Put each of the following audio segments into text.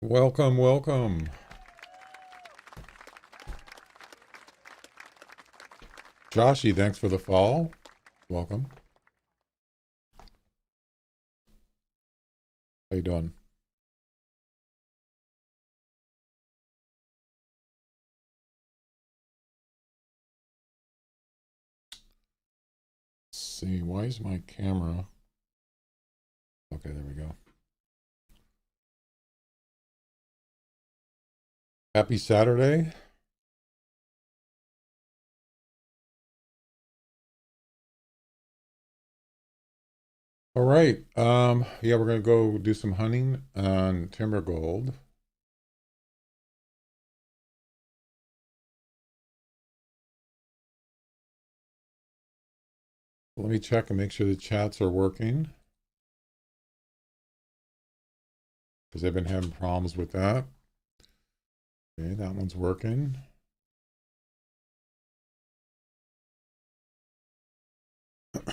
Welcome, welcome. Joshy, thanks for the follow. Welcome. How you doing? Let's see, why is my camera? Okay, there we go. Happy Saturday. All right. Yeah, we're gonna go do some hunting on Timbergold. Let me check and make sure the chats are working because I've been having problems with that. Okay, that one's working. It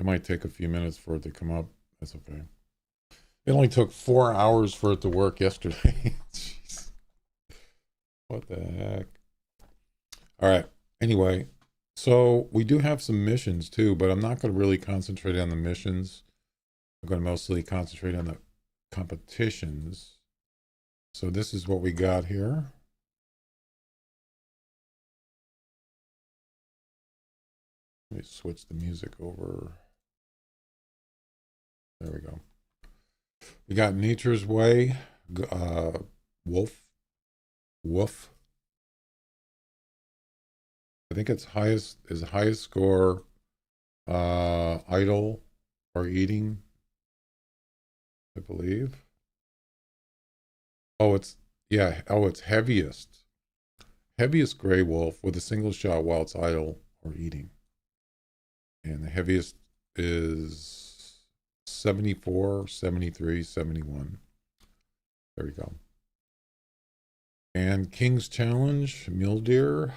might take a few minutes for it to come up. That's okay. It only took 4 hours for it to work yesterday. Jeez. What the heck? All right. Anyway, so we do have some missions too, but I'm not going to really concentrate on the missions. I'm going to mostly concentrate on the competitions. So this is what we got here. Let me switch the music over. There we go. We got Nature's Way, Wolf, Woof. I think it's highest score, idle or eating, I believe. Oh, it's heaviest. Heaviest gray wolf with a single shot while it's idle or eating. And the heaviest is 74, 73, 71. There we go. And King's Challenge, mule deer.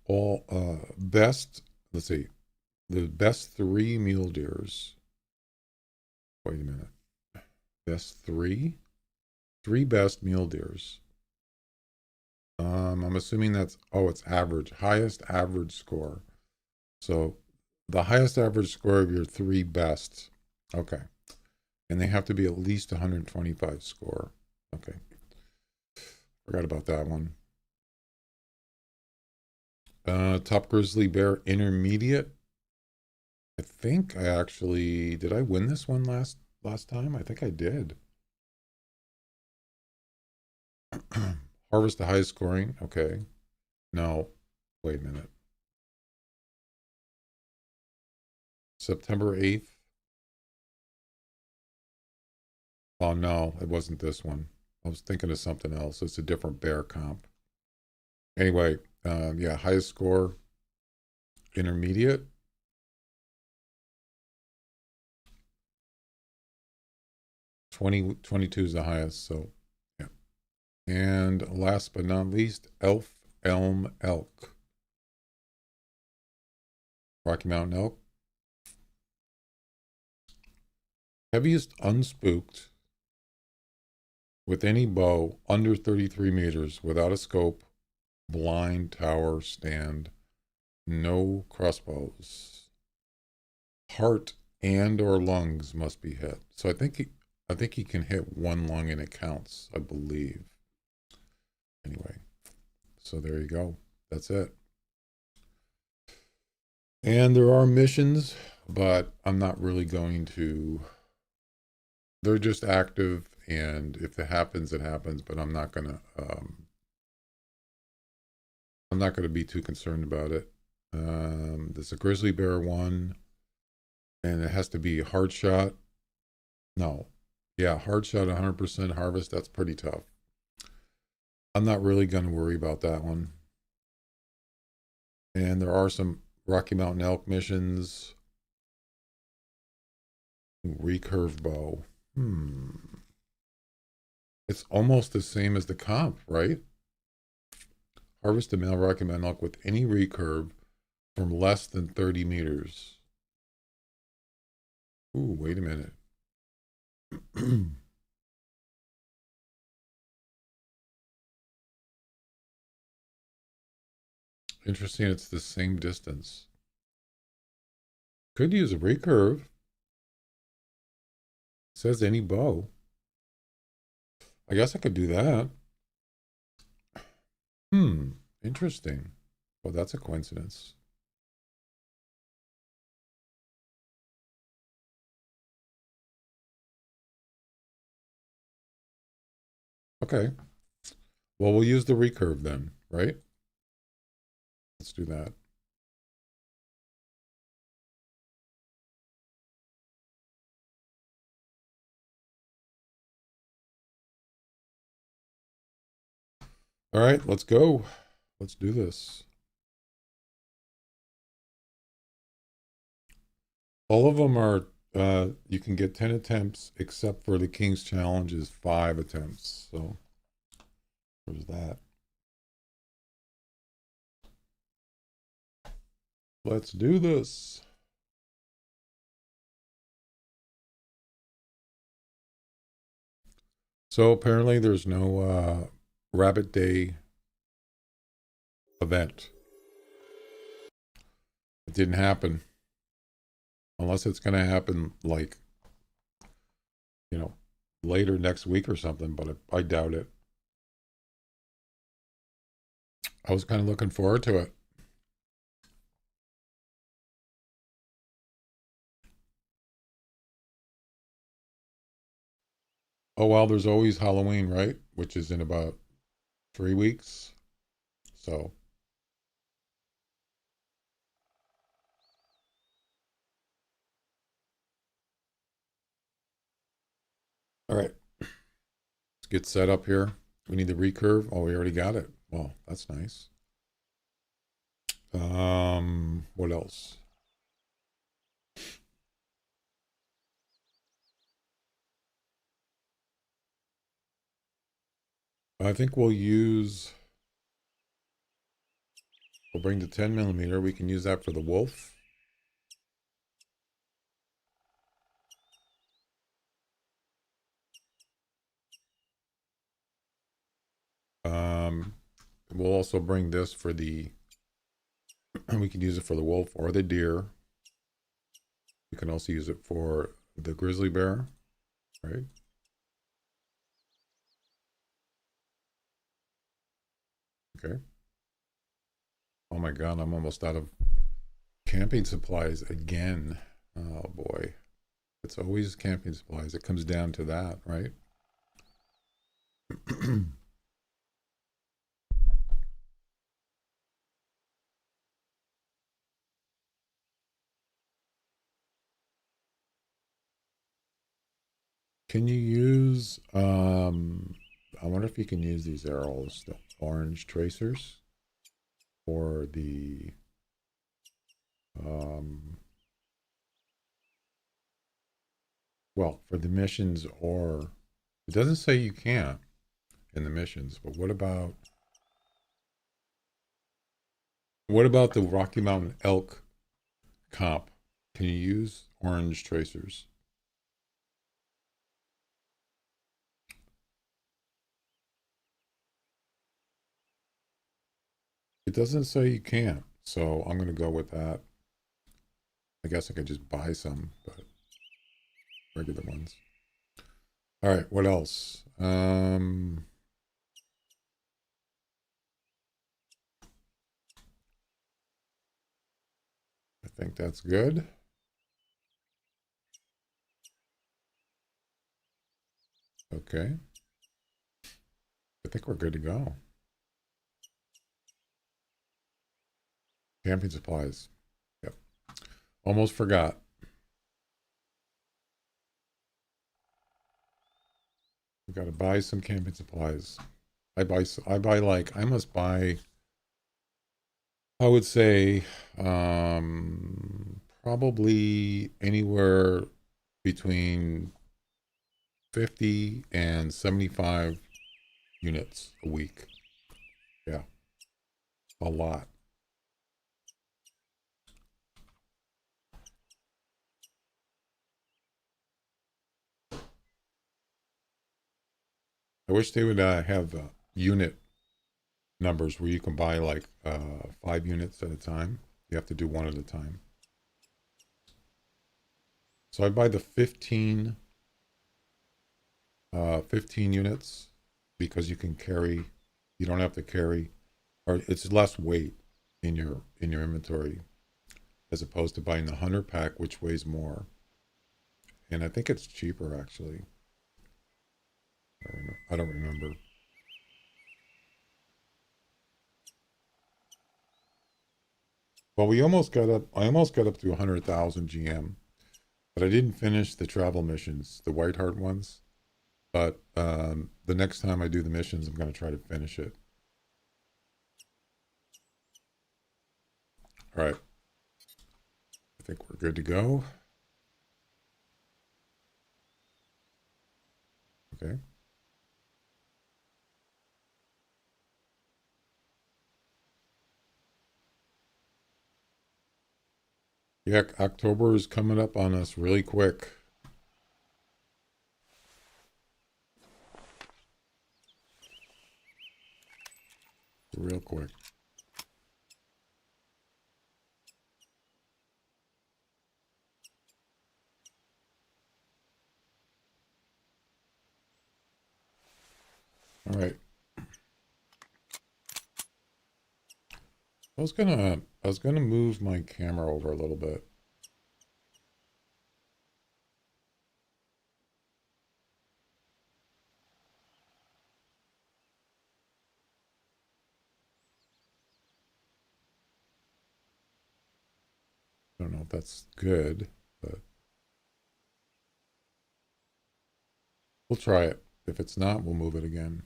All best, let's see, the best three mule deers. Wait a minute. Best three best mule deers. I'm assuming it's average, highest average score. So the highest average score of your three best. Okay. And they have to be at least 125 score. Okay. Forgot about that one. Top grizzly bear intermediate. I think did I win this one last time? I think I did. Harvest the highest scoring. Okay. No. Wait a minute. September 8th. Oh no, it wasn't this one. I was thinking of something else. It's a different bear comp. Anyway, yeah, highest score, intermediate. 22 is the highest, so yeah. And last but not least, elm elk. Rocky Mountain elk. Heaviest unspooked with any bow under 33 meters without a scope, blind tower stand, no crossbows. Heart and or lungs must be hit. So I think he can hit one lung and it counts, I believe. Anyway, so there you go. That's it. And there are missions, but I'm not really going to. They're just active, and if it happens, it happens. But I'm not gonna. I'm not gonna be too concerned about it. There's a grizzly bear one, and it has to be hard shot. No, yeah, hard shot, 100% harvest. That's pretty tough. I'm not really gonna worry about that one. And there are some Rocky Mountain elk missions. Recurve bow. It's almost the same as the comp, right? Harvest a male recommend elk with any recurve from less than 30 meters. Ooh, wait a minute. Interesting, it's the same distance. Could use a recurve. Says any bow. I guess I could do that. Interesting. Well, that's a coincidence. Okay. Well, we'll use the recurve then, right? Let's do that. All right, let's go. Let's do this. All of them are, you can get 10 attempts, except for the King's Challenge is 5 attempts. So there's that. Let's do this. So apparently there's no Rabbit Day event. It didn't happen. Unless it's going to happen like, later next week or something, but I doubt it. I was kind of looking forward to it. Oh, well, there's always Halloween, right? Which is in about 3 weeks. So, all right, let's get set up here. We need the recurve. Oh, we already got it. Well, that's nice. What else? I think we'll bring the 10 millimeter. We can use that for the wolf. Um, we'll also bring this for we can use it for the wolf or the deer. We can also use it for the grizzly bear, right? Okay. Oh my God, I'm almost out of camping supplies again. Oh boy. It's always camping supplies. It comes down to that, right? Can you use I wonder if you can use these arrows, the orange tracers for the um well, for the missions, or it doesn't say you can't in the missions, but what about the Rocky Mountain elk comp? Can you use orange tracers? It doesn't say you can't, so I'm gonna go with that. I guess I could just buy some, but regular ones. All right, what else? I think that's good. Okay. I think we're good to go. Camping supplies. Yep. Almost forgot. We got to buy some camping supplies. I must buy, I would say, probably anywhere between 50 and 75 units a week. Yeah, a lot. I wish they would have unit numbers where you can buy like 5 units at a time. You have to do one at a time. So I buy the 15 units because you can carry, you don't have to carry, or it's less weight in your inventory as opposed to buying the 100 pack, which weighs more. And I think it's cheaper actually. I don't remember. Well, we almost got up. I almost got up to 100,000 GM, but I didn't finish the travel missions, the White Heart ones. But the next time I do the missions, I'm going to try to finish it. All right. I think we're good to go. Okay. Yeah, October is coming up on us really quick. Real quick. All right. I was gonna move my camera over a little bit. I don't know if that's good, but we'll try it. If it's not, we'll move it again.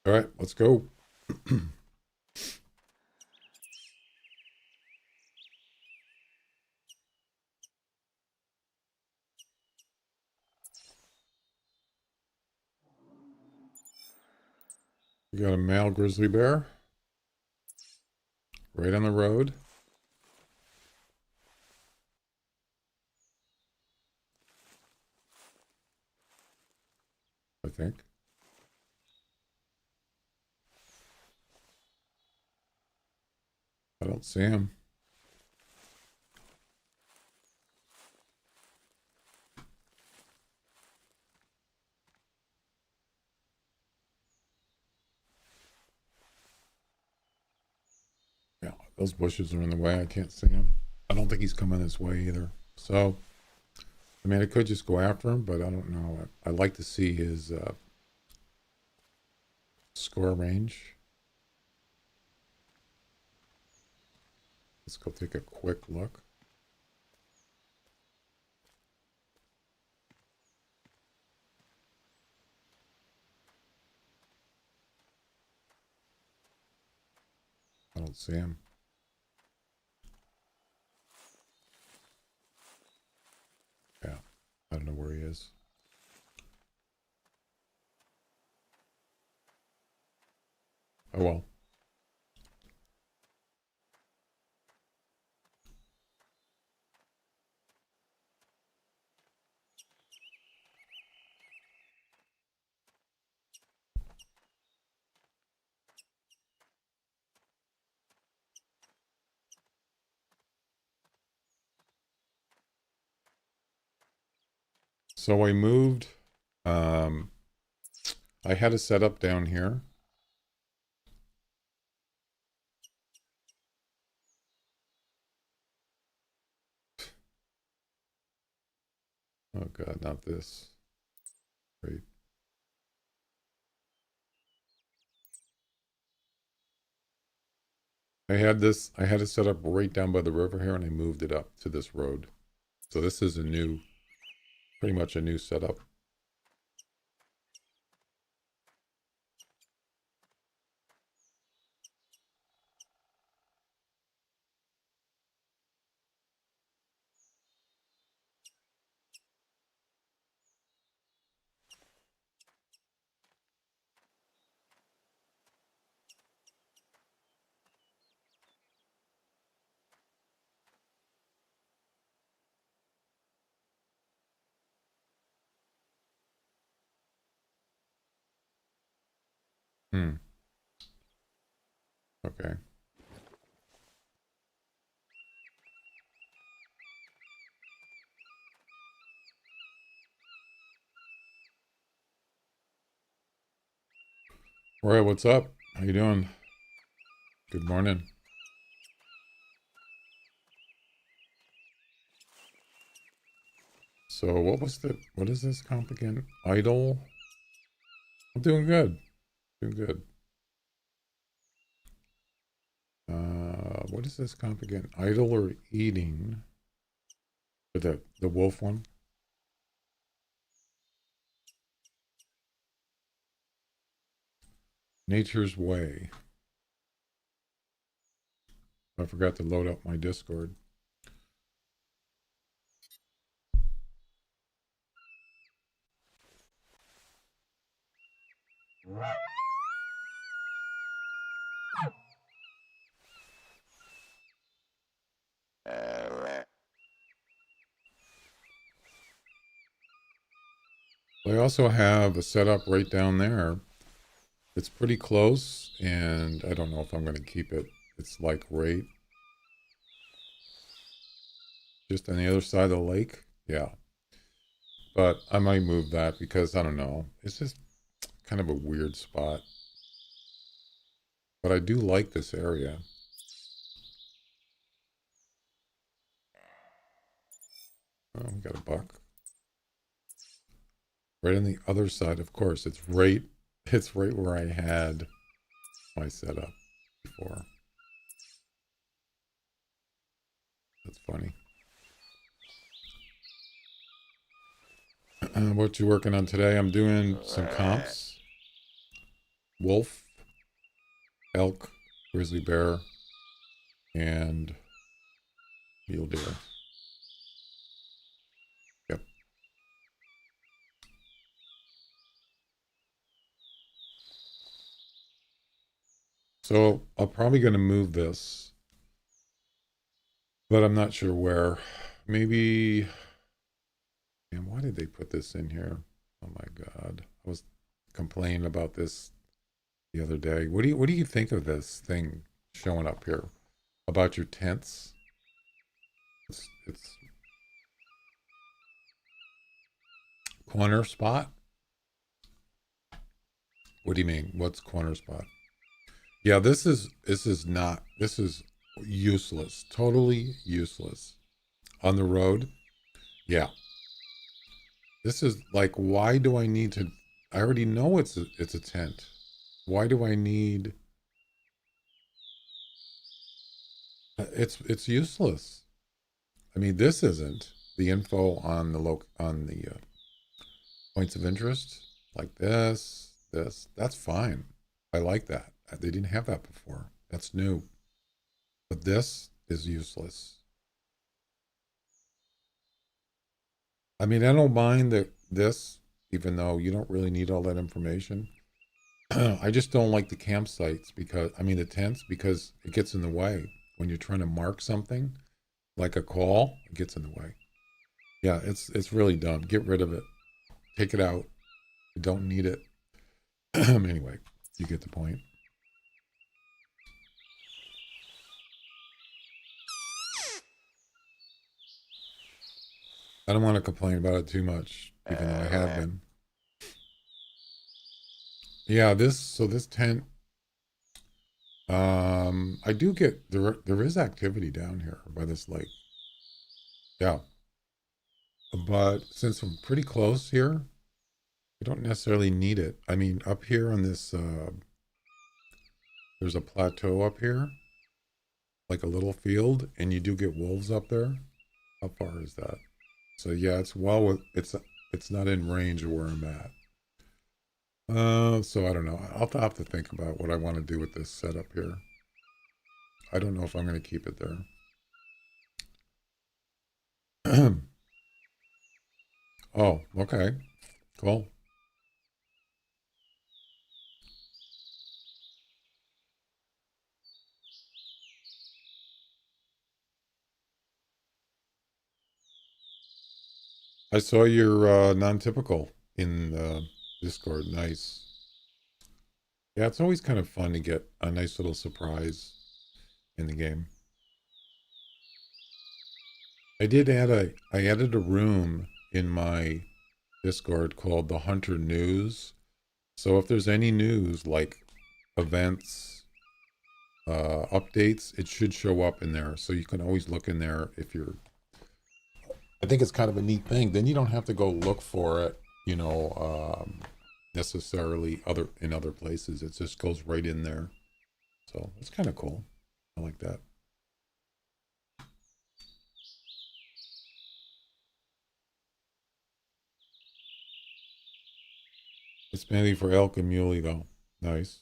All right, let's go. We got a male grizzly bear right on the road. I think. I don't see him. Yeah, those bushes are in the way. I can't see him. I don't think he's coming this way either. So, I mean, I could just go after him, but I don't know. I'd like to see his score range. Let's go take a quick look. I don't see him. Yeah, I don't know where he is. Oh well. So I moved. Um, I had a setup down here. Oh God, not this. Great. I had it set up right down by the river here, and I moved it up to this road. So this is pretty much a new setup. Hmm. Okay. Roy, what's up? How you doing? Good morning. So what is this comp again? Idle? I'm doing good. Doing good. What is this comp again? Idle or eating? The wolf one? Nature's Way. I forgot to load up my Discord. I also have a setup right down there. It's pretty close, and I don't know if I'm going to keep it. It's like right just on the other side of the lake. Yeah. But I might move that because I don't know. It's just kind of a weird spot. But I do like this area. Oh, we got a buck. Right on the other side, of course. It's right where I had my setup before. That's funny. What you working on today? I'm doing some comps. Wolf, elk, grizzly bear, and mule deer. Yep. So I'm probably going to move this, but I'm not sure where. Maybe. Man, why did they put this in here? Oh my God. I was complaining about this the other day. What do you think of this thing showing up here about your tents? It's corner spot. What do you mean? What's corner spot? Yeah, this is useless. Totally useless. On the road. Yeah. This is like, why do I need to? I already know it's a tent. Why do I need? It's useless. I mean, this isn't the info on the points of interest like this. That's fine. I like that. They didn't have that before. That's new. But this is useless. I mean, I don't mind this, even though you don't really need all that information. I just don't like the campsites because I mean the tents because it gets in the way when you're trying to mark something like a call. It gets in the way. Yeah, it's really dumb. Get rid of it. Take it out. You don't need it. Anyway, you get the point. I don't want to complain about it too much, even though I have been. Yeah, this tent. I do get there is activity down here by this lake. Yeah, but since I'm pretty close here, I don't necessarily need it. I mean, up here on this, there's a plateau up here, like a little field, and you do get wolves up there. How far is that? So yeah, it's not in range of where I'm at. So I don't know. I'll have to think about what I want to do with this setup here. I don't know if I'm going to keep it there. Oh, okay, cool. I saw your non-typical in Discord. Nice. Yeah, it's always kind of fun to get a nice little surprise in the game. I added a room in my Discord called the Hunter News. So if there's any news like events, updates, it should show up in there. So you can always look in there if you're. I think it's kind of a neat thing. Then you don't have to go look for it, you know, necessarily other places. It just goes right in there. So it's kind of cool. I like that. It's mainly for elk and muley though. Nice.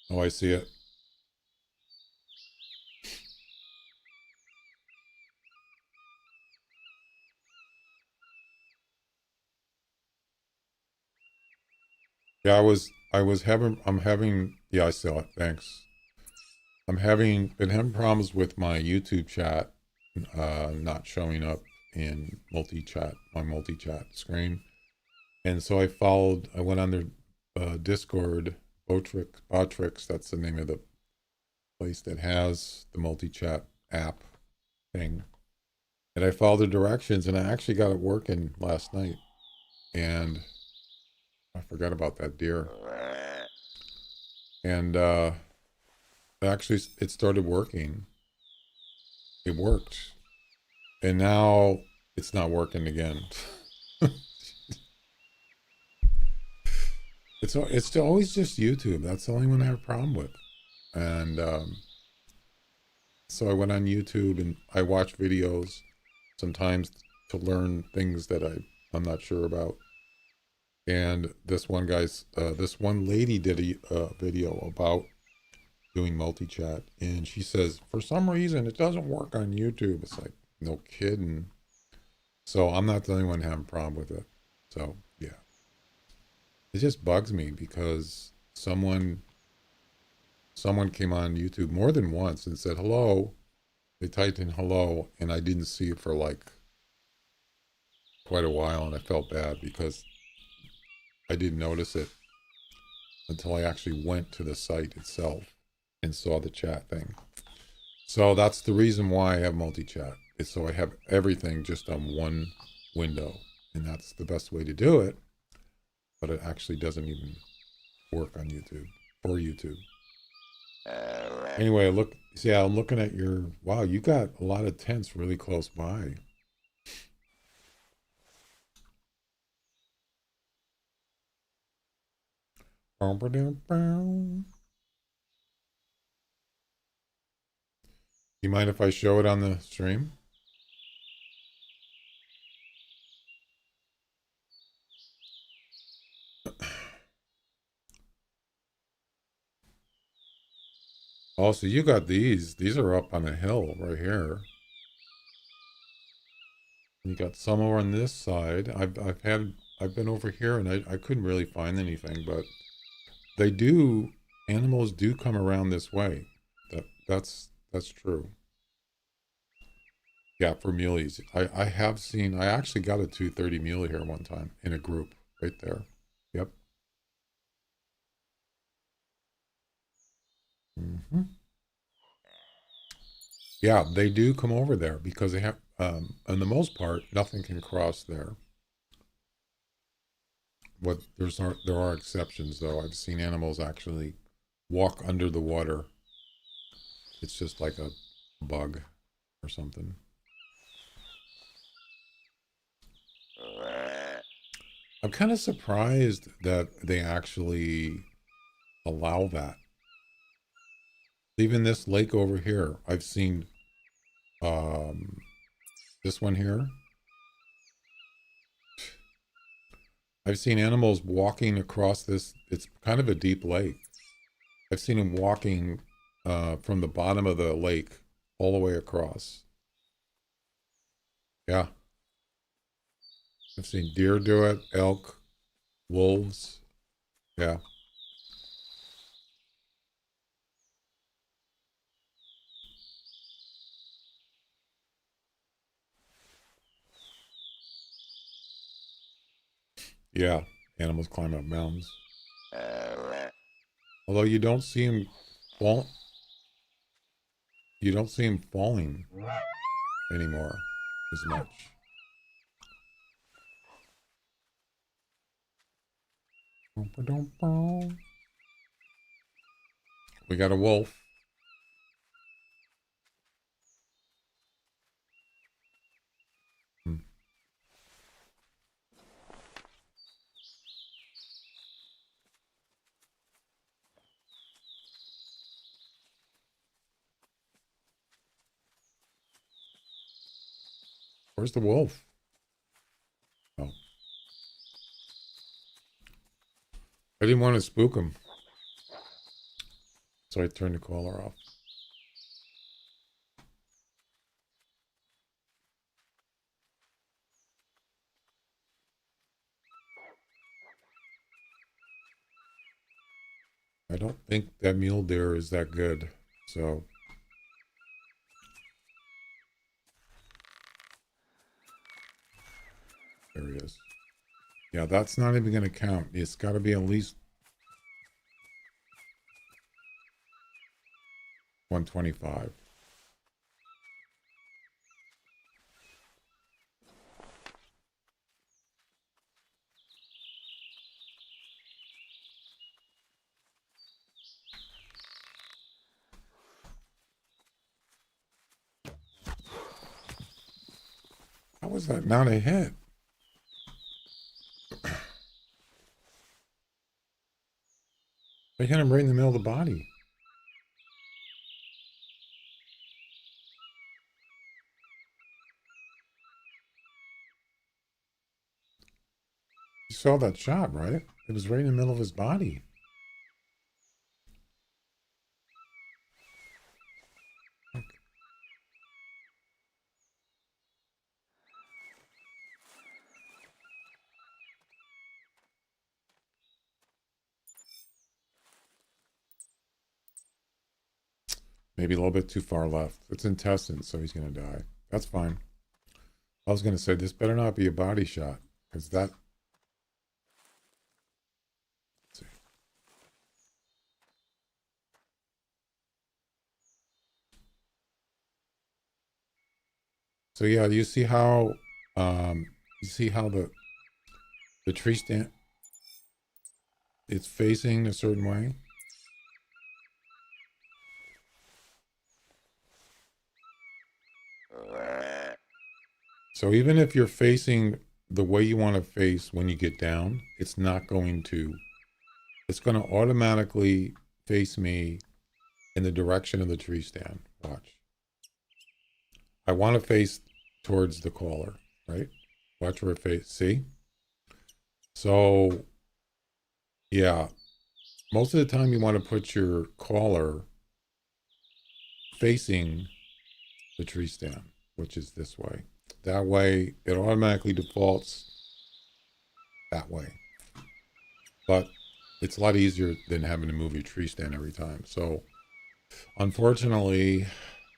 Oh, I see it. Yeah, I'm having, yeah, I saw it. Thanks. Been having problems with my YouTube chat, not showing up in my multi-chat screen. And so I went on their Discord, Botrix, that's the name of the place that has the multi-chat app thing. And I followed the directions and I actually got it working last night. And I forgot about that deer. And actually it started working. It worked. And now it's not working again. It's always just YouTube. That's the only one I have a problem with. And so I went on YouTube and I watch videos sometimes to learn things that I'm not sure about. And this one lady did a video about doing multi-chat, and she says for some reason it doesn't work on YouTube. It's like, no kidding. So I'm not the only one having a problem with it. So yeah, it just bugs me because someone came on YouTube more than once and said hello. They typed in hello, and I didn't see it for like quite a while, and I felt bad because I didn't notice it until I actually went to the site itself and saw the chat thing. So that's the reason why I have multi-chat. Is so I have everything just on one window, and that's the best way to do it. But it actually doesn't even work on YouTube for YouTube. Anyway, look, see, I'm looking at your. Wow, you got a lot of tents really close by. You mind if I show it on the stream? Oh, so you got these. These are up on a hill right here. You got some over on this side. I've been over here and I couldn't really find anything, but they do animals do come around this way. That's true. Yeah, for muleys. I have seen I actually got a 230 muley here one time in a group right there. Yep. Hmm. Yeah, they do come over there because they have on the most part nothing can cross there. What there are exceptions though. I've seen animals actually walk under the water. It's just like a bug or something. I'm kind of surprised that they actually allow that. Even this lake over here, I've seen um, this one here. I've seen animals walking across this. It's kind of a deep lake. I've seen them walking from the bottom of the lake all the way across. Yeah, I've seen deer do it, elk, wolves. Yeah. Yeah, animals climb up mountains. Although you don't see them fall, you don't see them falling anymore as much. We got a wolf. Hmm. Where's the wolf? Oh, I didn't want to spook him, so I turned the collar off. I don't think that mule deer is that good, so there he is. Yeah, that's not even going to count. It's got to be at least 125. How was that not a hit? They hit him right in the middle of the body. You saw that shot, right? It was right in the middle of his body. Maybe a little bit too far left. It's intestines, so he's going to die. That's fine. I was going to say, this better not be a body shot, because that... Let's see. So yeah, you see how the tree stand, it's facing a certain way? So even if you're facing the way you want to face when you get down, it's not going to, it's going to automatically face me in the direction of the tree stand. Watch. I want to face towards the collar, right? Watch where it face. See? So, yeah, most of the time you want to put your collar facing the tree stand, which is this way. That way, it automatically defaults that way. But it's a lot easier than having to move your tree stand every time. So, unfortunately,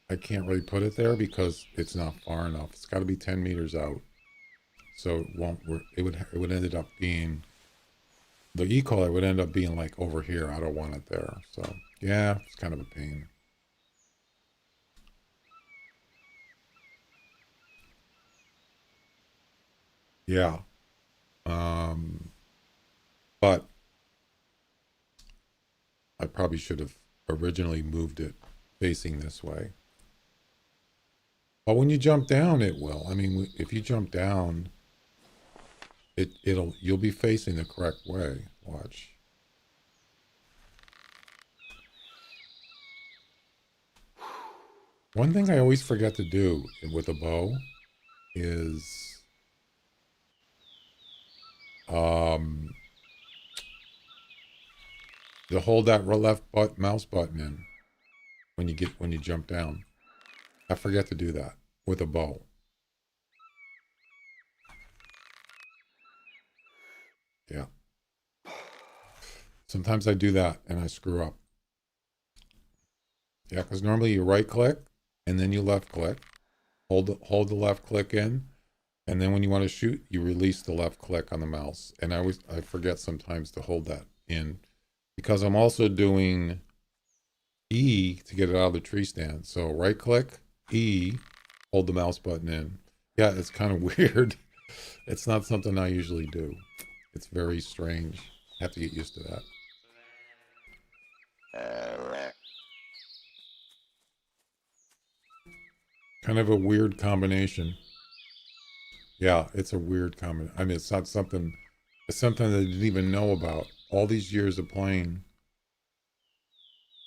I can't really put it there because it's not far enough. It's got to be 10 meters out. So it won't work. It would end up being, the e-collar would end up being like over here. I don't want it there. So yeah, it's kind of a pain. Yeah. Um, but I probably should have originally moved it facing this way. But when you jump down, it will. I mean, if you jump down, you'll be facing the correct way. Watch. One thing I always forget to do with a bow is um to hold that mouse button in when you jump down. I forget to do that with a bow. Yeah. Sometimes I do that and I screw up. Yeah, because normally you right click and then you left click. Hold the left click in, And then when you want to shoot, you release the left click on the mouse. And I forget sometimes to hold that in because I'm also doing E to get it out of the tree stand. So right click, E, hold the mouse button in. Yeah, it's kind of weird. It's not something I usually do. It's very strange. I have to get used to that. Kind of a weird combination. Yeah, it's a weird combination. I mean, it's not something, it's something that I didn't even know about. All these years of playing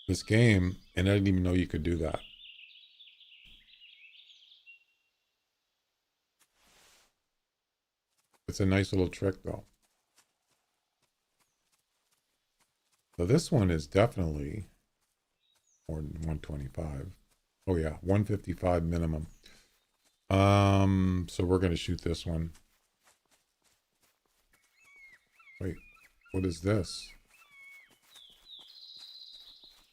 this game, and I didn't even know you could do that. It's a nice little trick, though. So this one is definitely more than 125. Oh yeah, 155 minimum. So we're gonna shoot this one. Wait, what is this?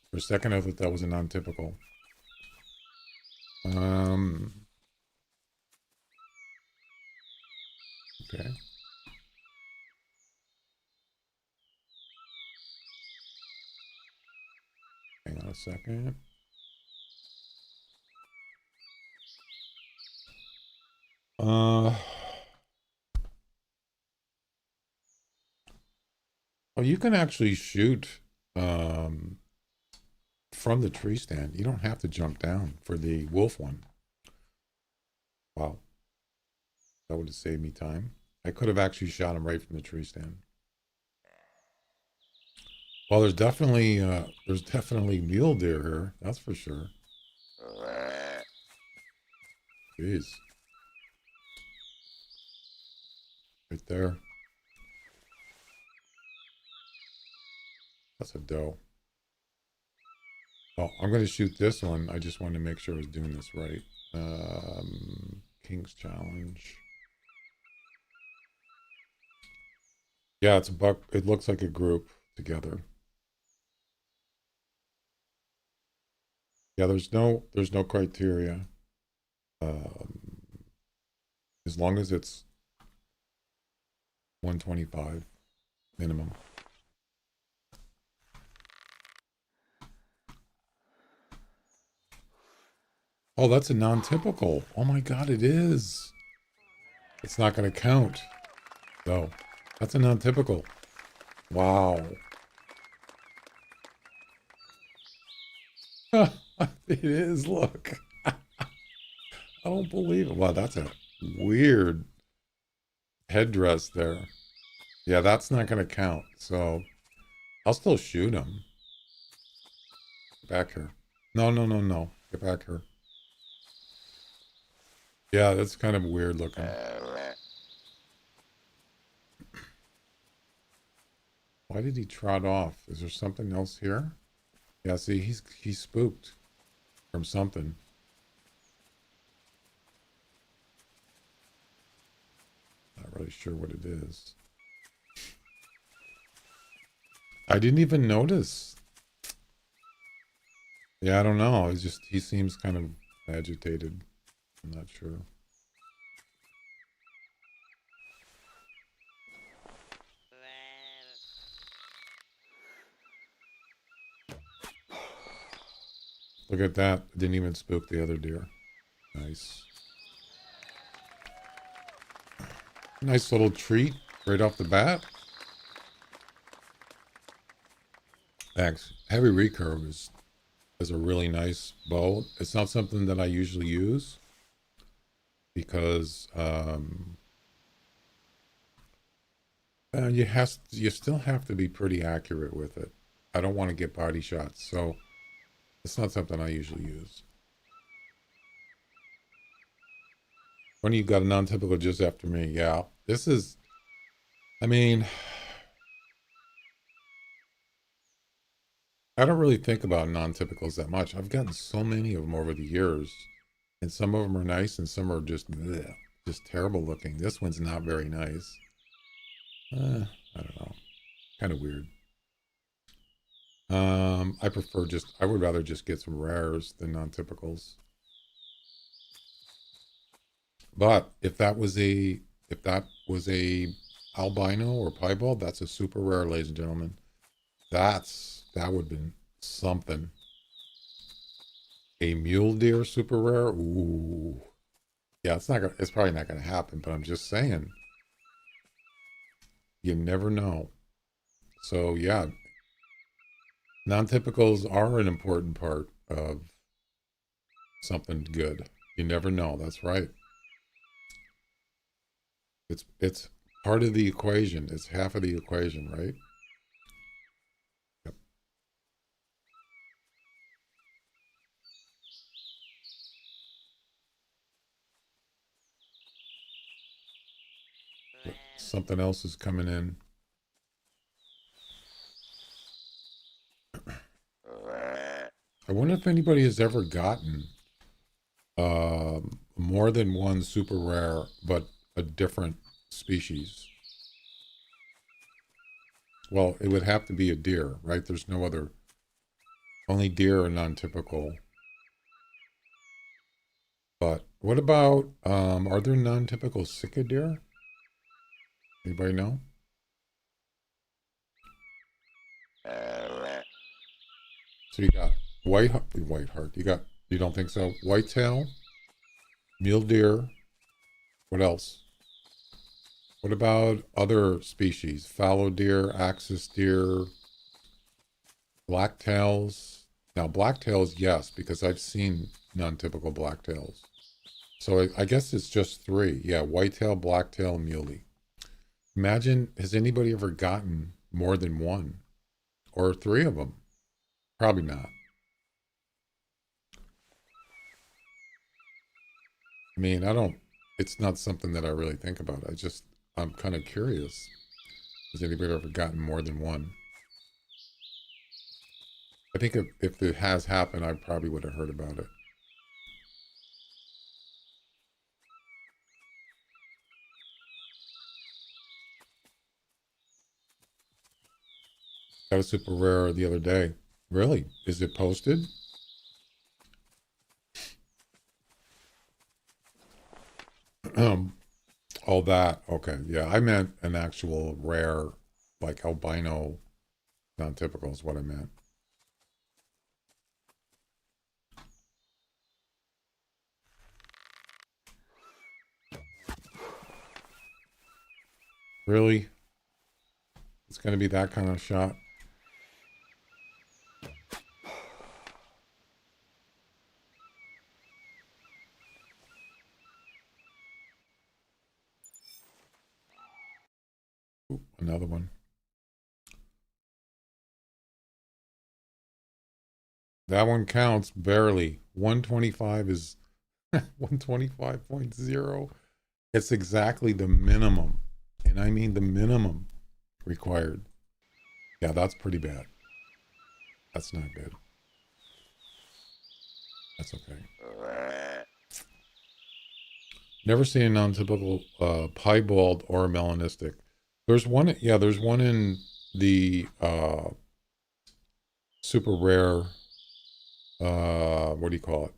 For a second, I thought that was a non-typical. Okay. Hang on a second. Oh, you can actually shoot from the tree stand. You don't have to jump down for the wolf one. Wow. That would have saved me time. I could have actually shot him right from the tree stand. Well, there's definitely mule deer here. That's for sure. Jeez. Right there. That's a doe. Oh, I'm going to shoot this one. I just wanted to make sure I was doing this right. King's Challenge. Yeah, it's a buck. It looks like a group together. Yeah, there's no criteria. Um, as long as it's 125 minimum. Oh, that's a non-typical. Oh my God, it is. It's not going to count. No, that's a non-typical. Wow. It is. Look, I don't believe it. Wow, that's a weird headdress there. Yeah, that's not going to count. So I'll still shoot him. Get back here. No, no, no, no. Get back here. Yeah, that's kind of weird looking. Why did he trot off? Is there something else here? Yeah, see, he's spooked from something. Not really sure what it is. I didn't even notice. Yeah, I don't know. It's just he seems kind of agitated. I'm not sure. Look at that. It didn't even spook the other deer. Nice. Nice little treat right off the bat. Thanks. Heavy recurve is a really nice bow. It's not something that I usually use because you still have to be pretty accurate with it. I don't want to get body shots, so it's not something I usually use. When you got a non-typical just after me, yeah. This is, I mean, I don't really think about non-typicals that much. I've gotten so many of them over the years, and some of them are nice, and some are just bleh, just terrible looking. This one's not very nice. I don't know, kind of weird. I would rather just get some rares than non-typicals. But if that was a albino or piebald, that's a super rare, ladies and gentlemen. That would have been something. A mule deer super rare? Ooh. Yeah, it's probably not gonna happen, but I'm just saying, you never know. So yeah, non-typicals are an important part of something good. You never know. That's right. It's part of the equation. It's half of the equation, right? Yep. Something else is coming in. I wonder if anybody has ever gotten more than one super rare, but a different species. Well, it would have to be a deer, right? There's no other. Only deer are non-typical. But what about are there non-typical Sika deer? Anybody know? So you got white heart. You don't think so? Whitetail, mule deer. What else? What about other species? Fallow deer, axis deer, blacktails. Now blacktails, yes, because I've seen non-typical blacktails. So I guess it's just three. Yeah, whitetail, blacktail, muley. Imagine, has anybody ever gotten more than one or three of them? Probably not. I mean, it's not something that I really think about. I'm kind of curious. Has anybody ever gotten more than one? I think if it has happened, I probably would have heard about it. Got a super rare the other day. Really? Is it posted? All that. Okay. Yeah. I meant an actual rare, like albino non-typical is what I meant. Really? It's going to be that kind of shot? Ooh, another one. That one counts barely. 125 is 125.0. It's exactly the minimum. And I mean the minimum required. Yeah, that's pretty bad. That's not good. That's okay. Never seen a non-typical piebald or melanistic. There's one, yeah, there's one in the super rare, what do you call it?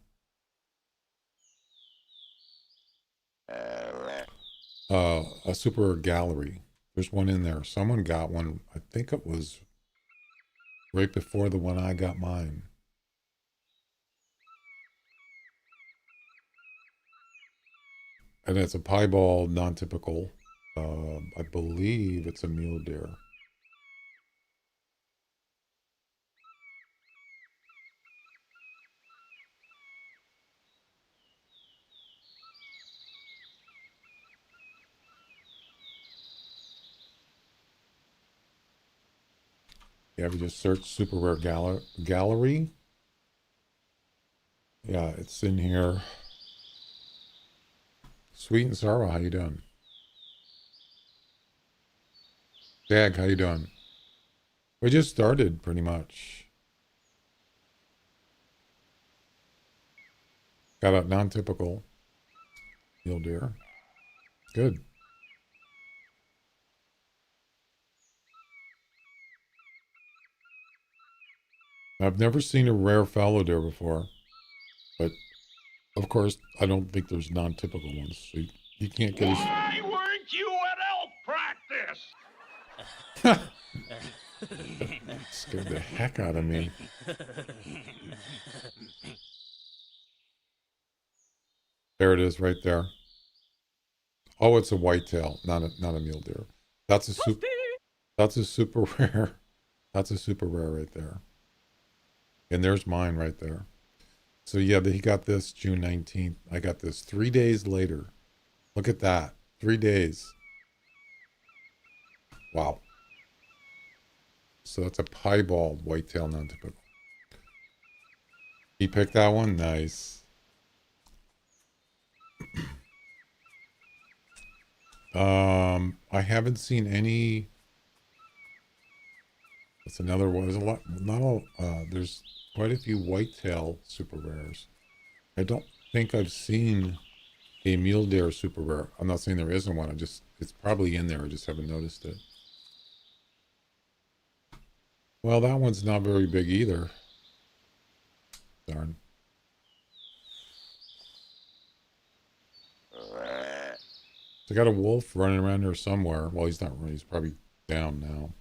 A super gallery. There's one in there. Someone got one. I think it was right before the one I got mine. And it's a piebald, non-typical. I believe it's a mule deer. Yeah, we just search super rare gallery. Yeah, it's in here. Sweet and sour, how you doing? Dag, how you doing? We just started pretty much. Got a non-typical mule deer. Good. I've never seen a rare fallow deer before, but Of course, I don't think there's non-typical ones. So you can't get his... Why weren't you at elf practice? Scared the heck out of me. There it is, right there. Oh, it's a whitetail, not a mule deer. That's a super. That's a super rare. That's a super rare right there. And there's mine right there. So yeah, he got this June 19th. I got this 3 days later. Look at that. 3 days. Wow. So that's a piebald whitetail non-typical. He picked that one? Nice. I haven't seen any. That's another one. There's a lot, not all, there's quite a few whitetail super rares. I don't think I've seen a mule deer super rare. I'm not saying there isn't one. It's probably in there. I just haven't noticed it. Well, that one's not very big either. Darn. I got a wolf running around here somewhere. Well, he's not running. He's probably down now.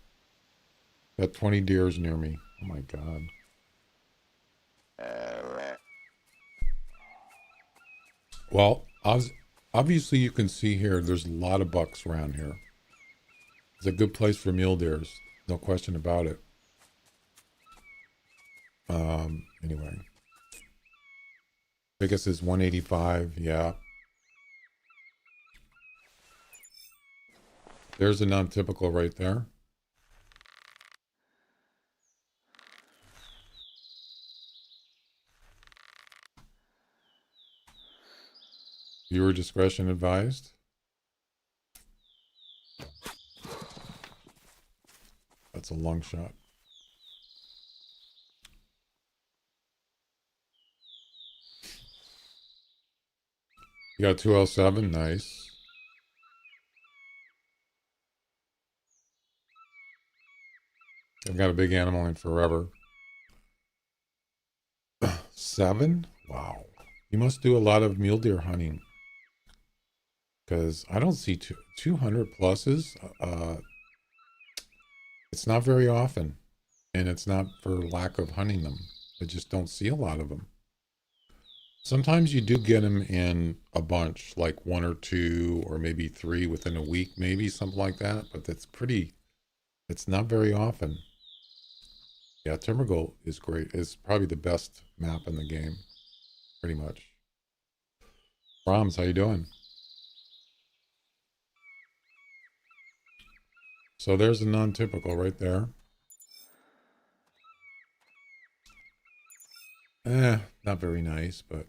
Got 20 deers near me. Oh my God. Well, obviously you can see here, there's a lot of bucks around here. It's a good place for mule deers. No question about it. Anyway. Biggest is 185. Yeah. There's a non-typical right there. Viewer discretion advised. That's a long shot. You got 207. Nice. I've got a big animal in forever. 7? Wow. You must do a lot of mule deer hunting. Because I don't see 200 pluses. It's not very often. And it's not for lack of hunting them. I just don't see a lot of them. Sometimes you do get them in a bunch, like 1 or 2 or maybe 3 within a week, maybe something like that. But it's not very often. Yeah, Timbergold is great. It's probably the best map in the game, pretty much. Brahms, how you doing? So there's a non-typical right there. Not very nice, but...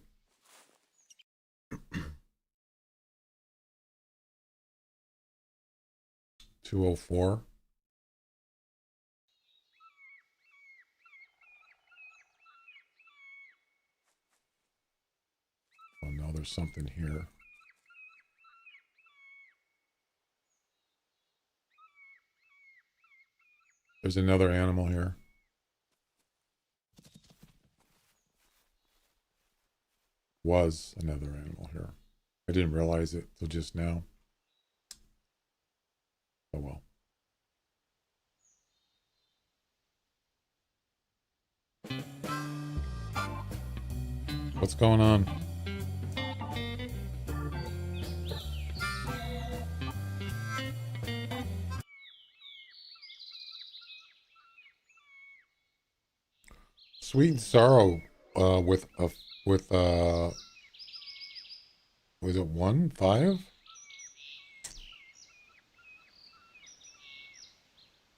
$204. Oh no, there's something here. There's another animal here. Was another animal here. I didn't realize it till just now. Oh well. What's going on? Sweet and Sorrow with was it 1.5?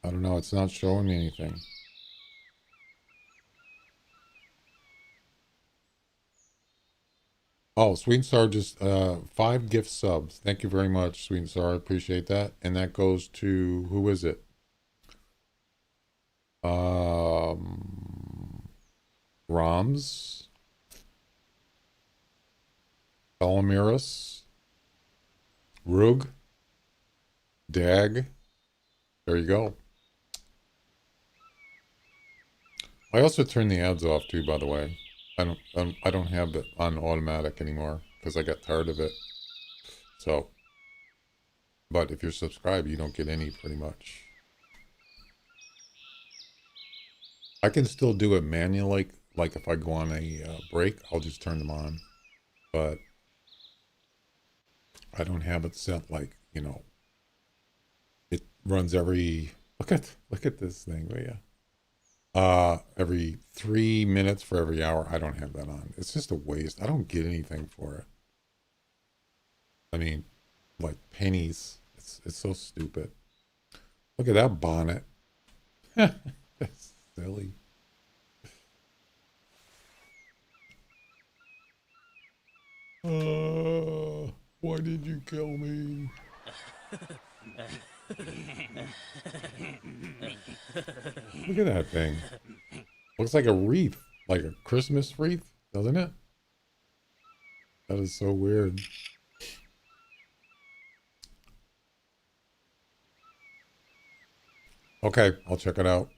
I don't know, it's not showing me anything. Oh, Sweet and Sour just 5 gift subs. Thank you very much, Sweet and Sour. I appreciate that. And that goes to, who is it? Rams, Belamiris, Rug, Dag. There you go. I also turned the ads off too, by the way. I don't have it on automatic anymore because I got tired of it. So, but if you're subscribed, you don't get any pretty much. I can still do it manually. Like if I go on a break, I'll just turn them on. But I don't have it set like, it runs every, look at this thing, will ya? Every 3 minutes for every hour. I don't have that on. It's just a waste. I don't get anything for it. I mean, like pennies. It's so stupid. Look at that bonnet. That's silly. Why did you kill me? Look at that thing. Looks like a wreath, like a Christmas wreath, doesn't it? That is so weird. Okay, I'll check it out.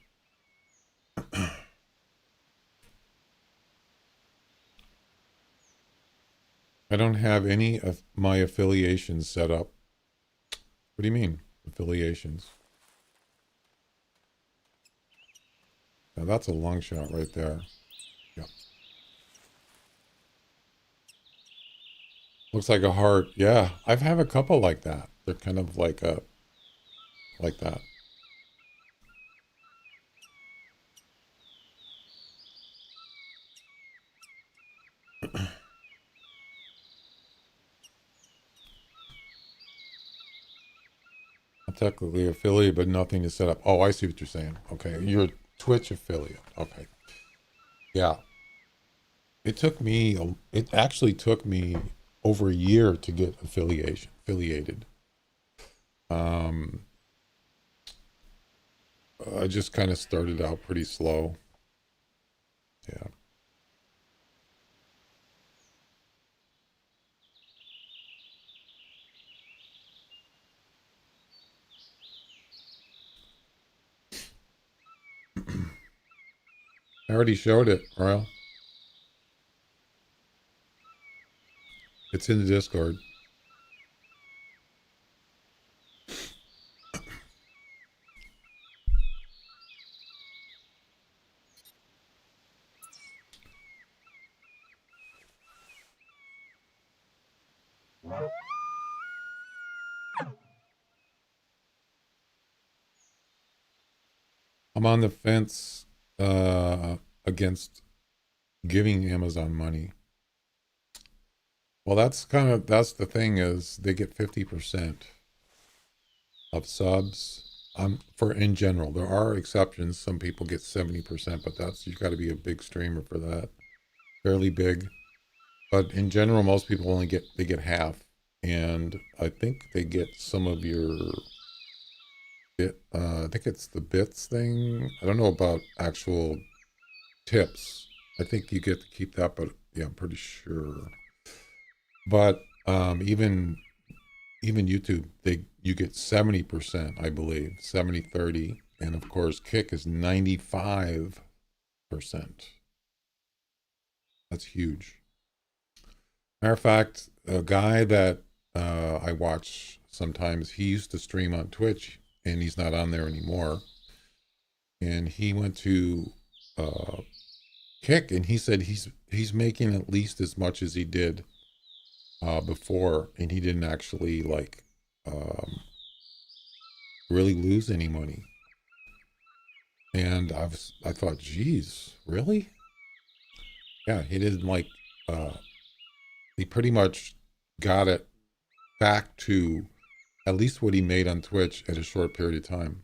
I don't have any of my affiliations set up. What do you mean, affiliations? Now that's a long shot right there. Yep. Looks like a heart. Yeah, I've have a couple like that. They're kind of like that. I'm technically affiliate, but nothing is set up. Oh, I see what you're saying. Okay, you're a Twitch affiliate. Okay, yeah. It actually took me over a year to get affiliated. Um, I just kind of started out pretty slow. Yeah. I already showed it, Royal. It's in the Discord. I'm on the fence against giving Amazon money. Well, that's the thing is they get 50% of subs. For in general, there are exceptions. Some people get 70%, but that's you got to be a big streamer for that, fairly big. But in general, most people only get half, and I think they get some of your bit. I think it's the bits thing. I don't know about actual tips. I think you get to keep that, but yeah, I'm pretty sure. But even YouTube, you get 70%, I believe, 70-30, and of course, Kick is 95%. That's huge. Matter of fact, a guy that I watch sometimes, he used to stream on Twitch, and he's not on there anymore. And he went to Kick, and he said he's making at least as much as he did before, and he didn't actually like really lose any money. And I thought, geez, really? Yeah, he didn't like. He pretty much got it back to at least what he made on Twitch at a short period of time,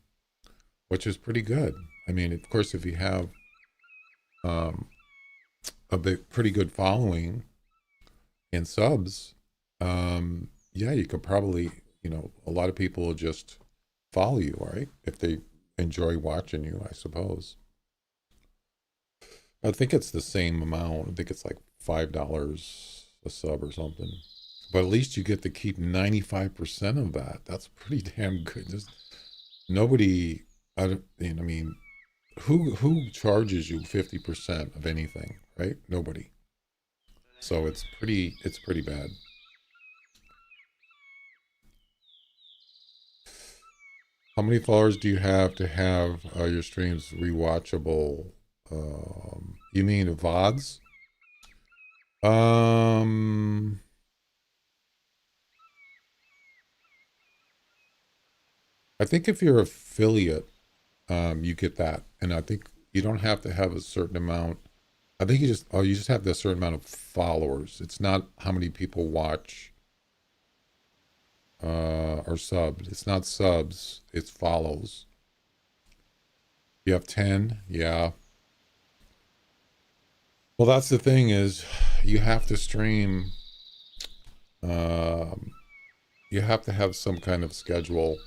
which is pretty good. I mean, of course, if you have um, pretty good following and subs, yeah, you could probably, a lot of people will just follow you, right? If they enjoy watching you, I suppose. I think it's the same amount. I think it's like $5 a sub or something. But at least you get to keep 95% of that. That's pretty damn good. Nobody, I mean, who charges you 50% of anything, right? Nobody. So it's pretty bad. How many followers do you have to have your streams rewatchable? You mean VODs? Um, I think if you're affiliate, you get that, and I think you don't have to have a certain amount. I think you just have a certain amount of followers. It's not how many people watch or subs. It's not subs. It's follows. You have 10, yeah. Well, that's the thing is, you have to stream. Um, you have to have some kind of schedule.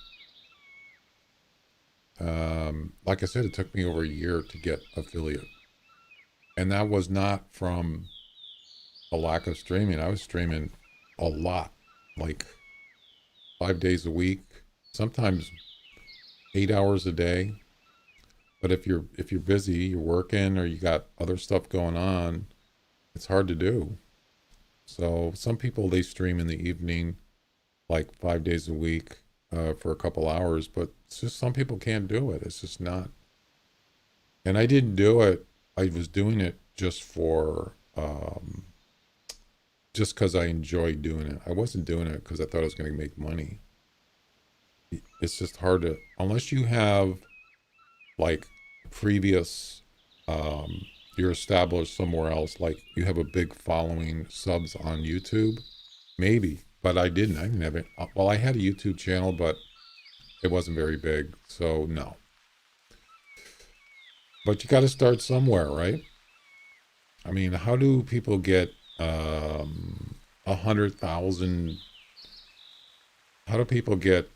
Like I said, it took me over a year to get affiliate, and that was not from a lack of streaming. I was streaming a lot, like 5 days a week, sometimes 8 hours a day. But if you're busy, you're working, or you got other stuff going on, it's hard to do. So some people they stream in the evening, like 5 days a week, for a couple hours. But it's just some people can't do it. It's just not. And I didn't do it. I was doing it just because I enjoyed doing it. I wasn't doing it because I thought I was going to make money. It's just hard to, unless you have like previous, um, you're established somewhere else, like you have a big following, subs on YouTube, maybe. But I didn't. I didn't have it. Well, I had a YouTube channel, but it wasn't very big. So no. But you got to start somewhere, right? I mean, how do people get 100,000? How do people get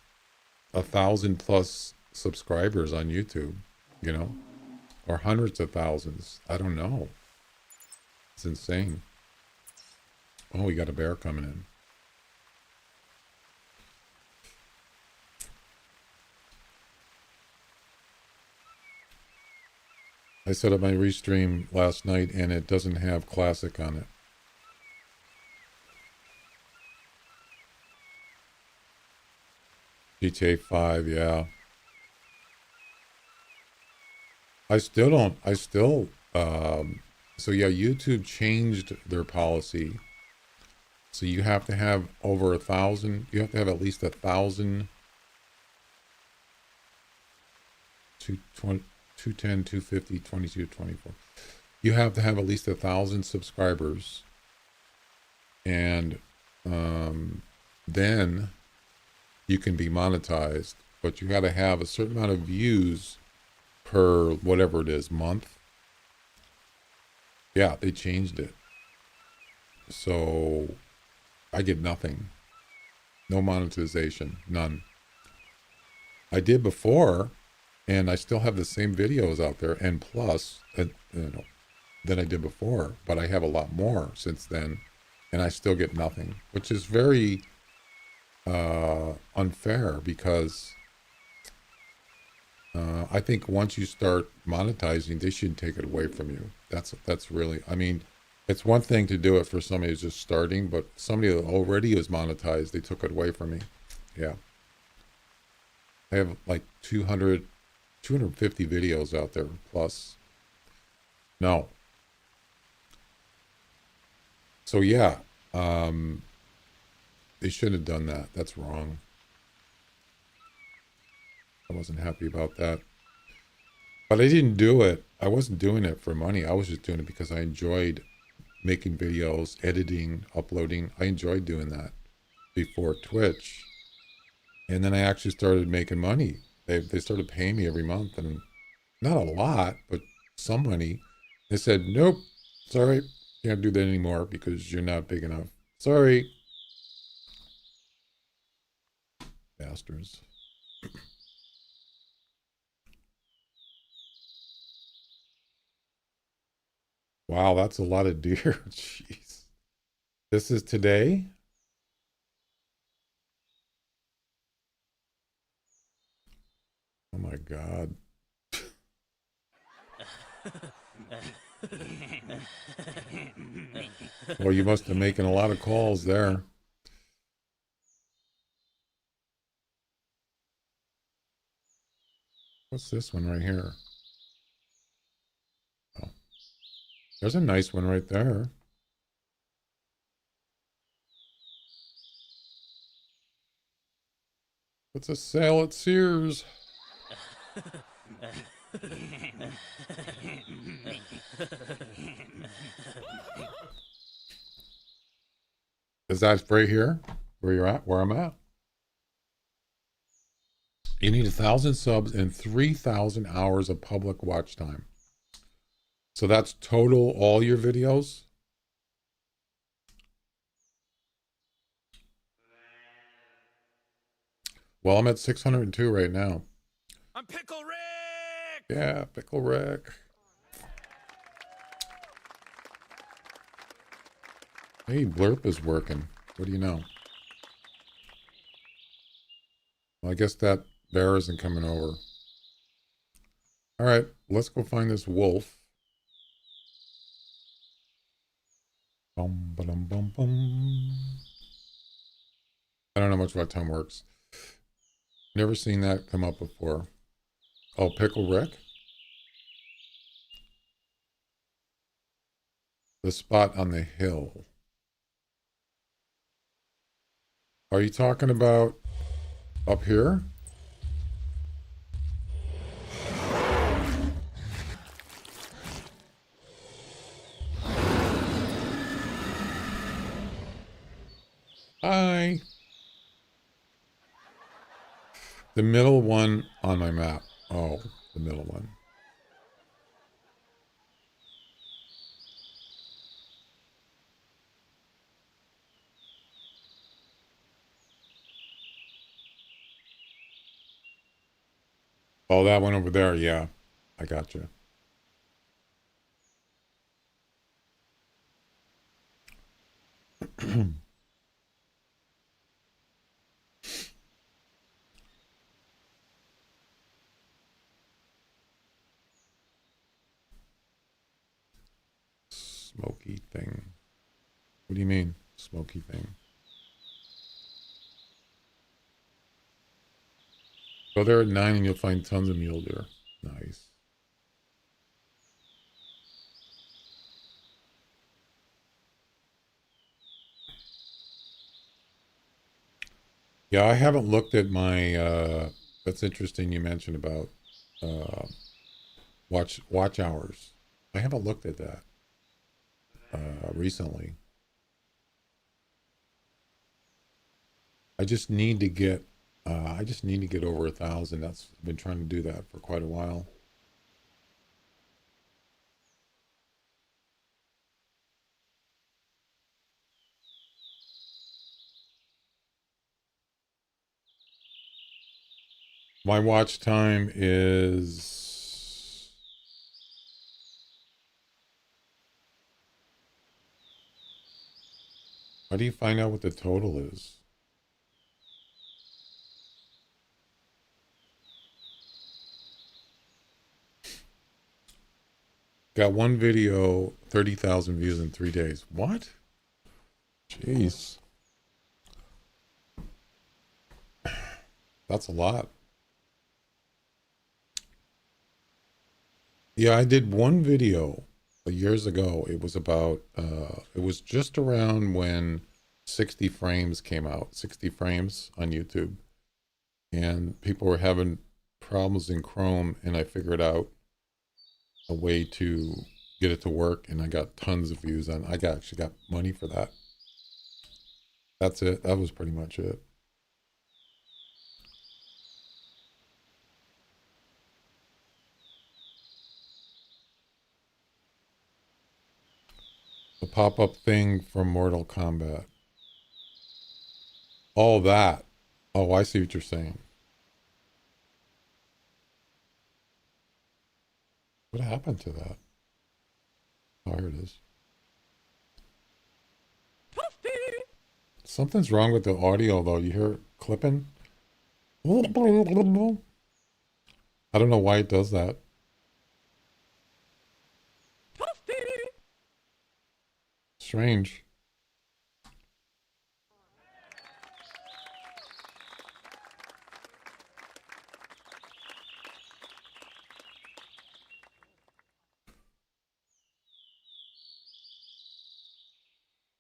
1,000 plus subscribers on YouTube? You know, or hundreds of thousands? I don't know. It's insane. Oh, we got a bear coming in. I set up my restream last night, and it doesn't have classic on it. GTA 5, yeah. I still don't. I still. So yeah, YouTube changed their policy. So you have to have over 1,000. You have to have at least 1,000, 220, 210, 250, 22, 24. You have to have at least 1,000 subscribers, and then you can be monetized. But you got to have a certain amount of views per whatever it is month. Yeah, they changed it. So I get nothing. No monetization. None. I did before, and I still have the same videos out there, and plus, than I did before. But I have a lot more since then, and I still get nothing, which is very unfair because I think once you start monetizing, they shouldn't take it away from you. That's really. I mean, it's one thing to do it for somebody who's just starting, but somebody that already is monetized, they took it away from me. Yeah, I have like 250 videos out there plus. No, so yeah, um, they shouldn't have done that. That's wrong. I wasn't happy about that. But I didn't do it. I wasn't doing it for money. I was just doing it because I enjoyed making videos, editing, uploading. I enjoyed doing that before Twitch. And then I actually started making money. They started paying me every month, and not a lot, but some money. They said, nope, sorry, can't do that anymore because you're not big enough. Sorry, bastards. Wow, that's a lot of deer. Jeez. This is today? Oh my God. Well, you must have making a lot of calls there. What's this one right here? Oh, there's a nice one right there. What's a sale at Sears? Is that right here? Where you're at? Where I'm at? You need 1,000 subs and 3,000 hours of public watch time. So that's total all your videos? Well, I'm at 602 right now. I'm Pickle Rick! Yeah, Pickle Rick. Hey, Blurp is working. What do you know? Well, I guess that bear isn't coming over. All right, let's go find this wolf. Bum, ba-dum, bum, bum. I don't know much about time works. Never seen that come up before. Oh, Pickle Rick? The spot on the hill. Are you talking about up here? Hi. The middle one on my map. Oh, the middle one. Oh, that one over there. Yeah, I got you. Smoky thing. What do you mean, smoky thing? Go there at 9 and you'll find tons of mule deer. Nice. Yeah, I haven't looked at my, that's interesting you mentioned about watch hours. I haven't looked at that recently. I just need to get over 1,000. That's I've been trying to do that for quite a while. My watch time is how do you find out what the total is? Got one video, 30,000 views in 3 days. What? Jeez. That's a lot. Yeah, I did one video years ago. It was about, it was just around when 60 frames came out, 60 frames on YouTube. And people were having problems in Chrome, and I figured out a way to get it to work, and I got tons of views on. Actually got money for that. That's it. That was pretty much it. The pop-up thing from Mortal Kombat. All that. Oh, I see what you're saying. What happened to that? Oh, here it is. Something's wrong with the audio, though. You hear it clipping? I don't know why it does that. strange.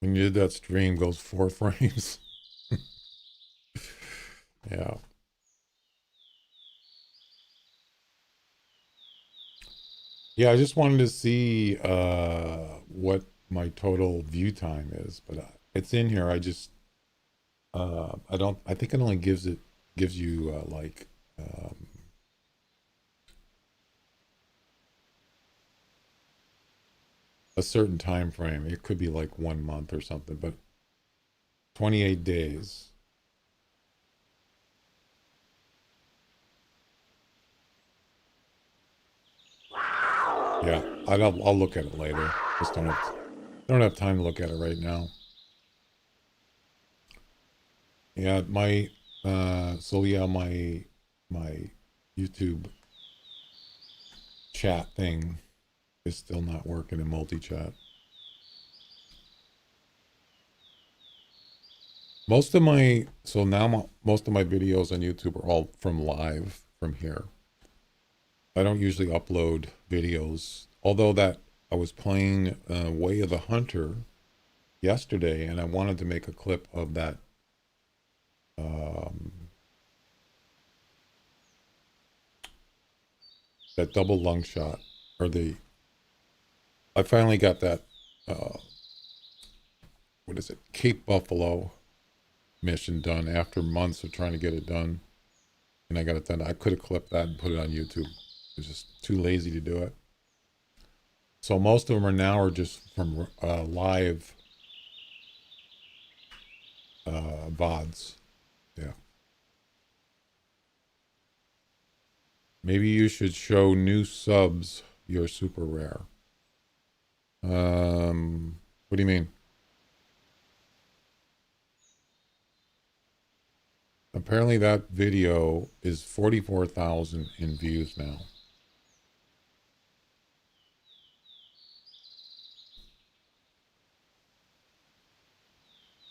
When you did that stream, goes 4 frames. Yeah. Yeah, I just wanted to see what my total view time is, but it's in here. I don't, I think it only gives you like a certain time frame. It could be like 1 month or something, but 28 days. Yeah, I'll look at it later. Just don't have time to look at it right now. Yeah, so yeah, my YouTube chat thing is still not working in multi-chat. Most of my videos on YouTube are all from live from here. I don't usually upload videos, although that I was playing Way of the Hunter yesterday, and I wanted to make a clip of um, that double lung shot, or the I finally got that what is it, Cape Buffalo mission done after months of trying to get it done, and I got it done. I could have clipped that and put it on YouTube. I was just too lazy to do it. So most of them are just from live VODs. Yeah. Maybe you should show new subs. You're super rare. What do you mean? Apparently that video is 44,000 in views now.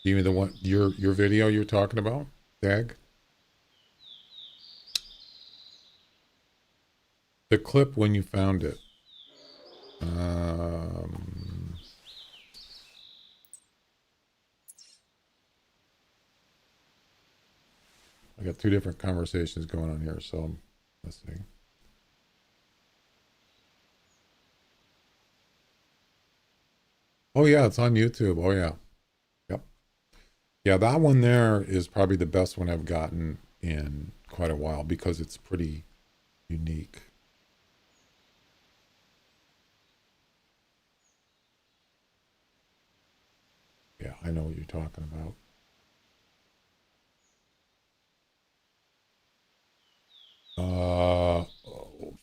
You mean the one your video you're talking about, Dag? The clip when you found it. Um, I got two different conversations going on here, so let's see. Oh yeah, it's on YouTube. Oh yeah. Yep. Yeah, that one there is probably the best one I've gotten in quite a while because it's pretty unique. Yeah, I know what you're talking about.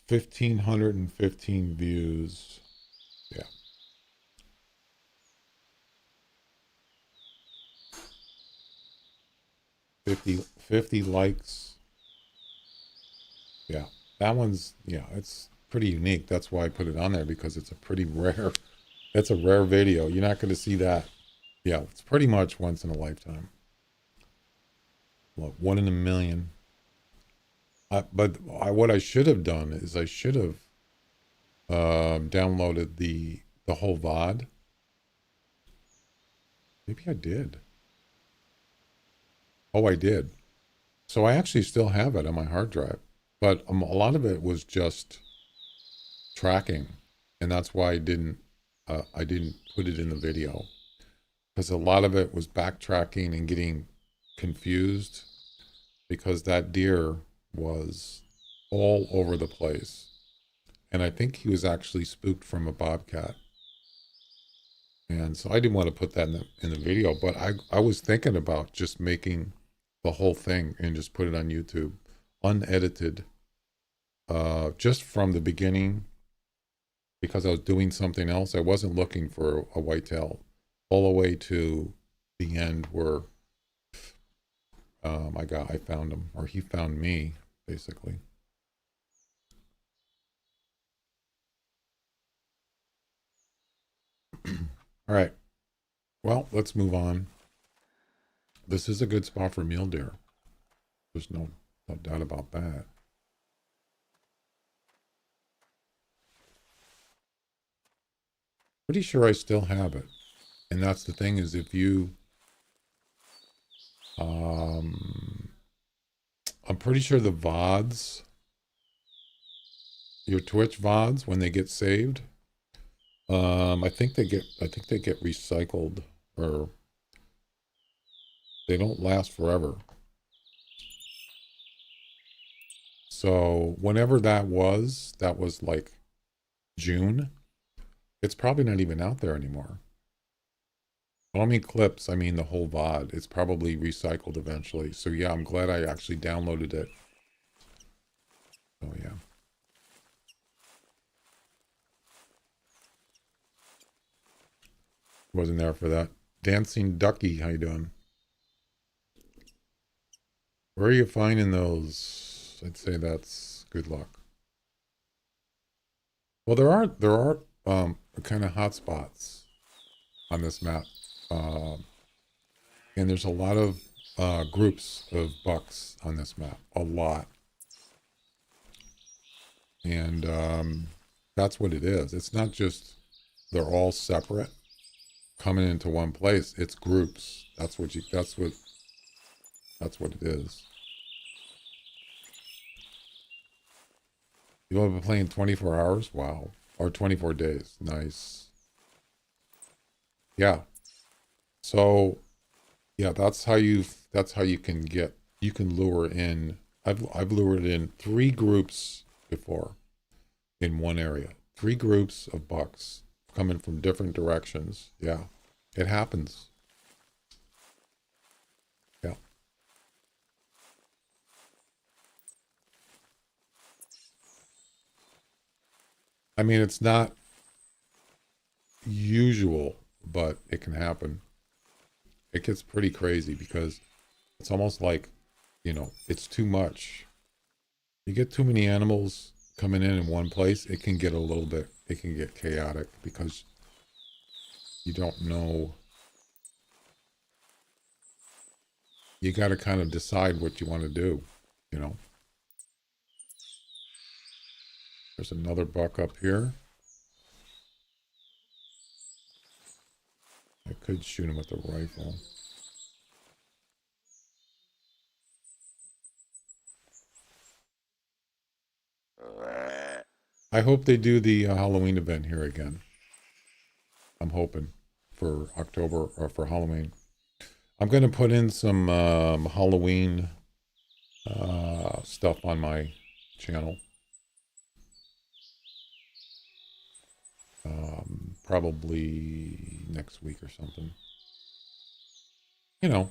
1,515 views. Yeah. 50 likes. Yeah. That one's, yeah, it's pretty unique. That's why I put it on there because it's a pretty rare, it's a rare video. You're not going to see that. Yeah, it's pretty much once in a lifetime. Look, 1 in a million. What I should have done is I should have downloaded the whole VOD. Maybe I did. Oh, I did. So I actually still have it on my hard drive, but a lot of it was just tracking, and that's why I didn't put it in the video because a lot of it was backtracking and getting confused because that deer was all over the place, and I think he was actually spooked from a bobcat, and so I didn't want to put that in the video, but I was thinking about just making the whole thing and just put it on YouTube, unedited, just from the beginning because I was doing something else. I wasn't looking for a whitetail all the way to the end where I found him, or he found me, basically. All right. Well, let's move on. This is a good spot for mule deer. There's no doubt about that. Pretty sure I still have it. And that's the thing is if you, um, I'm pretty sure the VODs, your Twitch VODs, when they get saved, I think they get recycled or they don't last forever. So whenever that was like June. It's probably not even out there anymore. I don't mean clips, I mean the whole VOD. It's probably recycled eventually. So yeah, I'm glad I actually downloaded it. Oh yeah. Wasn't there for that. Dancing Ducky, how you doing? Where are you finding those? I'd say that's good luck. Well, there are kind of hot spots on this map. And there's a lot of groups of bucks on this map. A lot. And that's what it is. It's not just they're all separate coming into one place. It's groups. That's what it is. You have been playing 24 hours? Wow. Or 24 days. Nice. Yeah. So yeah, that's how you can lure in. I've lured in 3 groups before in one area. 3 groups of bucks coming from different directions. Yeah. It happens. Yeah. I mean, it's not usual, but it can happen. It gets pretty crazy because it's almost like, it's too much. You get too many animals coming in one place, it can get chaotic because you don't know. You got to kind of decide what you want to do, you know. There's another buck up here. I could shoot him with a rifle. I hope they do the Halloween event here again. I'm hoping for October or for Halloween. I'm going to put in some Halloween stuff on my channel. Probably next week or something. You know,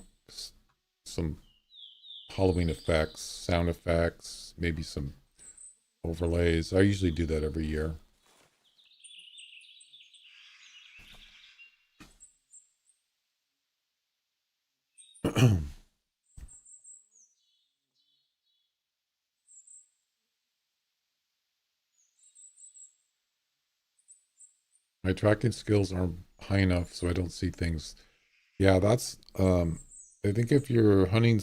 some Halloween effects, sound effects, maybe some overlays. I usually do that every year. My tracking skills aren't high enough, so I don't see things. Yeah, that's I think if you're hunting,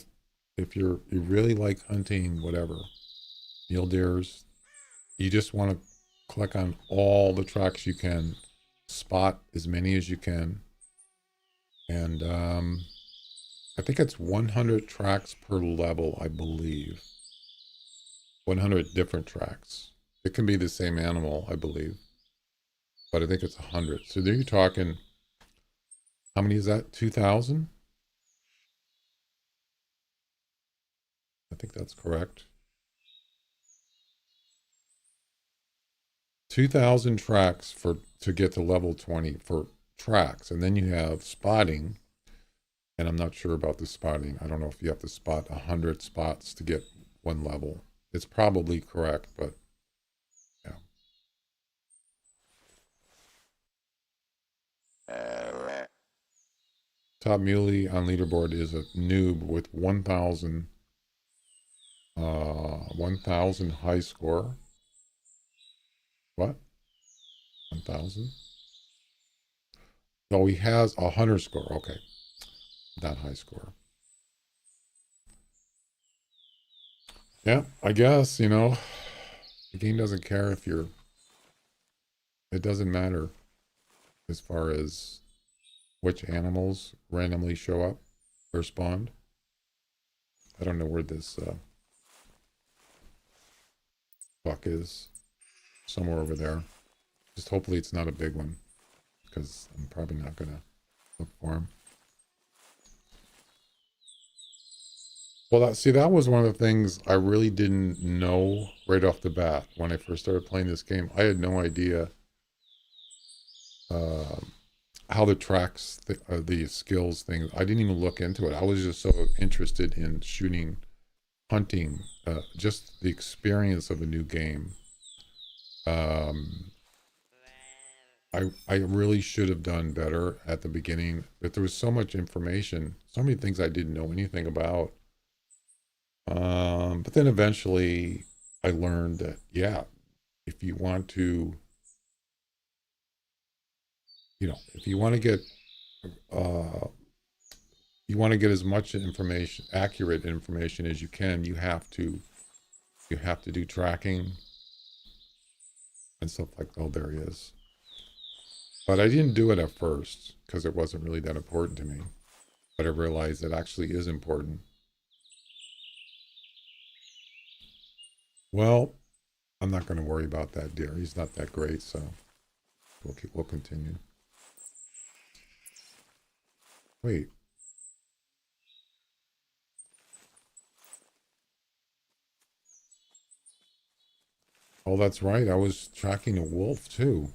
if you really like hunting whatever, mule deers, you just want to click on all the tracks you can, spot as many as you can. And I think it's 100 tracks per level, I believe. 100 different tracks. It can be the same animal, I believe. But I think it's 100. So there you're talking, how many is that? 2,000? I think that's correct. 2,000 tracks to get to level 20 for tracks. And then you have spotting. And I'm not sure about the spotting. I don't know if you have to spot 100 spots to get one level. It's probably correct, but yeah. Top muley on leaderboard is a noob with 1,000 high score. What? 1,000? So he has a hunter score. Okay, not high score. Yeah, I guess, the game doesn't care if you're, it doesn't matter as far as which animals randomly show up or spawned. I don't know where this buck is. Somewhere over there. Just hopefully it's not a big one, because I'm probably not going to look for him. Well, that was one of the things I really didn't know right off the bat when I first started playing this game. I had no idea uh, how the tracks, the skills things. I didn't even look into it. I was just so interested in shooting, hunting, just the experience of a new game. Um, I really should have done better at the beginning, but there was so much information, so many things I didn't know anything about. But then eventually I learned that, yeah, if you want to, if uh, you want to get as much information, accurate information as you can, you have to do tracking and stuff like, oh, there he is. But I didn't do it at first because it wasn't really that important to me. But I realized it actually is important. Well, I'm not going to worry about that deer. He's not that great, so we'll continue. Wait. Oh, that's right. I was tracking a wolf too.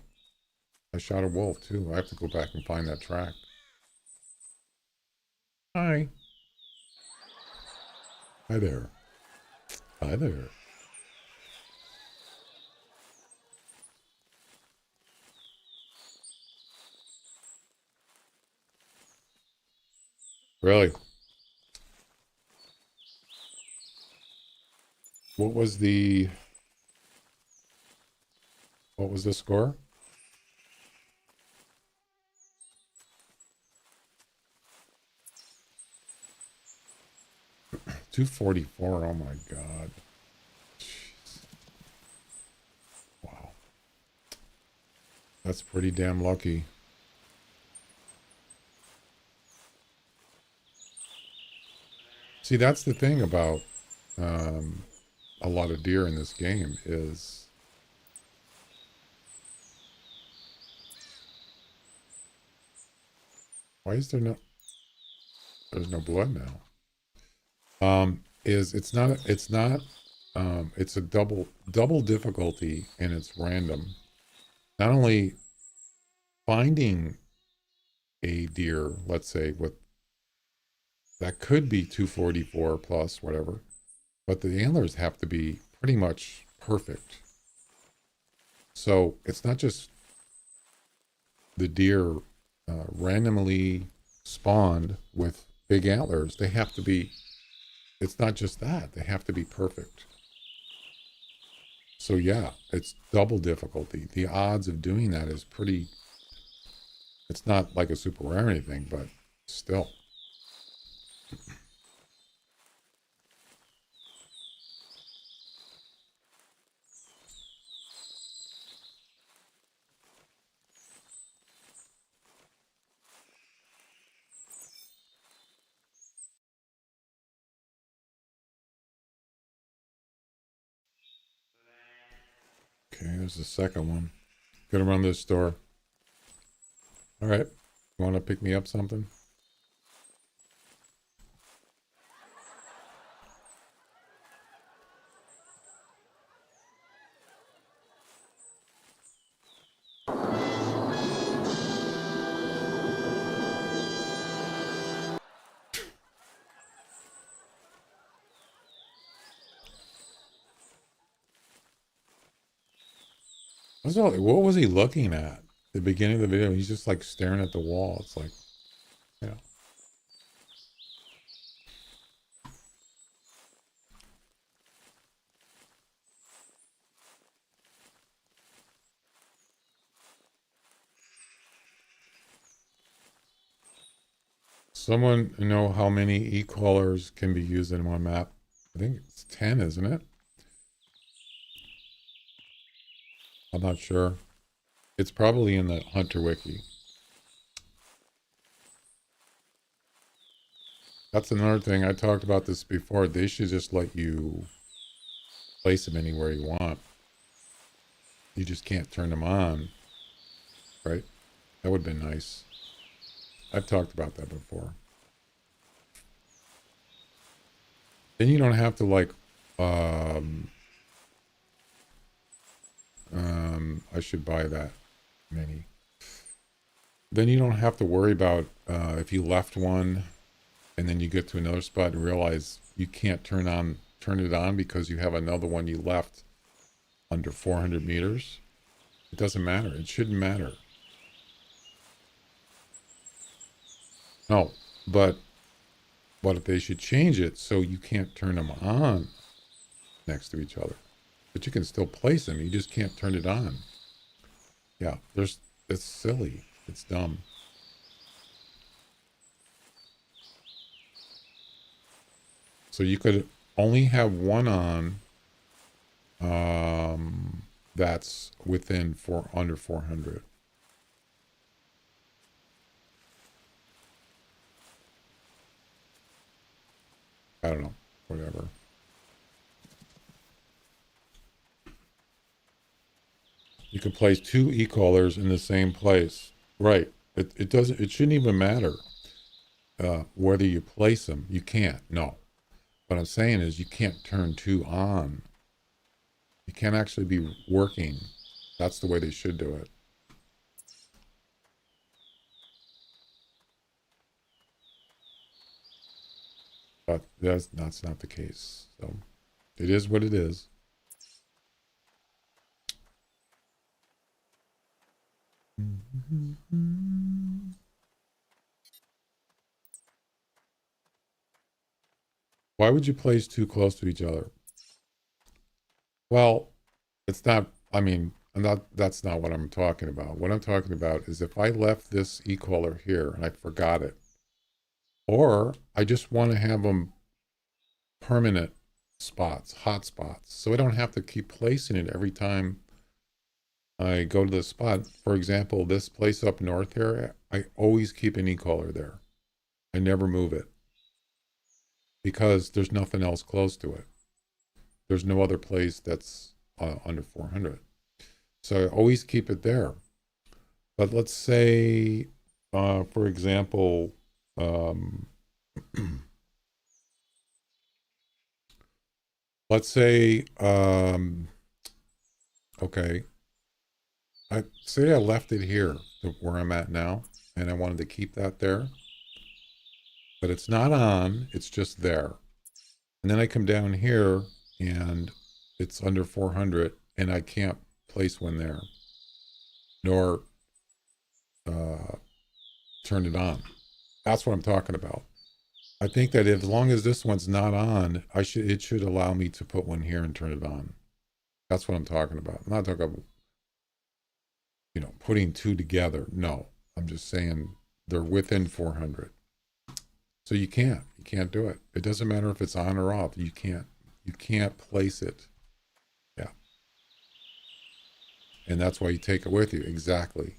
I shot a wolf too. I have to go back and find that track. Hi. Hi there. Hi there. Really? What was the what was the score? 244. Oh my God. Jeez. Wow. That's pretty damn lucky. See, that's the thing about um, a lot of deer in this game is why is there's no blood now. Is it's a double difficulty and it's random. Not only finding a deer, let's say with that could be 244 plus whatever, but the antlers have to be pretty much perfect. So it's not just the deer randomly spawned with big antlers. They have to be, it's not just that, they have to be perfect. So yeah, it's double difficulty. The odds of doing that is pretty, it's not like a super rare or anything, but still. Okay, there's the second one. Gonna run this store. All right. You want to pick me up something? What was he looking at? The beginning of the video, he's just like staring at the wall. It's like, yeah. Someone know how many e-collars can be used in one map? I think it's 10, isn't it? I'm not sure. It's probably in the Hunter Wiki. That's another thing. I talked about this before. They should just let you place them anywhere you want. You just can't turn them on, right? That would have been nice. I've talked about that before. Then you don't have to like, I should buy that mini. Then you don't have to worry about if you left one and then you get to another spot and realize you can't turn it on because you have another one you left under 400 meters. It doesn't matter. It shouldn't matter. No, but what if they should change it so you can't turn them on next to each other? But you can still place them. You just can't turn it on. Yeah, it's silly. It's dumb. So you could only have one on that's within under 400. I don't know. Whatever. You can place two e-collars in the same place. Right. It shouldn't even matter whether you place them. You can't. No. What I'm saying is you can't turn two on. You can't actually be working. That's the way they should do it. But that's not the case. So it is what it is. Why would you place too close to each other? Well, it's not, I mean, that's not what I'm talking about. What I'm talking about is if I left this e-collar here and I forgot it, or I just want to have them permanent spots, hot spots, so I don't have to keep placing it every time I go to the spot. For example, this place up north here, I always keep an e-collar there. I never move it because there's nothing else close to it. There's no other place that's under 400. So I always keep it there. But let's say, for example, let's say, okay, I say I left it here where I'm at now, and I wanted to keep that there, but it's not on, it's just there. And then I come down here and it's under 400 and I can't place one there, nor turn it on. That's what I'm talking about. I think that as long as this one's not on, it should allow me to put one here and turn it on. That's what I'm talking about. I'm not talking about, putting two together. No, I'm just saying they're within 400. So you can't do it. It doesn't matter if it's on or off. You can't place it. Yeah. And that's why you take it with you. Exactly.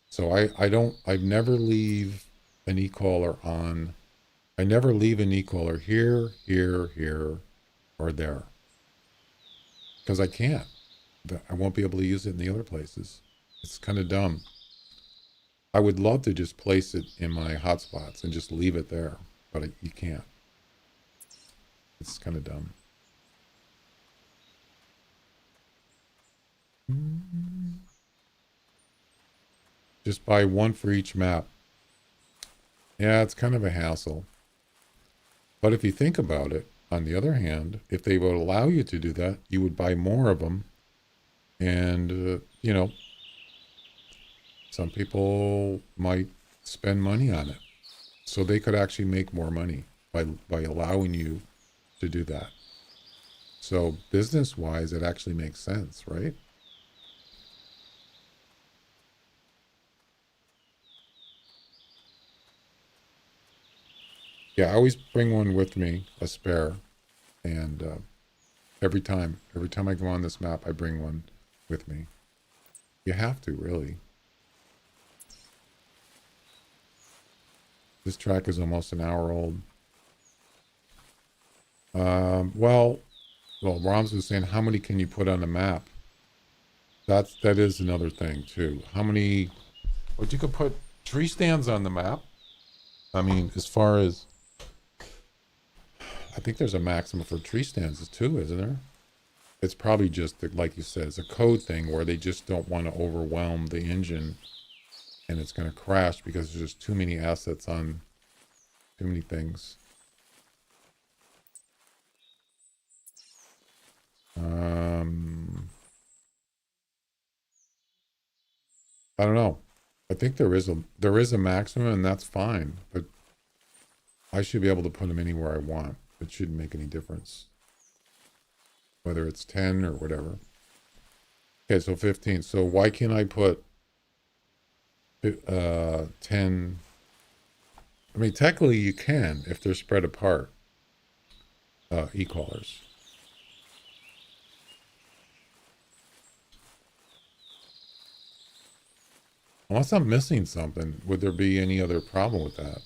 So I never leave an e-collar on. I never leave an e-collar here, or there. Because I can't. I won't be able to use it in the other places. It's kind of dumb. I would love to just place it in my hotspots and just leave it there, but you can't. It's kind of dumb. Just buy one for each map. Yeah, it's kind of a hassle. But if you think about it, on the other hand, if they would allow you to do that, you would buy more of them. And, some people might spend money on it. So they could actually make more money by allowing you to do that. So business-wise, it actually makes sense, right? Yeah, I always bring one with me, a spare, and every time I go on this map, I bring one with me. You have to, really. This track is almost an hour old. Well, Roms was saying, how many can you put on the map? That is another thing too. How many? But you could put tree stands on the map. I mean, as far as I think there's a maximum for tree stands too, isn't there? It's probably just like you said, it's a code thing where they just don't want to overwhelm the engine, and it's going to crash because there's just too many assets on too many things. I don't know. I think there is a maximum, and that's fine. But I should be able to put them anywhere I want. It shouldn't make any difference, whether it's 10 or whatever. Okay, so 15. So why can't I put 10? I mean, technically you can if they're spread apart. E-collars. Unless I'm missing something, would there be any other problem with that?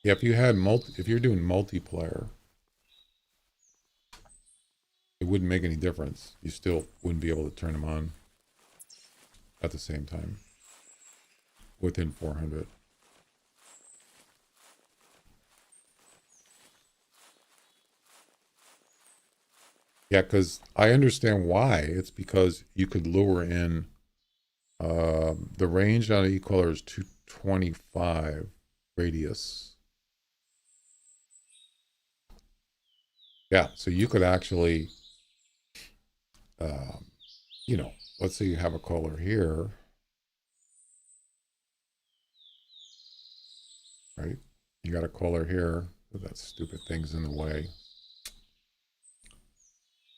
Yeah, if you had if you're doing multiplayer, it wouldn't make any difference. You still wouldn't be able to turn them on at the same time within 400. Yeah, because I understand why. It's because you could lure in the range on e-collar is 225 radius. Yeah, so you could actually, um, you know, let's say you have a collar here, right? You got a collar here. That stupid thing's in the way.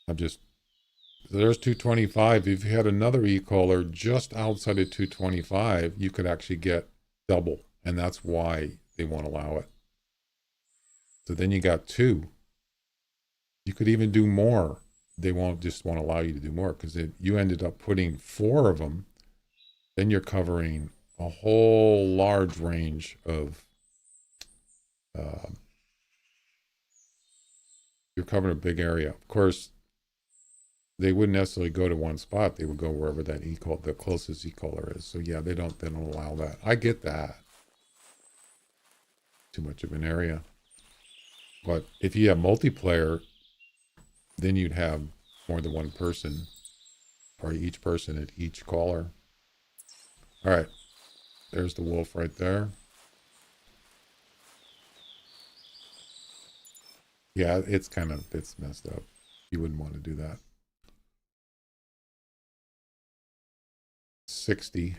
I'm just, there's 225. If you had another e-collar just outside of 225, you could actually get double. And that's why they won't allow it. So then you got two. You could even do more. They won't allow you to do more because you ended up putting four of them. Then you're covering a whole large range of, uh, you're covering a big area. Of course, they wouldn't necessarily go to one spot. They would go wherever that the closest e-collar is. So yeah, they don't allow that. I get that. Too much of an area. But if you have multiplayer, then you'd have more than one person, or each person at each collar. All right, there's the wolf right there. Yeah, it's messed up. You wouldn't want to do that. 60.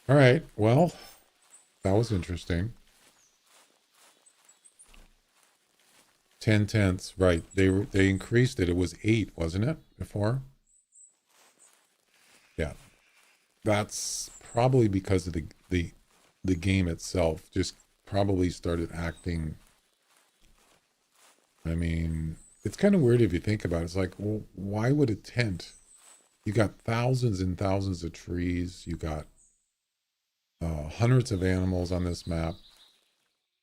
All right, well, that was interesting. 10 tenths, right. They increased it. It was 8, wasn't it, before? Yeah. That's probably because of the game itself just probably started acting. I mean, it's kind of weird if you think about it. It's like, well, why would a tent? You got thousands and thousands of trees. You got hundreds of animals on this map.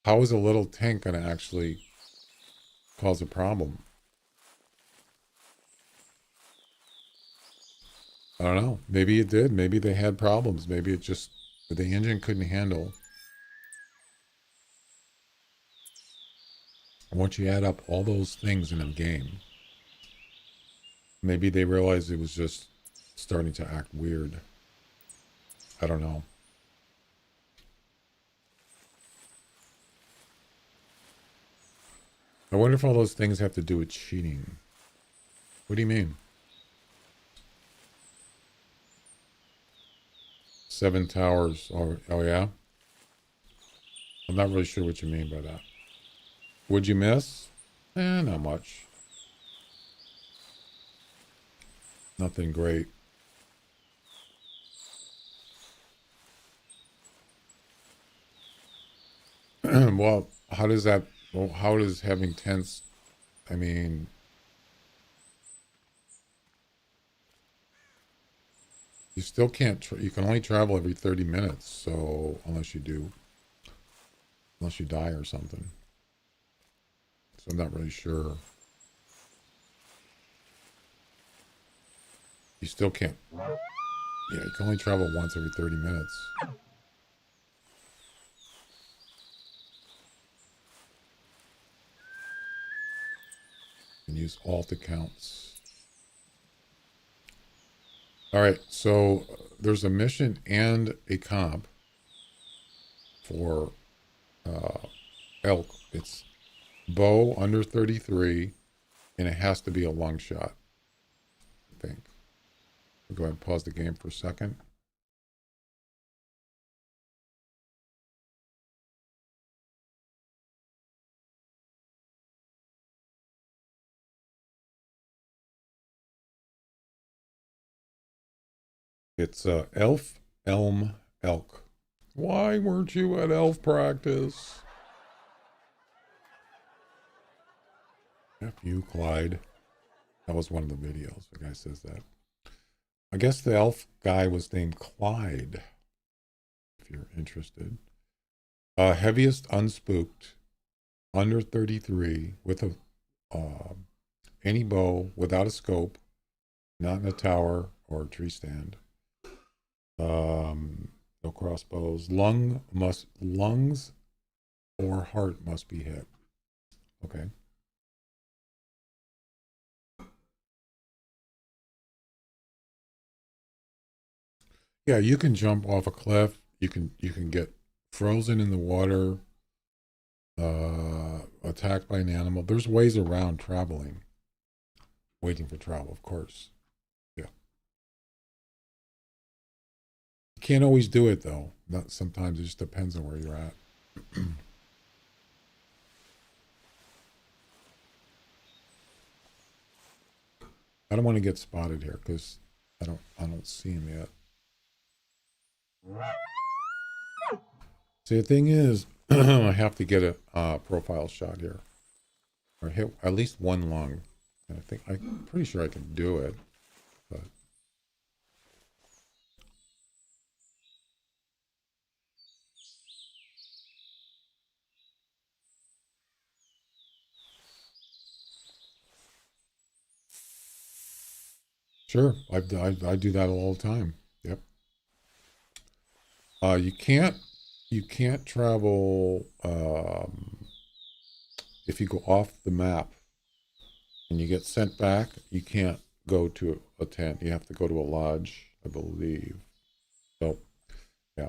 How is a little tent going to actually cause a problem? I don't know. Maybe it did. Maybe they had problems. Maybe it just the engine couldn't handle. Once you add up all those things in a game, maybe they realized it was just starting to act weird. I don't know. I wonder if all those things have to do with cheating. What do you mean? 7 towers. Oh yeah? I'm not really sure what you mean by that. Would you miss? Not much. Nothing great. Well, how does that, well, how does having tents, I mean, you still can't, you can only travel every 30 minutes. So unless you die or something. So I'm not really sure. You still can't, yeah, you can only travel once every 30 minutes. And use alt accounts. All right, so there's a mission and a comp for elk. It's bow under 33, and it has to be a long shot, I think. We'll go ahead and pause the game for a second. It's elm elk. Why weren't you at elf practice? F you, Clyde. That was one of the videos. The guy says that. I guess the elf guy was named Clyde, if you're interested. Heaviest unspooked, under 33, with a any bow without a scope, not in a tower or a tree stand. No crossbows. Lungs or heart must be hit. Okay. Yeah, you can jump off a cliff. You can get frozen in the water, attacked by an animal. There's ways around traveling. Waiting for travel, of course. Yeah. You can't always do it though. Not sometimes it just depends on where you're at. I don't want to get spotted here because I don't see him yet. See, the thing is, I have to get a profile shot here, or hit at least one lung. And I'm pretty sure I can do it, but sure, I do that all the time. Yep. You can't travel if you go off the map and you get sent back. You can't go to a tent. You have to go to a lodge, I believe. So yeah.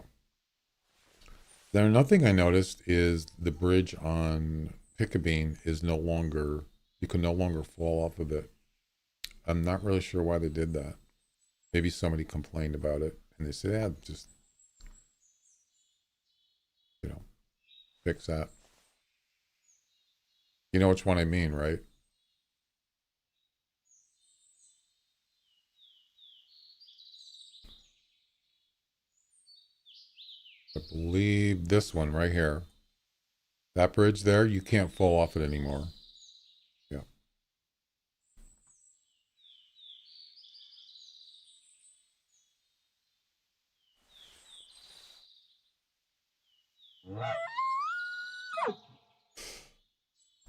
Then another thing I noticed is the bridge on Pickabeen is no longer. You can no longer fall off of it. I'm not really sure why they did that. Maybe somebody complained about it and they said, "Yeah, just you know, fix that." You know which one I mean, right? I believe this one right here. That bridge there, you can't fall off it anymore. Yeah.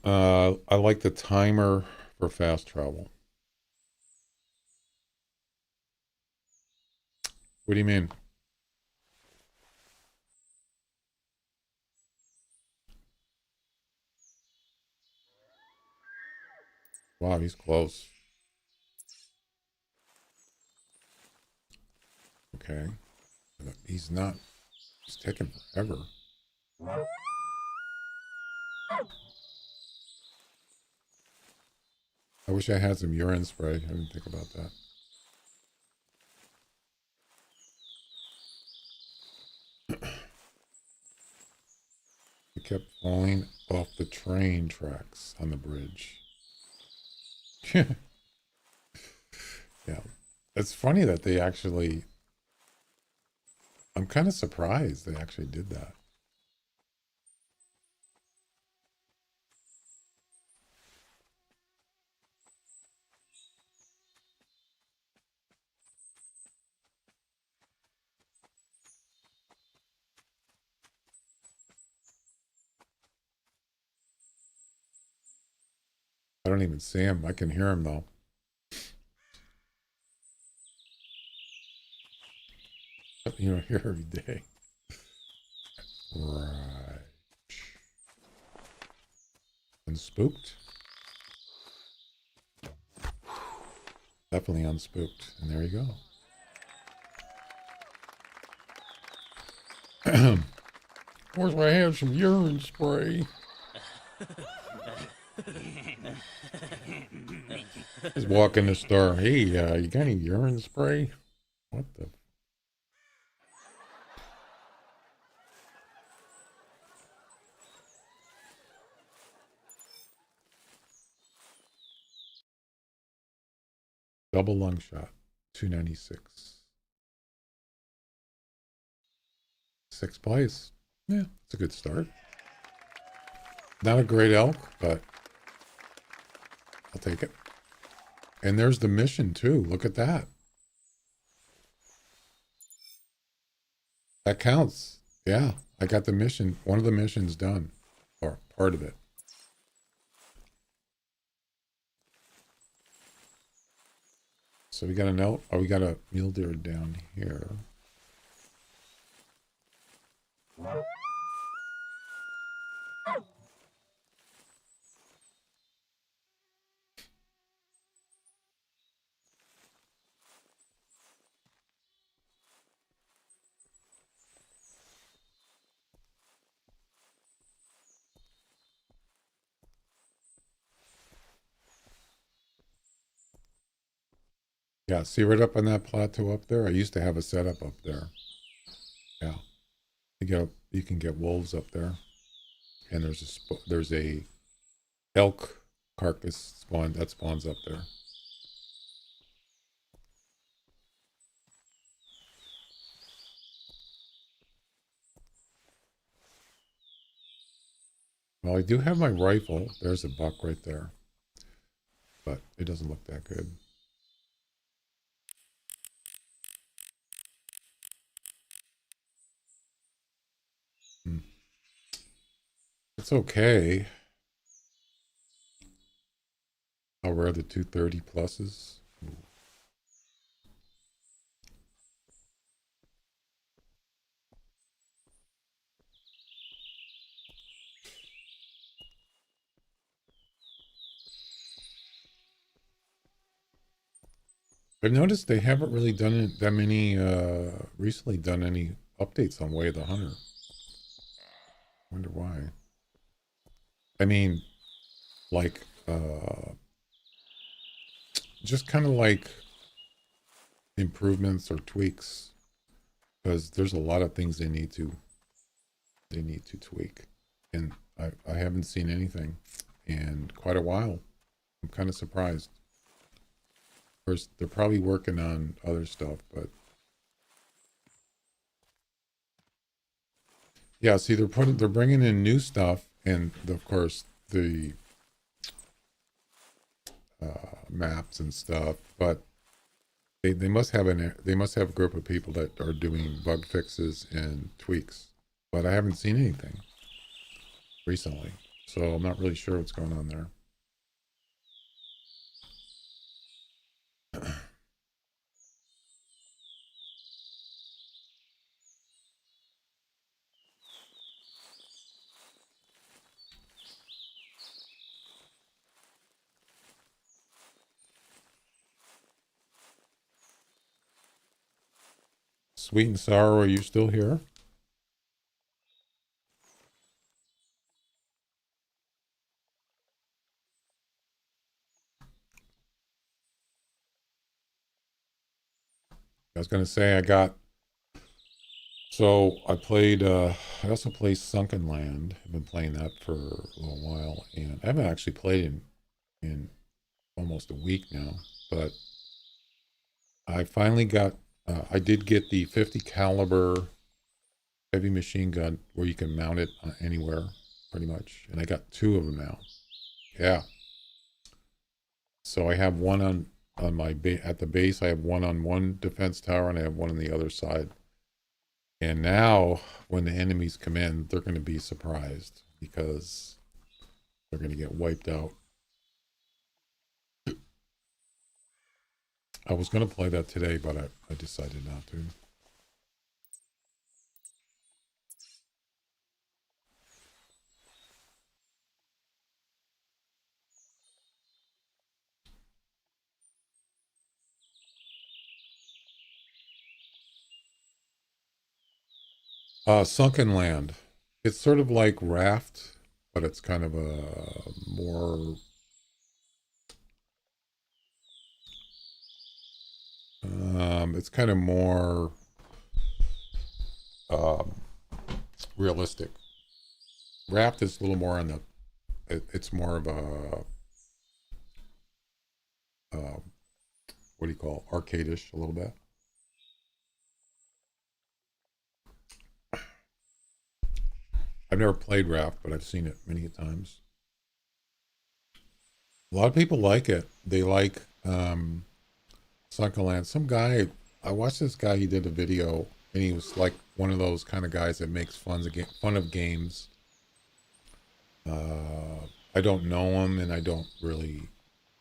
I like the timer for fast travel. What do you mean? Wow, he's close. Okay. He's not. He's taking forever. I wish I had some urine spray. I didn't think about that. He kept falling off the train tracks on the bridge. Yeah. It's funny that they actually, I'm kind of surprised they actually did that. I don't even see him. I can hear him though. You know, here every day. Right. Unspooked? Definitely unspooked. And there you go. Of course, I have some urine spray. Just walk in the store. Hey, you got any urine spray? What the? Double lung shot, 296. Sixth place. Yeah, it's a good start. Not a great elk, but I'll take it. And there's the mission too. Look at that. That counts. Yeah, I got the mission. One of the missions done, or part of it. So we got an elk. Oh, we got a mule deer down here. Yeah, see right up on that plateau up there. I used to have a setup up there. Yeah, you can get wolves up there, and there's a elk carcass that spawns up there. Well, I do have my rifle. There's a buck right there, but it doesn't look that good. Hmm. It's okay. How rare the 230 pluses? Ooh. I've noticed they haven't really done it that many recently done any updates on Way of the Hunter. Wonder why. I mean, like just kind of like improvements or tweaks, because there's a lot of things they need to tweak, and I haven't seen anything in quite a while. I'm kind of surprised. Of course, they're probably working on other stuff, but yeah. See, they're bringing in new stuff, and of course the maps and stuff. But they must have a group of people that are doing bug fixes and tweaks. But I haven't seen anything recently, so I'm not really sure what's going on there. Sweet and sour, are you still here? I was gonna say I also play Sunken Land. I've been playing that for a little while, and I haven't actually played in almost a week now. But I finally got, I did get the 50 caliber heavy machine gun where you can mount it anywhere, pretty much. And I got two of them now. Yeah. So I have one on my at the base. I have one on one defense tower, and I have one on the other side. And now, when the enemies come in, they're going to be surprised because they're going to get wiped out. I was going to play that today, but I decided not to. Sunken Land. It's sort of like Raft, but it's kind of a more it's kind of more um, realistic. Raft is a little more on the. It's more of a uh, what do you call it? Arcadish a little bit. I've never played Raft, but I've seen it many times. A lot of people like it. They like Sunken Land. Some guy, I watched this guy. He did a video, and he was like one of those kind of guys that makes fun of games. I don't know him, and I don't really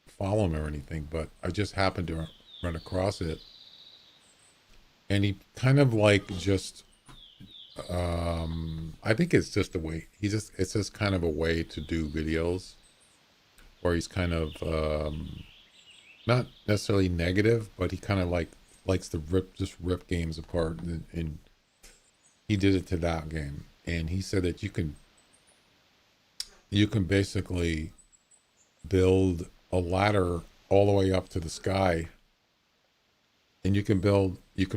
follow him or anything, but I just happened to run across it, and he kind of like just. I think it's just a way. It's just kind of a way to do videos where he's kind of not necessarily negative, but he kind of likes to rip games apart, and he did it to that game. And he said that you can basically build a ladder all the way up to the sky, and you can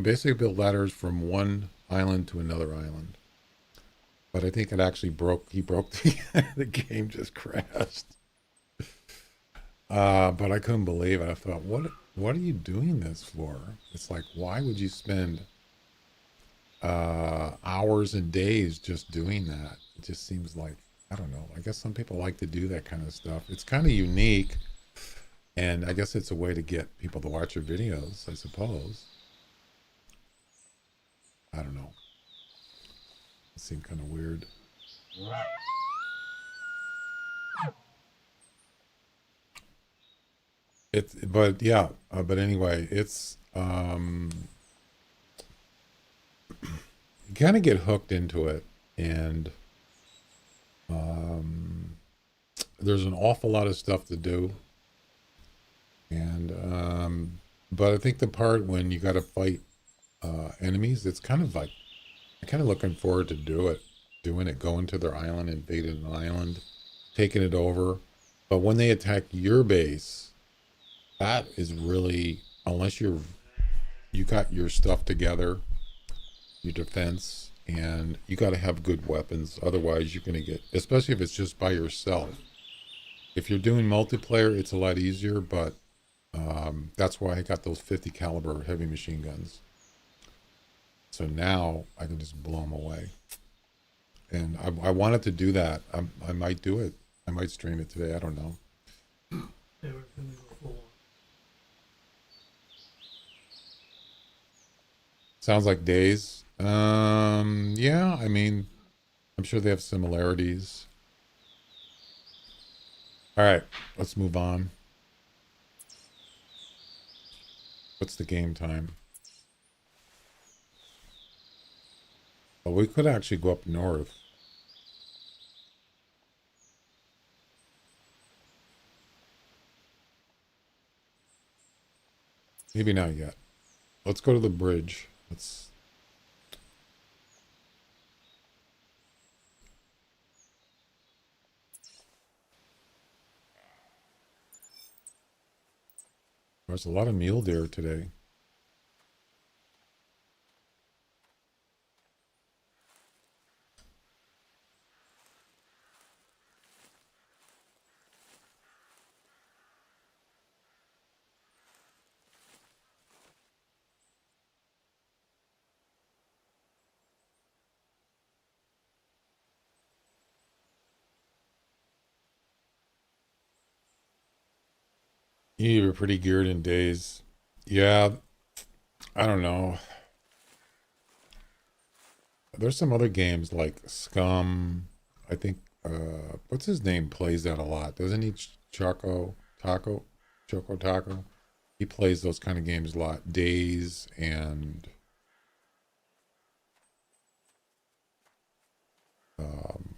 basically build ladders from one island to another island. But I think it actually broke. He broke the game just crashed. But I couldn't believe it. I thought, what are you doing this for? It's like, why would you spend hours and days just doing that? It just seems like, I don't know. I guess some people like to do that kind of stuff. It's kind of unique, and I guess it's a way to get people to watch your videos, I suppose. I don't know. It seemed kind of weird. But yeah, but anyway, it's you kind of get hooked into it, and um, there's an awful lot of stuff to do, and but I think the part when you got to fight enemies, it's kind of like I'm kind of looking forward to doing it, going to their island, invading an island, taking it over. But when they attack your base, that is really unless you got your stuff together, your defense, and you got to have good weapons. Otherwise, you're going to get, especially if it's just by yourself. If you're doing multiplayer, it's a lot easier, but that's why I got those 50 caliber heavy machine guns. So now I can just blow them away. And I wanted to do that. I might do it. I might stream it today. I don't know. Sounds like Days. Yeah, I mean, I'm sure they have similarities. All right, let's move on. What's the game time? Well, we could actually go up north. Maybe not yet. Let's go to the bridge. There's a lot of mule deer today. You were pretty geared in days. Yeah, I don't know. There's some other games like Scum. I think what's his name plays that a lot, doesn't he? Choco Taco. He plays those kind of games a lot. Days and um,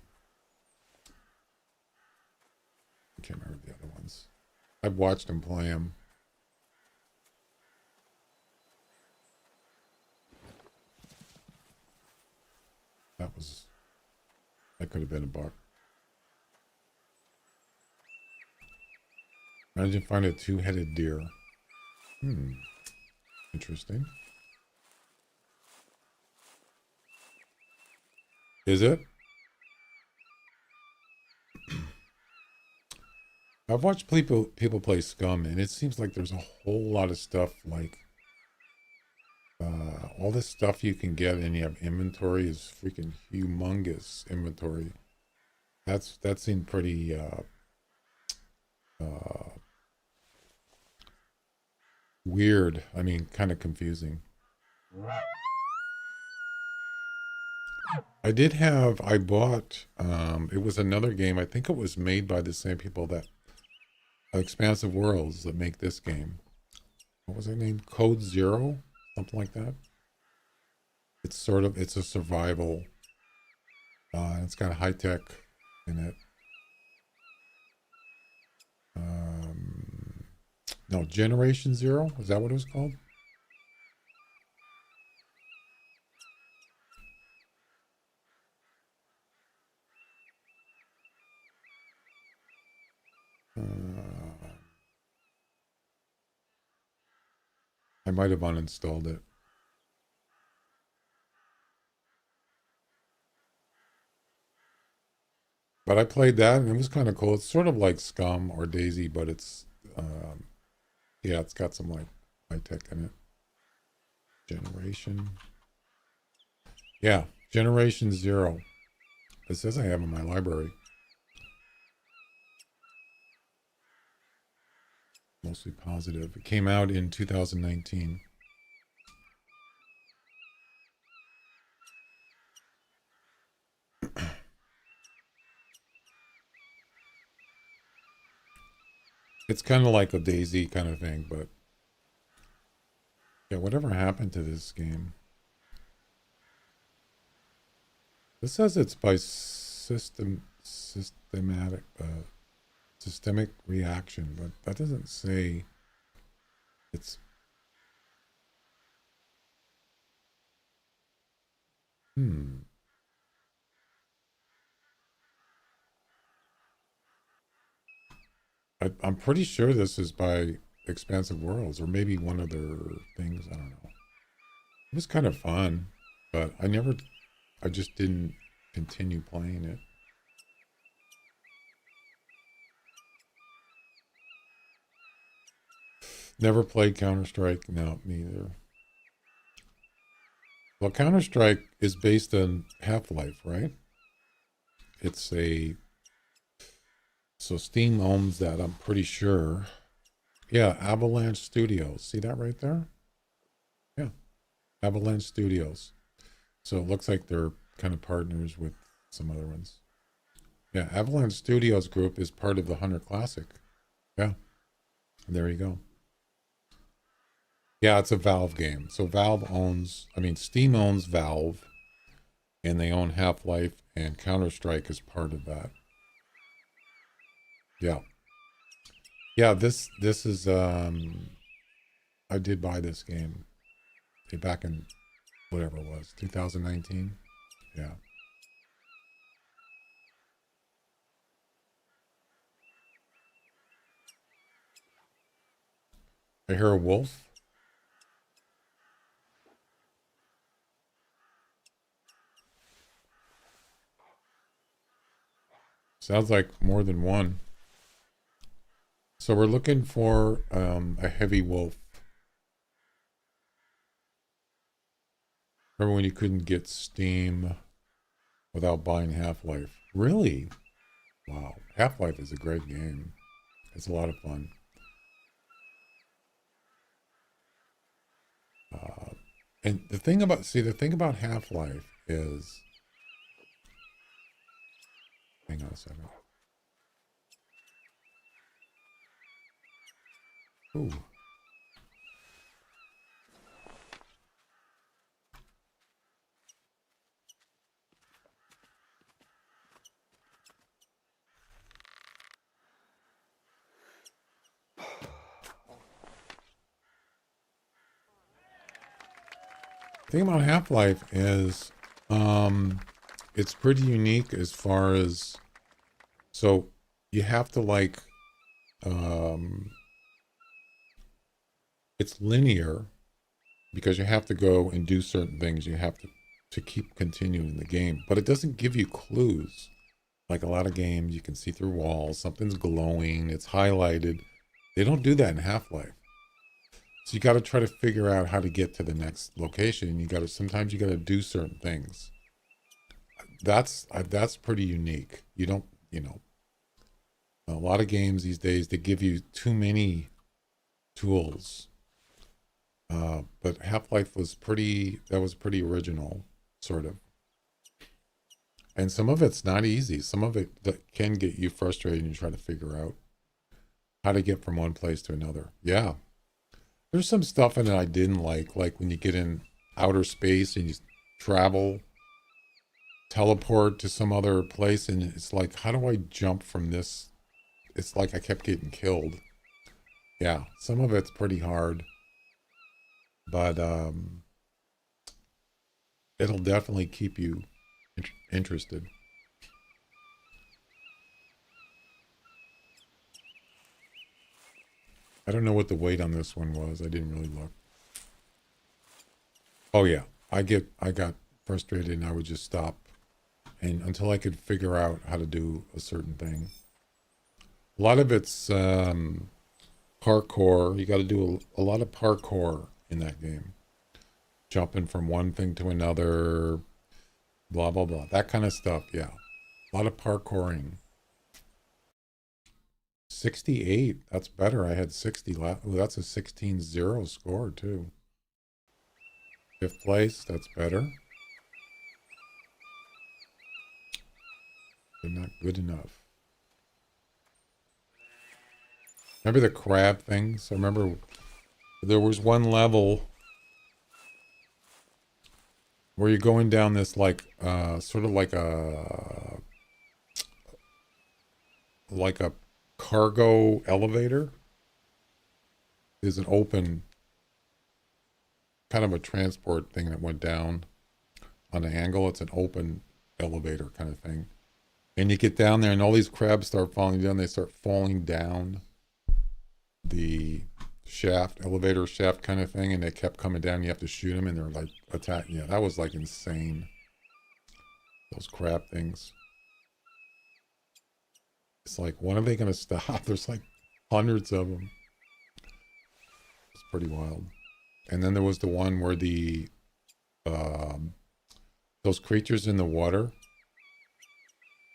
I can't remember the other ones. I've watched him play them. That was that could have been a buck. Imagine finding a two-headed deer. Hmm, interesting. Is it? I've watched people play Scum, and it seems like there's a whole lot of stuff like all this stuff you can get, and you have inventory is freaking humongous inventory. That seemed pretty uh, weird. I mean, kind of confusing. I bought, it was another game. I think it was made by the same people that Expansive Worlds that make this game. What was that name? Code Zero? Something like that. It's a survival. It's got high tech in it. Um, no, Generation Zero? Is that what it was called? I might have uninstalled it. But I played that and it was kind of cool. It's sort of like Scum or Daisy, but um, yeah, it's got some like high tech in it. Generation. Yeah, Generation Zero. It says I have in my library. Mostly positive. It came out in 2019. It's kind of like a Daisy kind of thing, but yeah, whatever happened to this game? This says it's by systemic reaction, but that doesn't say it's. Hmm. I'm pretty sure this is by Expansive Worlds, or maybe one of their things. I don't know. It was kind of fun, but I just didn't continue playing it. Never played Counter Strike. No, neither. Well, Counter Strike is based on Half Life, right? It's a So Steam owns that. I'm pretty sure. Yeah, Avalanche Studios. See that right there? Yeah, Avalanche Studios. So it looks like they're kind of partners with some other ones. Yeah, Avalanche Studios Group is part of the Hunter Classic. Yeah, there you go. Yeah, it's a Valve game. So Steam owns Valve, and they own Half Life, and Counter Strike is part of that. Yeah, yeah. This is I did buy this game back in whatever it was, 2019. Yeah. I hear a wolf. Sounds like more than one. So we're looking for a heavy wolf. Remember when you couldn't get Steam without buying Half Life? Really? Wow. Half Life is a great game. It's a lot of fun. Uh, and the thing about, the thing about Half-Life is, hang on a second. Ooh. The thing about Half-Life is, it's pretty unique as far as, so you have to like, um, it's linear because you have to go and do certain things. You have to keep continuing the game, but it doesn't give you clues. Like a lot of games, you can see through walls, something's glowing, it's highlighted. They don't do that in Half-Life. So you got to try to figure out how to get to the next location. You got to, sometimes you got to do certain things. That's pretty unique. You don't, you know, a lot of games these days, they give you too many tools. But Half-Life was pretty, that was pretty original, sort of. And some of it's not easy. Some of it that can get you frustrated and you try to figure out how to get from one place to another. Yeah. There's some stuff in it I didn't like when you get in outer space and you travel, teleport to some other place, and it's like, how do I jump from this? It's like I kept getting killed. Yeah, some of it's pretty hard, but it'll definitely keep you interested. I don't know what the weight on this one was. I didn't really look. Oh yeah, I got frustrated and I would just stop, and until I could figure out how to do a certain thing. A lot of it's parkour. You got to do a lot of parkour in that game, jumping from one thing to another, blah blah blah, that kind of stuff. Yeah, a lot of parkouring. 68. That's better. I had 60 last. Oh, that's a 16-0 score too. Fifth place. That's better, but not good enough. Remember the crab things? I remember there was one level where you're going down this like sort of like a cargo elevator. There's an open kind of a transport thing that went down on an angle. It's an open elevator kind of thing. And you get down there and all these crabs start falling down. They start falling down the shaft, elevator shaft kind of thing, and they kept coming down. You have to shoot them and they're like attacking. Yeah, that was like insane. Those crab things. It's like, when are they going to stop? There's like hundreds of them. It's pretty wild. And then there was the one where the those creatures in the water,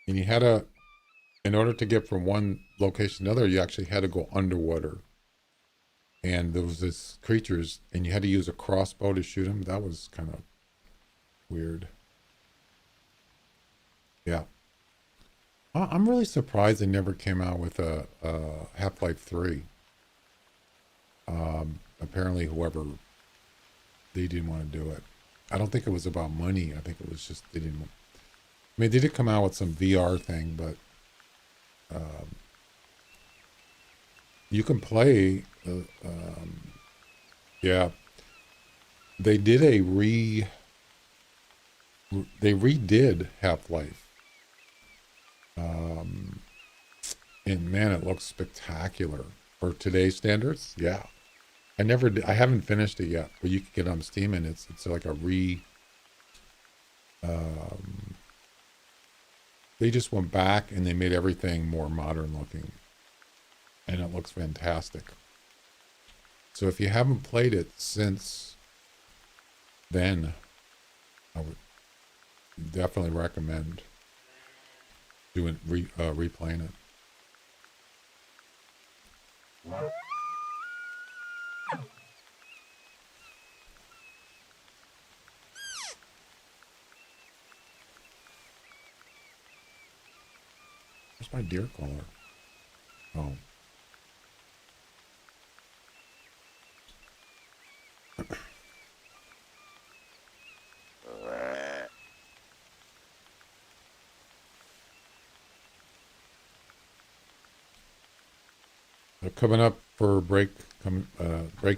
and you had to, in order to get from one location to another, you actually had to go underwater. And there was this creatures, and you had to use a crossbow to shoot them. That was kind of weird. Yeah. I'm really surprised they never came out with a Half-Life 3. Apparently, whoever, they didn't want to do it. I don't think it was about money. I think it was just they didn't. I mean, they did come out with some VR thing, but you can play. Yeah, they did they redid Half-Life, and man, it looks spectacular for today's standards. Yeah, I haven't finished it yet, but you can get it on Steam, and it's like a um, they just went back and they made everything more modern looking, and it looks fantastic. So if you haven't played it since then, I would definitely recommend replaying it. my deer caller? Oh. They're coming up for break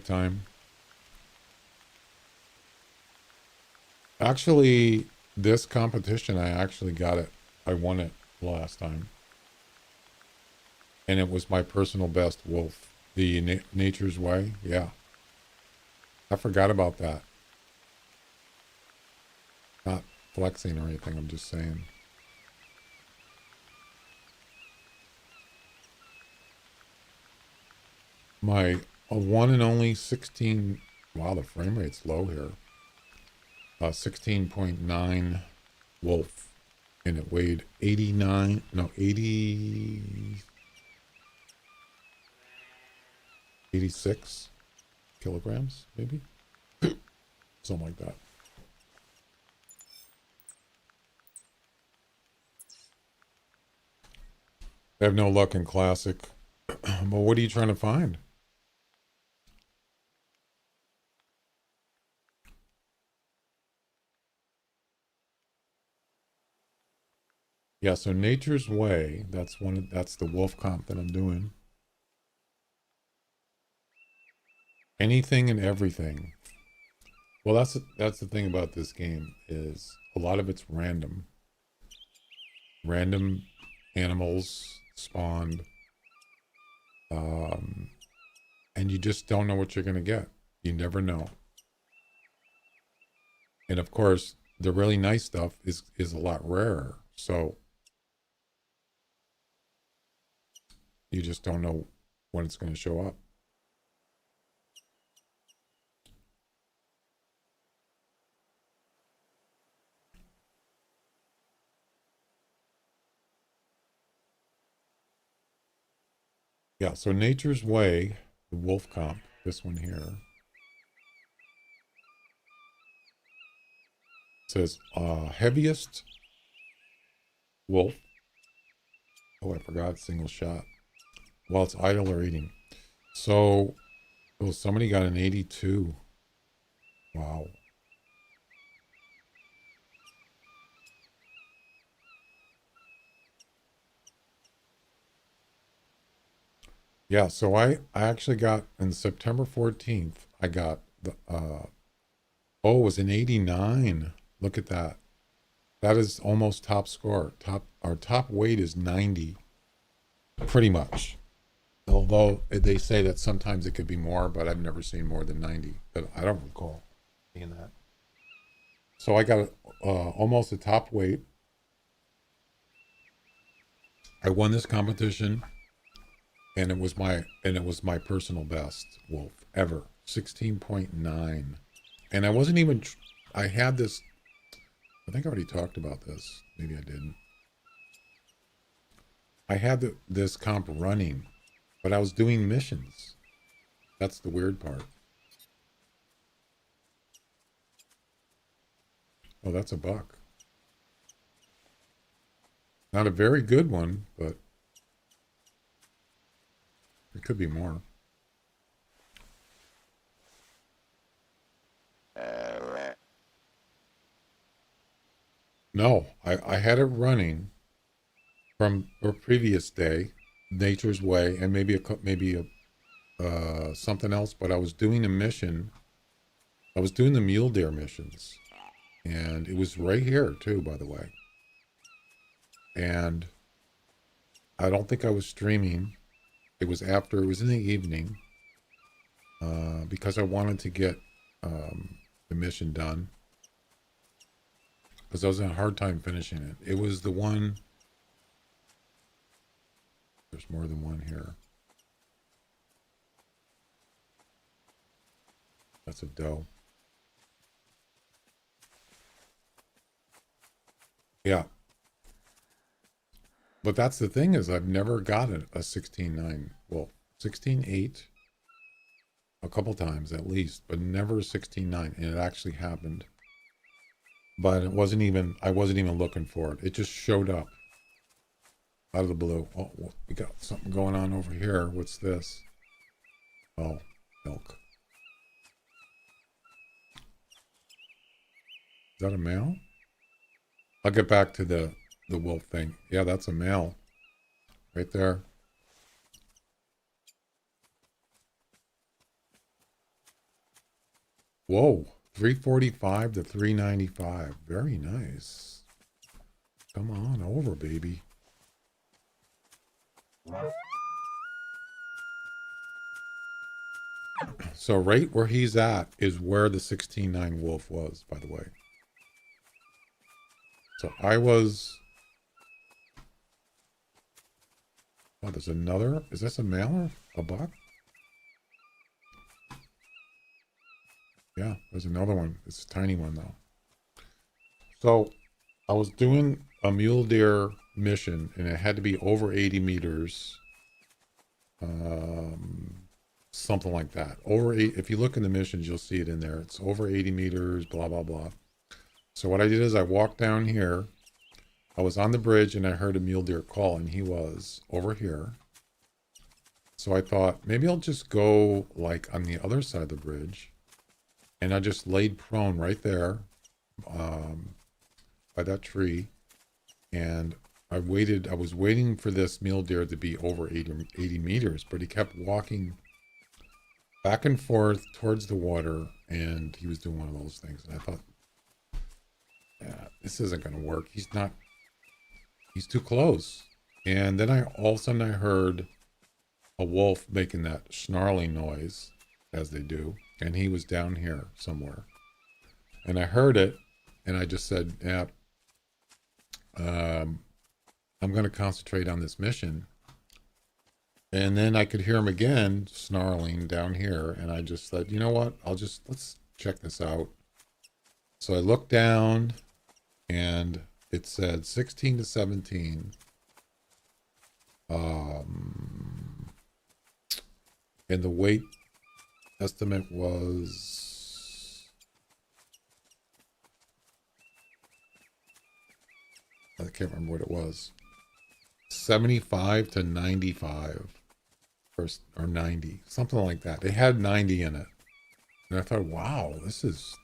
time. Actually, this competition, I actually got it. I won it last time. And it was my personal best wolf. The Nature's Way. Yeah. I forgot about that. Not flexing or anything. I'm just saying. My one and only 16. Wow, the frame rate's low here. 16.9 wolf. And it weighed 89. No, 80. 86 kilograms, maybe? Something like that. I have no luck in classic. But what are you trying to find? Yeah, so Nature's Way, that's the wolf comp that I'm doing. Anything and everything. Well, that's the thing about this game is a lot of it's random. Random animals spawned. And you just don't know what you're gonna get. You never know. And of course, the really nice stuff is a lot rarer. So you just don't know when it's going to show up. Yeah, so Nature's Way, the wolf comp, this one here, says heaviest wolf. Oh, I forgot, single shot. While it's idle or eating. So, oh, somebody got an 82. Wow. Yeah, so I actually got, on September 14th, I got the, oh, it was an 89. Look at that. That is almost top score. Our top weight is 90, pretty much. Although they say that sometimes it could be more, but I've never seen more than 90. But I don't recall seeing that. So I got almost a top weight. I won this competition, and it was my personal best wolf ever. 16.9, and I wasn't even. I had this. I think I already talked about this. Maybe I didn't. I had this comp running, but I was doing missions. That's the weird part. Oh, that's a buck. Not a very good one, but it could be more. No, I had it running from a previous day, Nature's Way, and maybe a something else. But I was doing a mission. I was doing the mule deer missions, and it was right here too, by the way. And I don't think I was streaming. It was after. It was in the evening, because I wanted to get the mission done. Because I was having a hard time finishing it. It was the one. There's more than one here. That's a doe. Yeah. But that's the thing is I've never gotten a 16.9. Well, 16.8 a couple times at least, but never 16.9. And it actually happened. But I wasn't even looking for it. It just showed up. out of the blue. Oh, we got something going on over here. What's this? Oh, milk. Is that a male? I'll get back to the wolf thing. Yeah, that's a male. Right there. Whoa. 345 to 395. Very nice. Come on over, baby. So right where he's at is where the 16.9 wolf was, by the way. So I was... Oh, there's another. Is this a male or a buck? Yeah, there's another one. It's a tiny one, though. So I was doing a mule deer mission, and it had to be over 80 meters. Something like that. Over 8. If you look in the missions, you'll see it in there. It's over 80 meters, blah, blah, blah. So what I did is I walked down here. I was on the bridge, and I heard a mule deer call, and he was over here. So I thought, maybe I'll just go, like, on the other side of the bridge. And I just laid prone right there by that tree. And I was waiting for this mule deer to be over 80 meters, but he kept walking back and forth towards the water, and he was doing one of those things. And I thought, yeah, this isn't going to work. He's too close. And then all of a sudden I heard a wolf making that snarling noise, as they do. And he was down here somewhere. And I heard it, and I just said, yeah, I'm going to concentrate on this mission. And then I could hear him again snarling down here. And I just said, you know what? Let's check this out. So I looked down, and it said 16 to 17. And the weight estimate was, I can't remember what it was, 75 to 95 or 90, something like that. They had 90 in it. And I thought, wow, this is,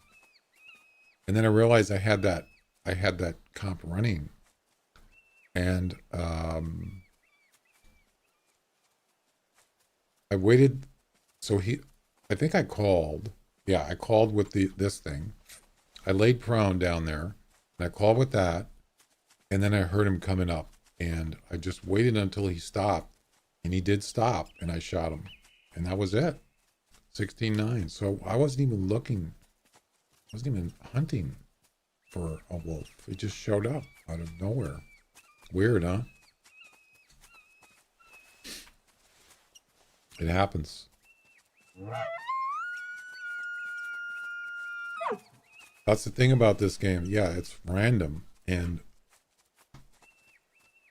and then I realized I had that comp running. And I waited. So I think I called. Yeah, I called with this thing. I laid prone down there, and I called with that. And then I heard him coming up, and I just waited until he stopped, and he did stop, and I shot him, and that was it. 16.9. So I wasn't even looking. I wasn't even hunting for a wolf. It just showed up out of nowhere. Weird, huh? It happens. That's the thing about this game. Yeah, it's random, and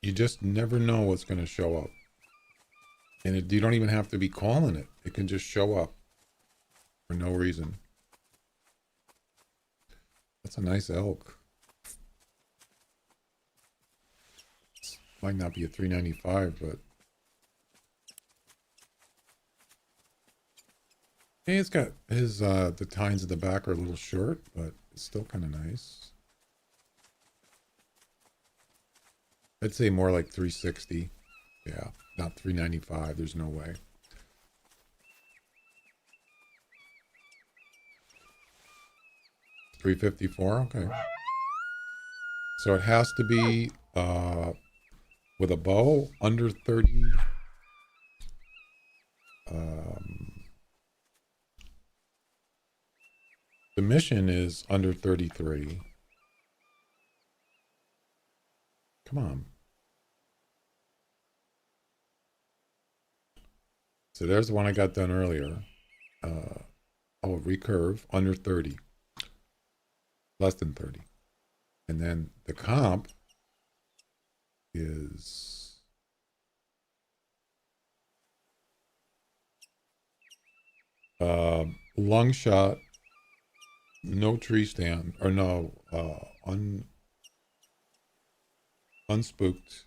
you just never know what's going to show up. And you don't even have to be calling it. It can just show up for no reason. That's a nice elk. Might not be a 395, but hey, it's got his the tines at the back are a little short, but it's still kind of nice. I'd say more like 360. Yeah, not 395. There's no way. $354. Okay. So it has to be with a bow under 30. The mission is under 33. Come on. So there's the one I got done earlier. Recurve under 30. Less than 30. And then the comp is lung shot, no tree stand, or no, unspooked,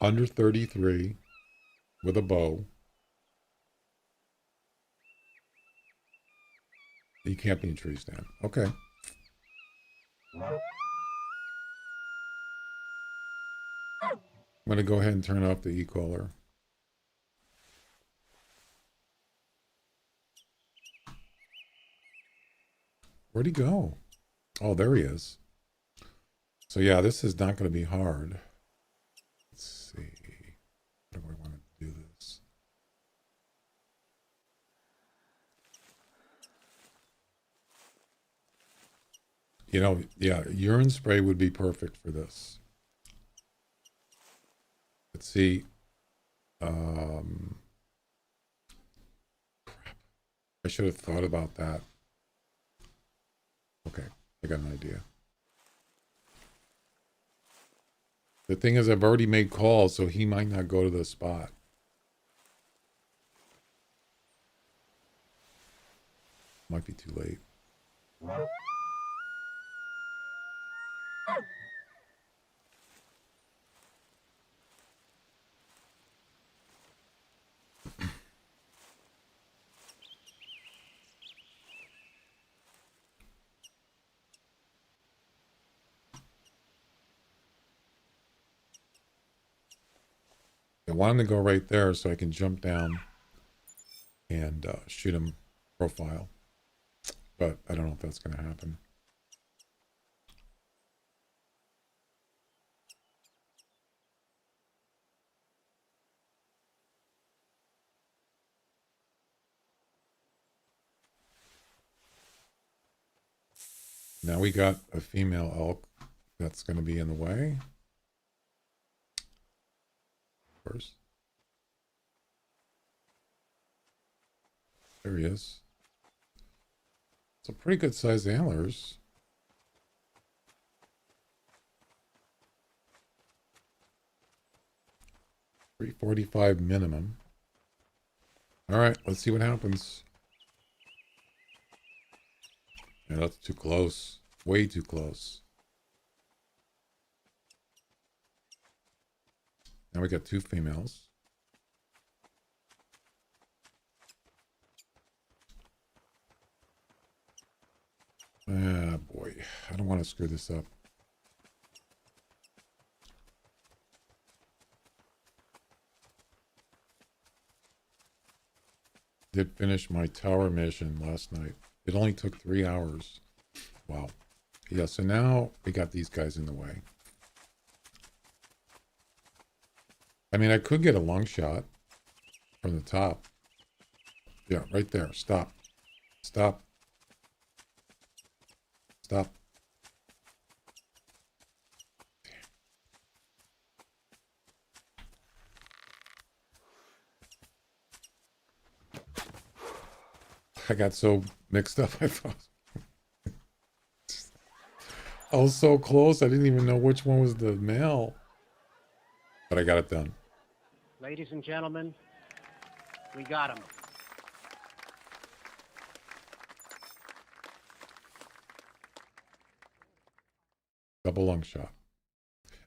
under 33 with a bow. You can't be in tree stand. Okay. I'm going to go ahead and turn off the e-caller. Where'd he go? Oh, there he is. So yeah, this is not going to be hard. Let's see. How do I want to do this? You know, yeah, urine spray would be perfect for this. Let's see. Crap. I should have thought about that. Okay, I got an idea. The thing is, I've already made calls, so he might not go to the spot. Might be too late. I want him to go right there so I can jump down and shoot him profile. But I don't know if that's going to happen. Now we got a female elk that's going to be in the way. Of course. There he is. It's a pretty good sized antlers. $345 minimum. All right, let's see what happens. Yeah, that's too close. Way too close. Now we got two females. Ah, boy. I don't want to screw this up. Did finish my tower mission last night. It only took 3 hours. Wow. Yeah, so now we got these guys in the way. I mean, I could get a long shot from the top. Yeah, right there. Stop. Stop. Stop. I got so mixed up, I thought. I was so close, I didn't even know which one was the male. But I got it done. Ladies and gentlemen, we got him. Double lung shot.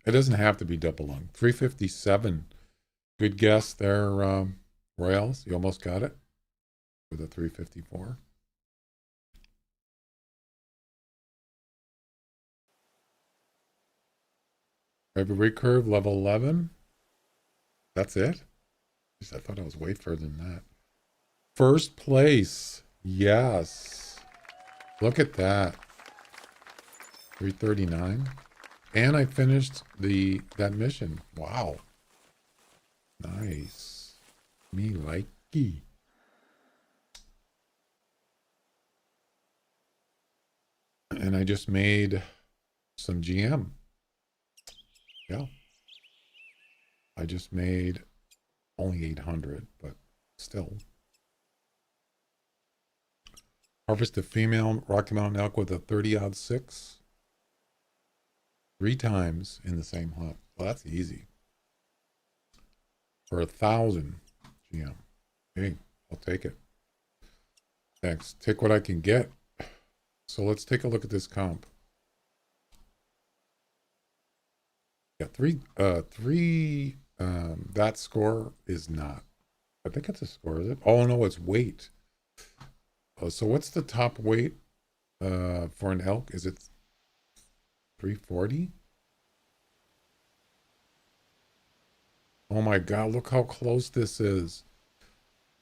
It doesn't have to be double lung. 357. Good guess there, Royals. You almost got it with a 354. Every recurve, level 11. That's it? Jeez, I thought I was way further than that. First place. Yes. Look at that. 339. And I finished that mission. Wow. Nice. Me likey. And I just made some GM. Yeah. I just made only 800, but still. Harvest a female Rocky Mountain elk with a 30-06. 3 times in the same hunt. Well, that's easy. For 1,000 GM. Hey, I'll take it. Thanks. Take what I can get. So let's take a look at this comp. Yeah, three That score is not. I think it's a score, is it? Oh no, it's weight. So what's the top weight for an elk? Is it 340? Oh my God, look how close this is.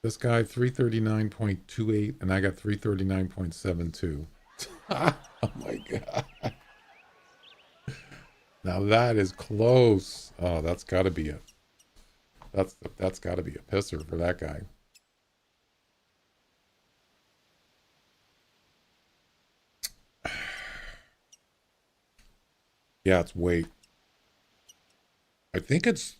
This guy 339.28 and I got 339.72. Oh my God. Now that is close. Oh, that's got to be it. That's got to be a pisser for that guy. Yeah, it's weight. I think it's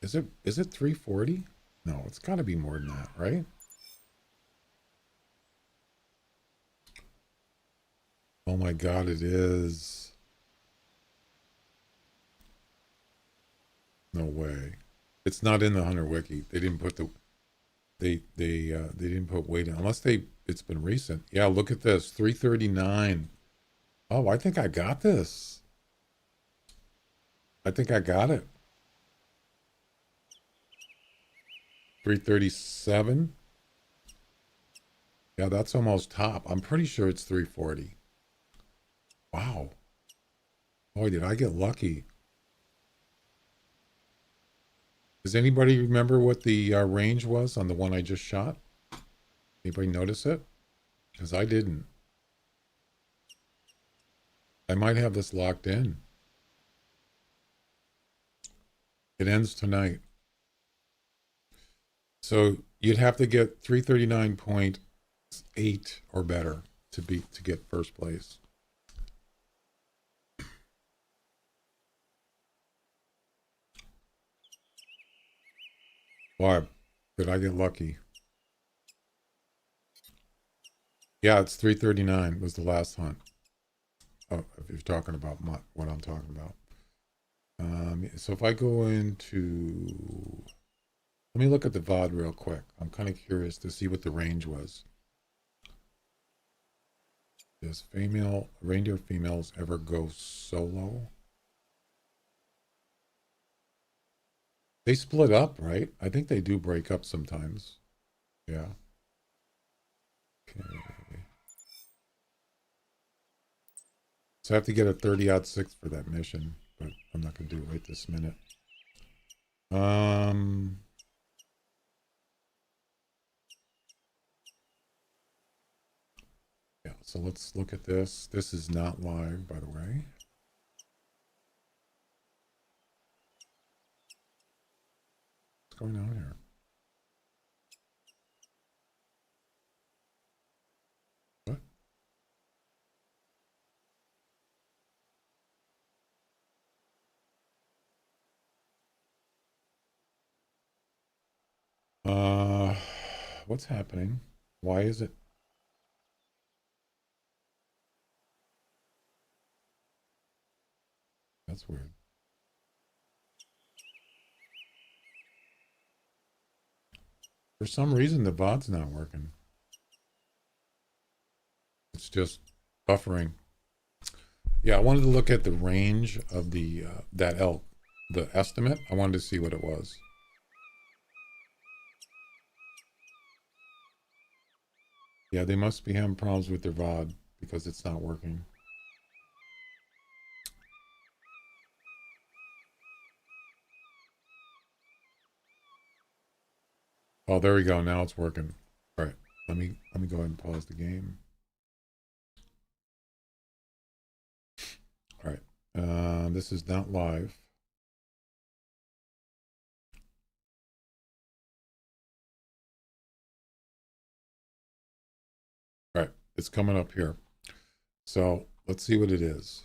is it 340? No, it's got to be more than that, right? Oh my God, it is. No way. It's not in the Hunter Wiki. They didn't put the they didn't put weight in unless it's been recent. Yeah, look at this. 339. Oh, I think I got this. I think I got it. 337. Yeah, that's almost top. I'm pretty sure it's 340. Wow. Boy, did I get lucky. Does anybody remember what the range was on the one I just shot? Anybody notice it? Because I didn't. I might have this locked in. It ends tonight. So you'd have to get 339.8 or better to get first place. Why? Did I get lucky? Yeah, it's 339 was the last hunt. Oh, if you're talking about what I'm talking about. So if I go into, let me look at the VOD real quick. I'm kind of curious to see what the range was. Does reindeer females ever go solo? They split up, right? I think they do break up sometimes. Yeah. Okay. So I have to get a 30-06 for that mission, but I'm not gonna do it right this minute. Yeah, so let's look at this. This is not live, by the way. What's going on here? What? What's happening? Why is it? That's weird. For some reason, the VOD's not working. It's just buffering. Yeah, I wanted to look at the range of the that elk, the estimate. I wanted to see what it was. Yeah, they must be having problems with their VOD because it's not working. Oh, there we go. Now it's working. All right, let me go ahead and pause the game. All right, this is not live. All right, it's coming up here. So let's see what it is.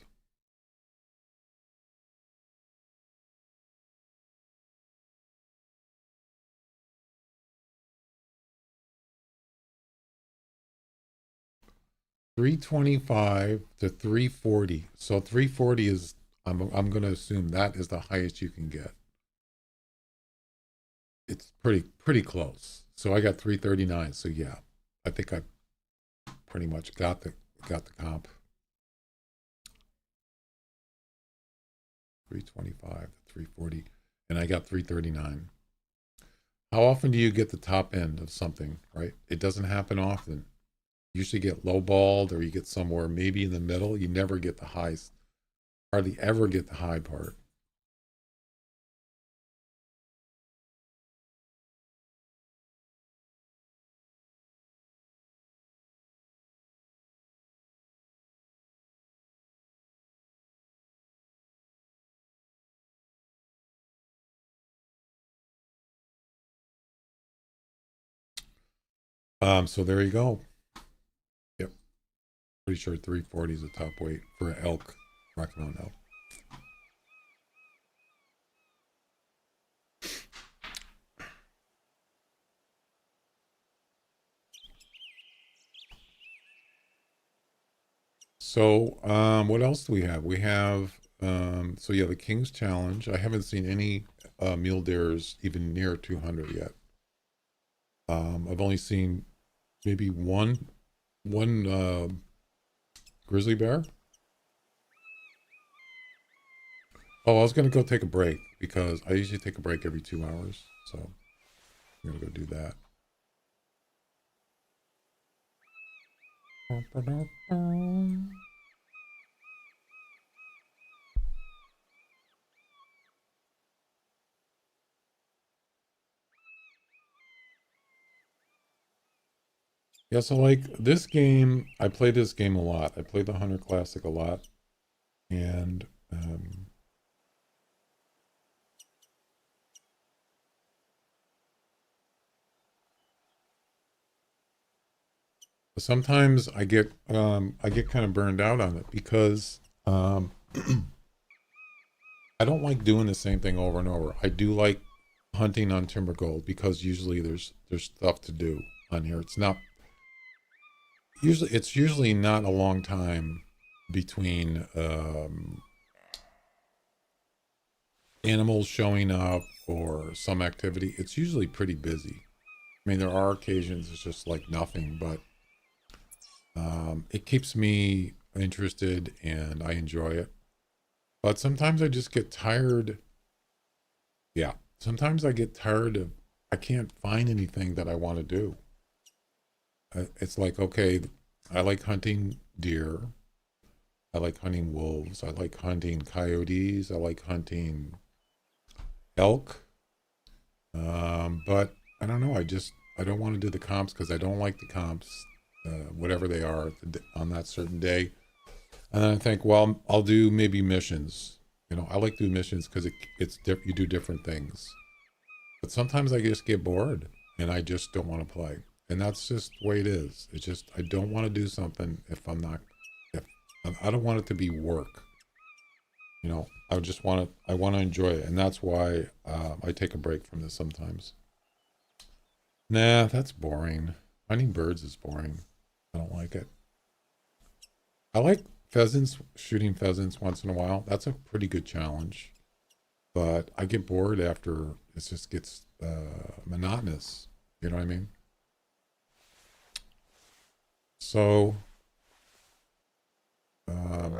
$325 to $340. So 340 is I'm gonna assume that is the highest you can get. It's pretty close. So I got 339. So yeah, I think I pretty much got the comp. 325, 340, and I got 339. How often do you get the top end of something, right? It doesn't happen often. You usually get lowballed or you get somewhere maybe in the middle. You never get the highs, hardly ever get the high part. So there you go. Yep. Pretty sure 340 is the top weight for an elk, Rocky Mountain elk. So, what else do we have? We have, so yeah, the King's Challenge. I haven't seen any mule deers even near 200 yet. I've only seen maybe one grizzly bear. Oh, I was gonna go take a break because I usually take a break every 2 hours. So I'm gonna go do that. Yeah, so like this game, I play this game a lot. I play the Hunter Classic a lot, and sometimes I get kind of burned out on it because I don't like doing the same thing over and over. I do like hunting on Timbergold because usually there's stuff to do on here. It's usually not a long time between animals showing up or some activity. It's usually pretty busy. I mean, there are occasions it's just like nothing, but it keeps me interested and I enjoy it. But sometimes I just get tired. Yeah, sometimes I get tired of, I can't find anything that I want to do. It's like, okay, I like hunting deer. I like hunting wolves. I like hunting coyotes. I like hunting elk. But I don't know. I don't want to do the comps because I don't like the comps, whatever they are on that certain day. And then I think, well, I'll do maybe missions. You know, I like doing missions because you do different things. But sometimes I just get bored and I just don't want to play. And that's just the way it is. It's just, I don't want to do something if I don't want it to be work. You know, I want to enjoy it. And that's why I take a break from this sometimes. Nah, that's boring. Hunting birds is boring. I don't like it. I like pheasants, shooting pheasants once in a while. That's a pretty good challenge. But I get bored after it just gets monotonous. You know what I mean? So um,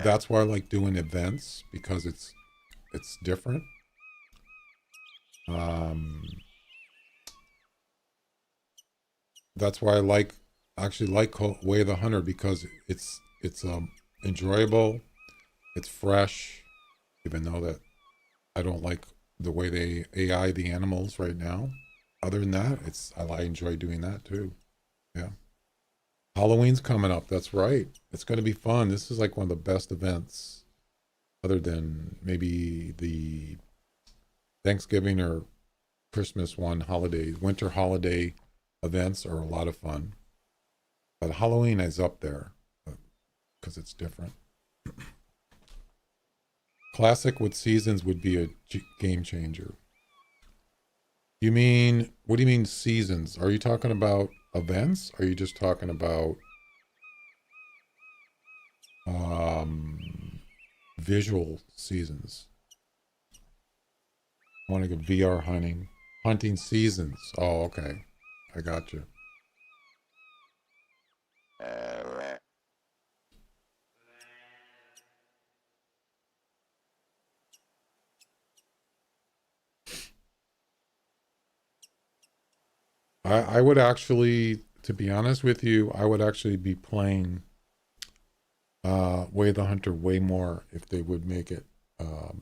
that's why I like doing events because it's different. Um, that's why I actually like Way of the Hunter because it's enjoyable. It's fresh, even though that I don't like the way they AI the animals right now. Other than that, I enjoy doing that too. Yeah. Halloween's coming up. That's right. It's going to be fun. This is like one of the best events, other than maybe the Thanksgiving or Christmas winter holiday events are a lot of fun. But Halloween is up there because it's different. Classic with seasons would be a game changer. What do you mean seasons? Are you talking about events? Or are you just talking about um, visual seasons? I want to go VR hunting. Hunting seasons. Oh, okay. I got you. I would actually, to be honest with you, I would actually be playing Way the Hunter way more if they would make it a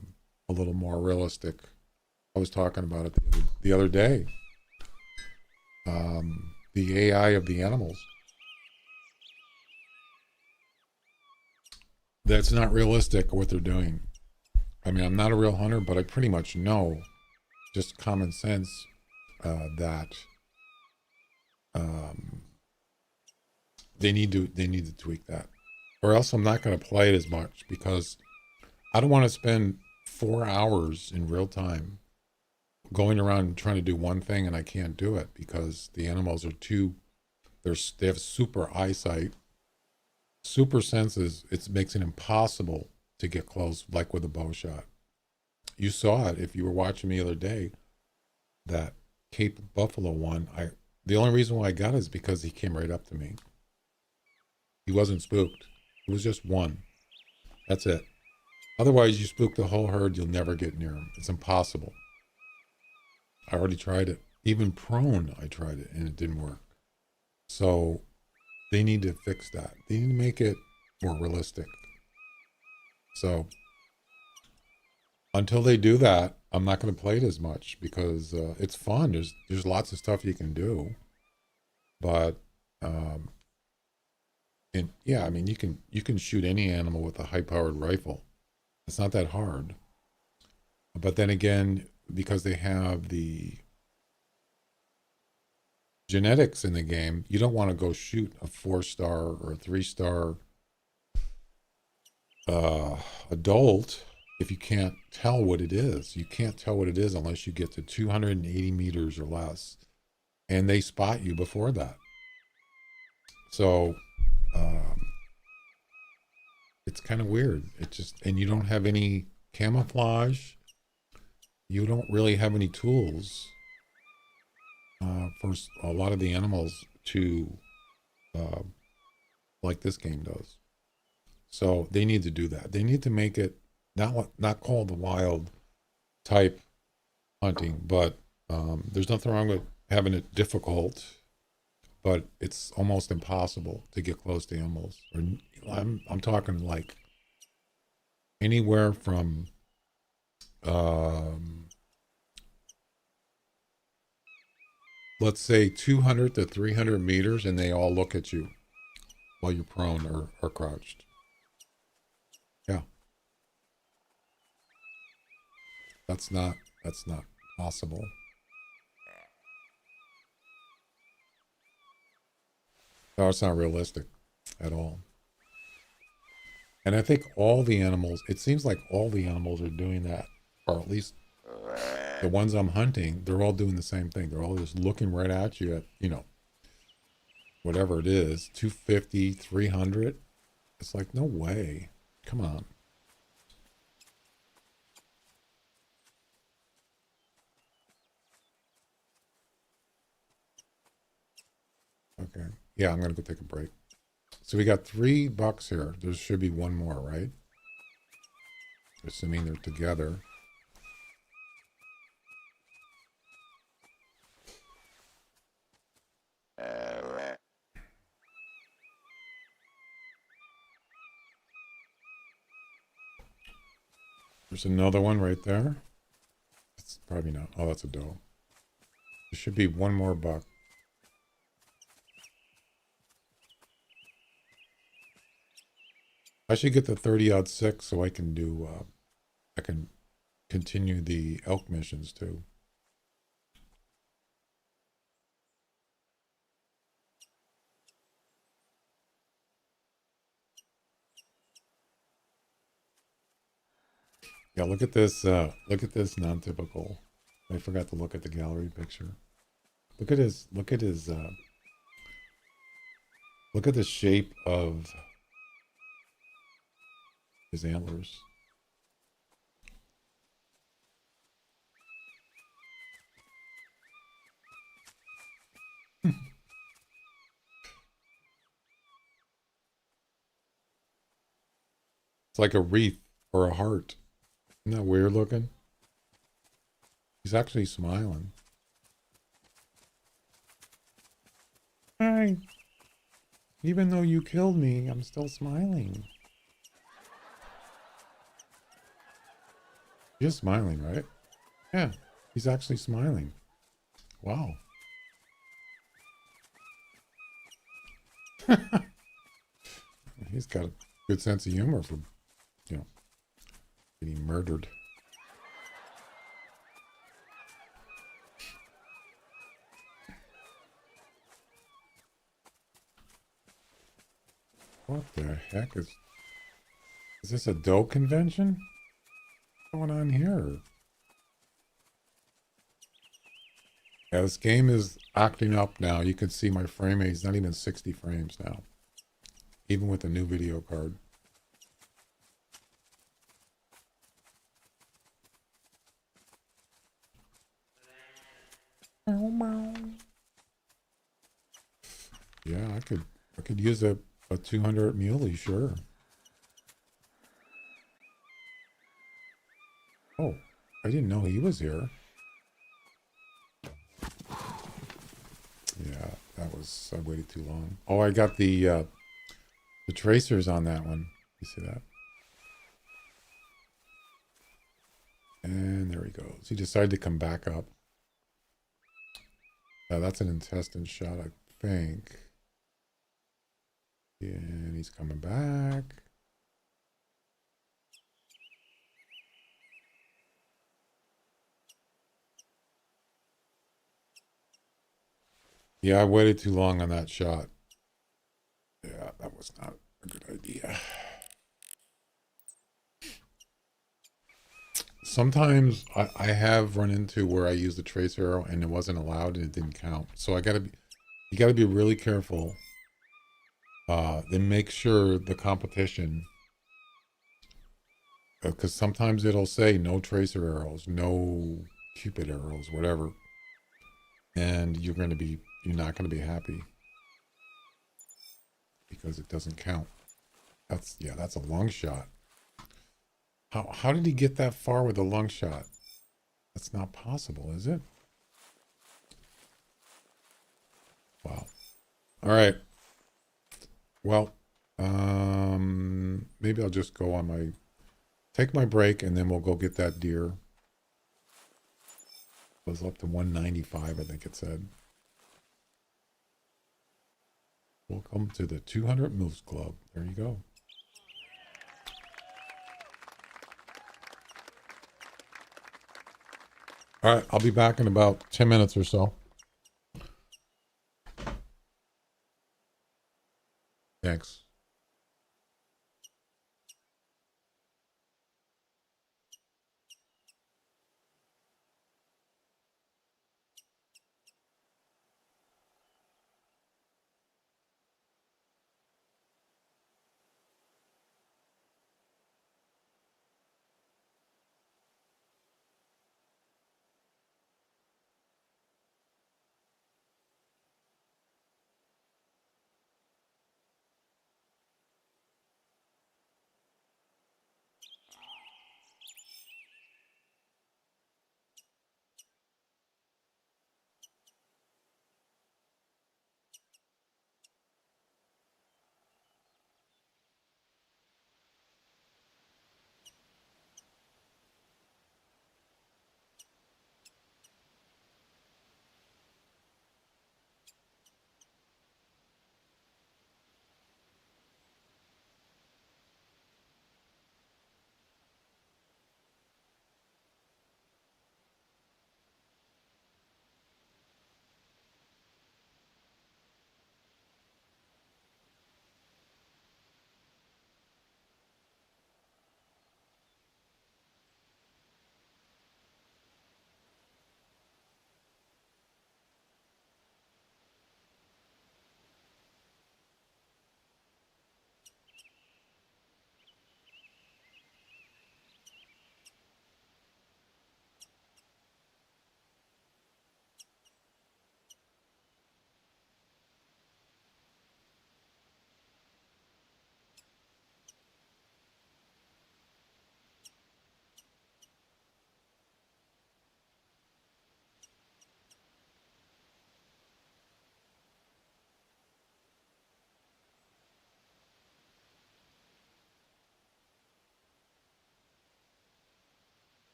little more realistic. I was talking about it the other day. The AI of the animals. That's not realistic what they're doing. I mean, I'm not a real hunter, but I pretty much know, just common sense, that they need to tweak that, or else I'm not going to play it as much because I don't want to spend 4 hours in real time going around trying to do one thing and I can't do it because the animals are they have super eyesight, super senses. It makes it impossible to get close, like with a bow shot. You saw it if you were watching me the other day. That Cape Buffalo one, the only reason why I got it is because he came right up to me. He wasn't spooked. It was just one. That's it. Otherwise, you spook the whole herd, you'll never get near him. It's impossible. I already tried it. Even prone, I tried it, and it didn't work. So they need to fix that. They need to make it more realistic. So until they do that, I'm not going to play it as much because it's fun. There's lots of stuff you can do, but and yeah, I mean you can shoot any animal with a high-powered rifle. It's not that hard. But then again, because they have the genetics in the game, you don't want to go shoot a 4-star or a 3-star adult if you can't tell what it is. You can't tell what it is unless you get to 280 meters or less, and they spot you before that. So it's kind of weird. And you don't have any camouflage. You don't really have any tools for a lot of the animals to like this game does. So they need to do that. They need to make it not called the wild type hunting, but there's nothing wrong with having it difficult, but it's almost impossible to get close to animals. Or I'm talking like anywhere from let's say 200 to 300 meters, and they all look at you while you're prone or crouched. Yeah. That's not possible. No, it's not realistic at all. And I think it seems like all the animals are doing that, or at least the ones I'm hunting, they're all doing the same thing. They're all just looking right at you at, whatever it is, 250, 300. It's like, no way. Come on. Okay. Yeah, I'm going to go take a break. So we got 3 bucks here. There should be one more, right? Assuming they're together. There's another one right there. It's probably not. Oh, that's a doe. There should be one more buck. I should get the 30-06 so I can do, I can continue the elk missions too. Yeah, look at this non-typical. I forgot to look at the gallery picture. Look at look at the shape of his antlers. It's like a wreath or a heart. Isn't that weird looking? He's actually smiling. Hi. Even though you killed me, I'm still smiling. You're smiling, right? Yeah, he's actually smiling. Wow. He's got a good sense of humor for, you know, getting murdered. What the heck is this a dough convention? What's going on here? Yeah, this game is acting up now. You can see my frame rate is not even 60 frames now, even with the new video card. Yeah, I could use a 200 muley, sure. Oh, I didn't know he was here. Yeah, I waited too long. Oh, I got the tracers on that one. You see that? And there he goes. He decided to come back up. That's an intestine shot, I think. And he's coming back. Yeah, I waited too long on that shot. Yeah, that was not a good idea. Sometimes I have run into where I used the trace arrow and it wasn't allowed and it didn't count. So you gotta be really careful. Then make sure the competition, because sometimes it'll say no tracer arrows, no cupid arrows, whatever, and you're not gonna be happy because it doesn't count. That's a long shot. How did he get that far with a long shot? That's not possible, is it? Wow. All right. Well, maybe I'll just go on take my break and then we'll go get that deer. It was up to 195, I think it said. Welcome to the 200 Moose Club. There you go. All right, I'll be back in about 10 minutes or so. Thanks.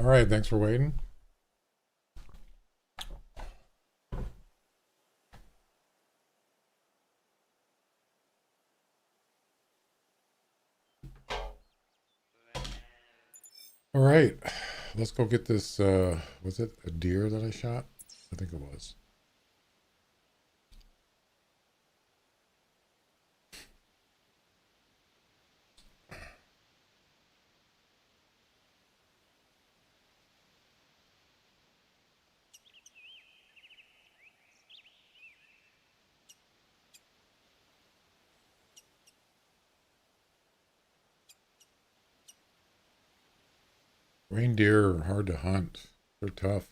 All right, thanks for waiting. All right, let's go get this. Was it a deer that I shot? I think it was. Reindeer are hard to hunt. They're tough.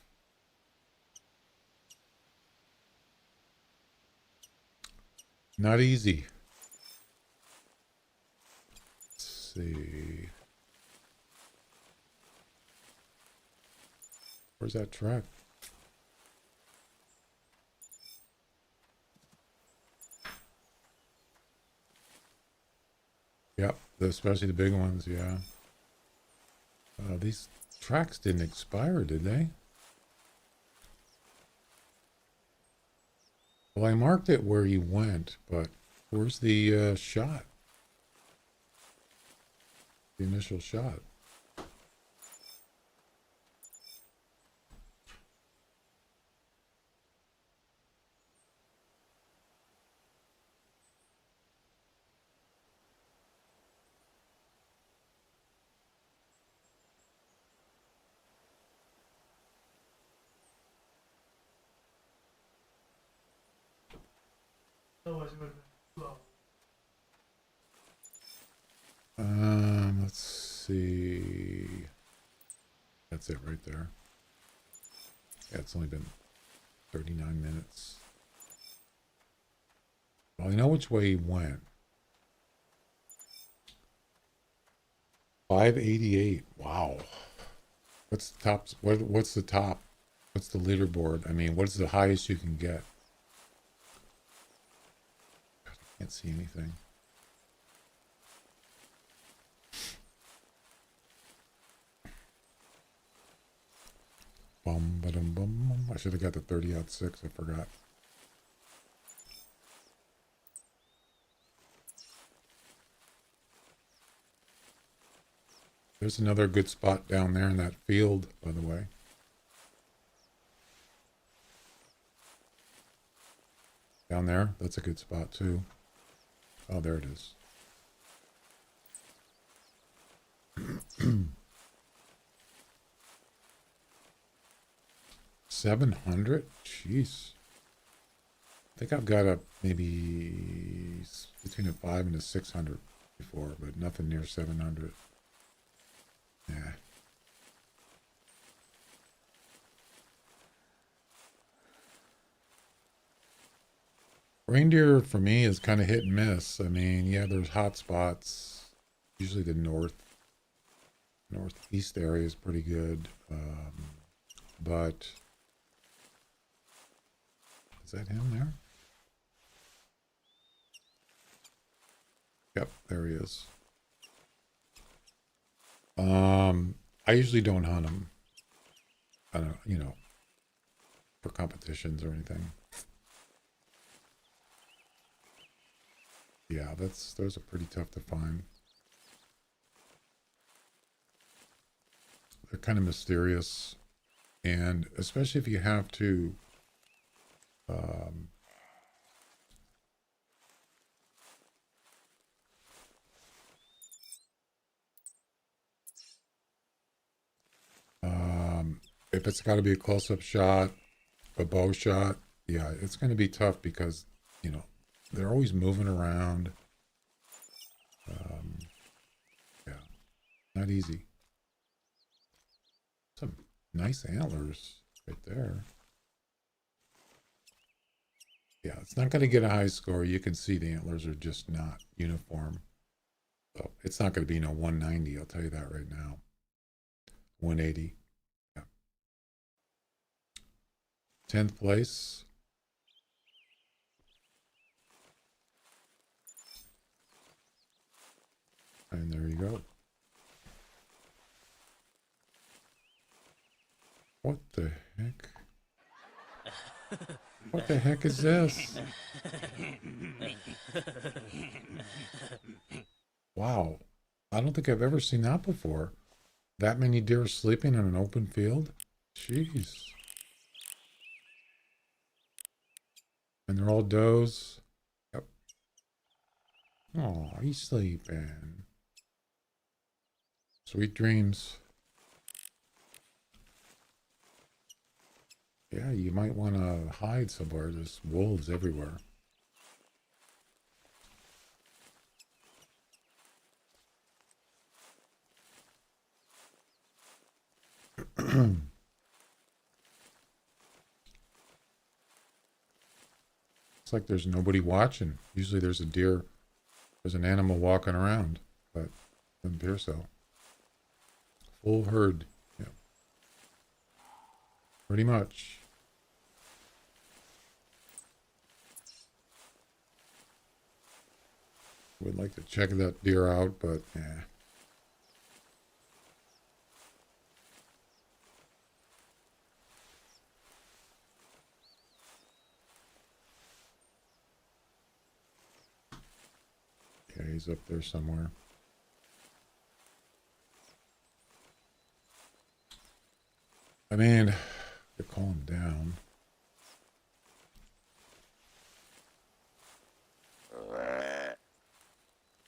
Not easy. Let's see. Where's that track? Yep, especially the big ones, yeah. These tracks didn't expire, did they? Well, I marked it where you went, but where's the shot? The initial shot. Let's see. That's it right there. Yeah, it's only been 39 minutes. Well, I know which way he went. 588. Wow. What's the top? What's the top? What's the leaderboard? I mean, what's the highest you can get? Can't see anything. Bum, ba-dum, bum. I should have got the 30-06. I forgot. There's another good spot down there in that field, by the way. Down there, that's a good spot too. Oh, there it is. 700? Jeez. I think I've got a maybe between a 5 and a 600 before, but nothing near 700. Yeah. Reindeer for me is kind of hit and miss. I mean, yeah, there's hot spots. Usually the northeast area is pretty good. But is that him there? Yep, there he is. I usually don't hunt them. I don't, for competitions or anything. Yeah, those are pretty tough to find. They're kind of mysterious, and especially if you have to um, if it's got to be a close-up shot, a bow shot, yeah, it's going to be tough because they're always moving around. Yeah, not easy. Some nice antlers right there. Yeah, it's not going to get a high score. You can see the antlers are just not uniform. So it's not going to be 190. I'll tell you that right now. 180. Yeah. 10th place. And there you go. What the heck? What the heck is this? Wow. I don't think I've ever seen that before. That many deer sleeping in an open field? Jeez. And they're all does. Yep. Oh, he's sleeping. Sweet dreams. Yeah, you might want to hide somewhere. There's wolves everywhere. It's like there's nobody watching. Usually there's a deer, there's an animal walking around, but it doesn't appear so. Full herd. Yeah. Pretty much. Would like to check that deer out, but yeah. Yeah, he's up there somewhere. I mean, to calm down.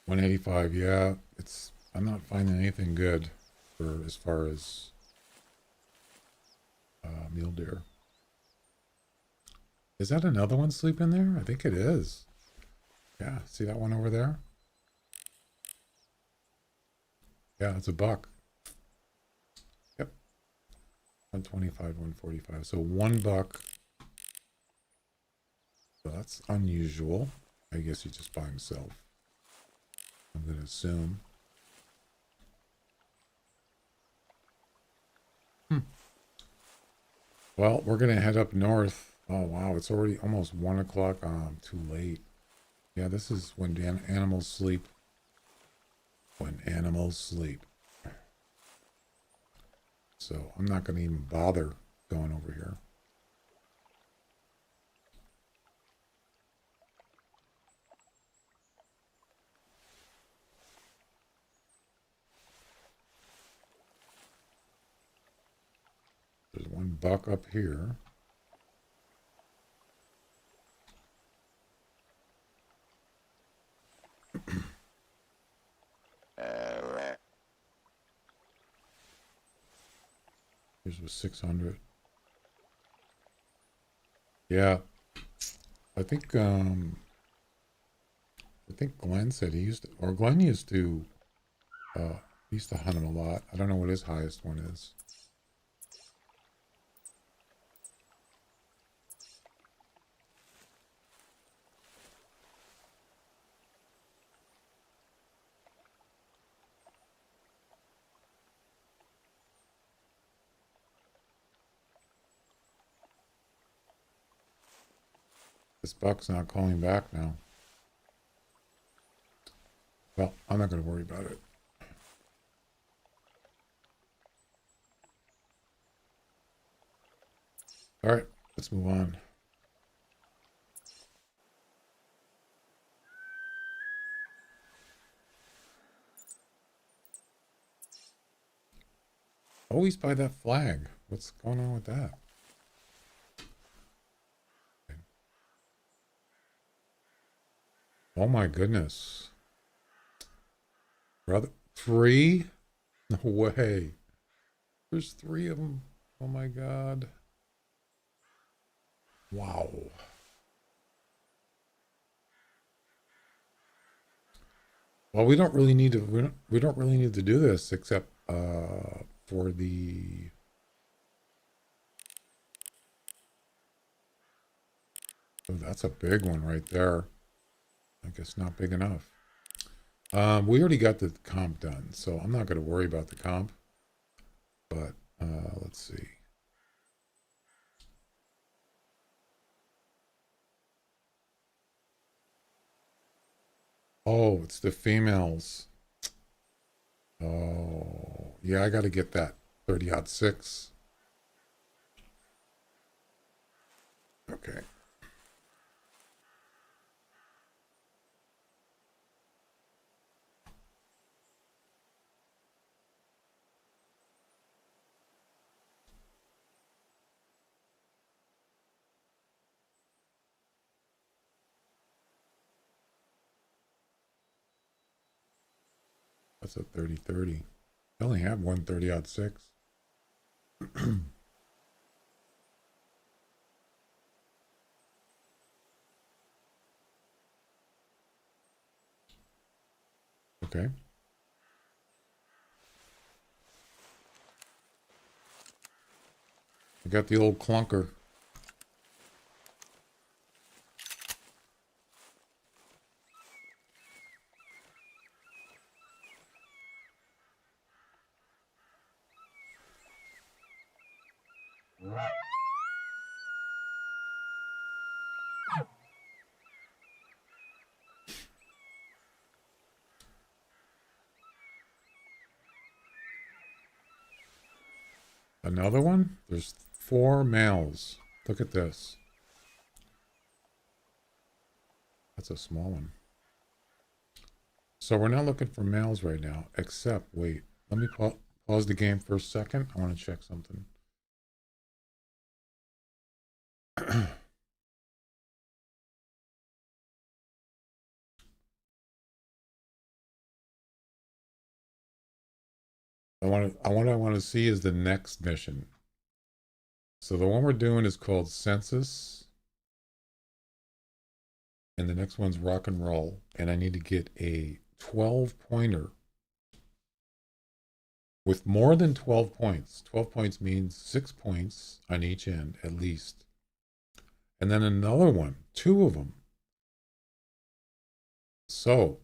$185, yeah. I'm not finding anything good for as far as mule deer. Is that another one sleeping there? I think it is. Yeah, see that one over there? Yeah, it's a buck. Yep. 125, 145. So $1. So that's unusual. I guess he's just by himself. I'm going to assume. Well, we're going to head up north. Oh, wow. It's already almost 1 o'clock. Too late. Yeah, this is when animals sleep. When animals sleep. So I'm not going to even bother going over here. There's $1 up here. Here's was 600. Yeah, I think Glenn said he used to, or Glenn used to hunt him a lot. I don't know what his highest one is. This buck's not calling back now. Well, I'm not going to worry about it. All right, let's move on. Always by that flag. What's going on with that? Oh my goodness. Brother, 3? No way. There's 3 of them. Oh my God. Wow. Well, we don't really need to. We don't really need to do this except for the. Oh, that's a big one right there. I guess not big enough. We already got the comp done, so I'm not going to worry about the comp. But let's see. Oh, it's the females. Oh, yeah, I got to get that 30-06. Okay. That's a 30-30. I only have one 30-06. Okay. I got the old clunker. Another one? There's 4 males. Look at this. That's a small one. So we're not looking for males right now, except, wait, let me pause the game for a second. I want to check something. what I want to see is the next mission. So the one we're doing is called Census. And the next one's Rock and Roll. And I need to get a 12-pointer with more than 12 points. 12 points means 6 points on each end, at least. And then another one, 2 of them. So,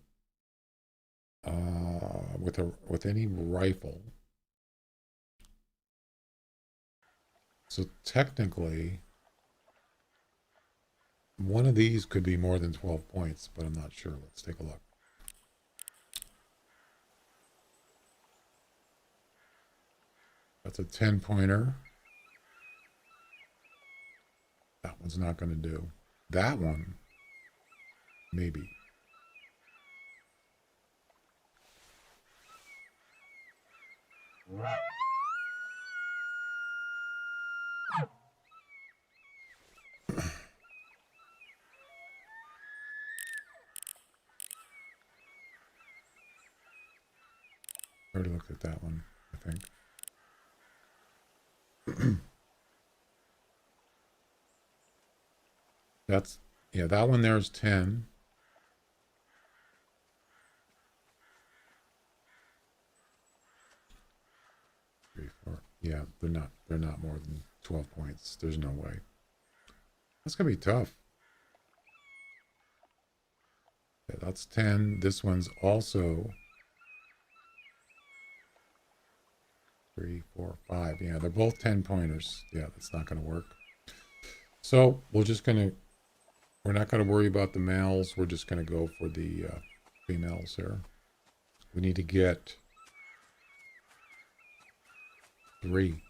with any rifle. So technically, one of these could be more than 12 points, but I'm not sure. Let's take a look. That's a 10-pointer. That one's not going to do. That one, maybe. Already looked at that one, I think. That's, yeah, that one there's 10. Three, four. Yeah, they're not more than 12 points. There's no way. That's gonna be tough. Yeah, that's 10. This one's also 3, 4, 5. Yeah, they're both 10-pointers. Yeah, that's not gonna work. So we're not gonna worry about the males. We're just gonna go for the females here. We need to get 3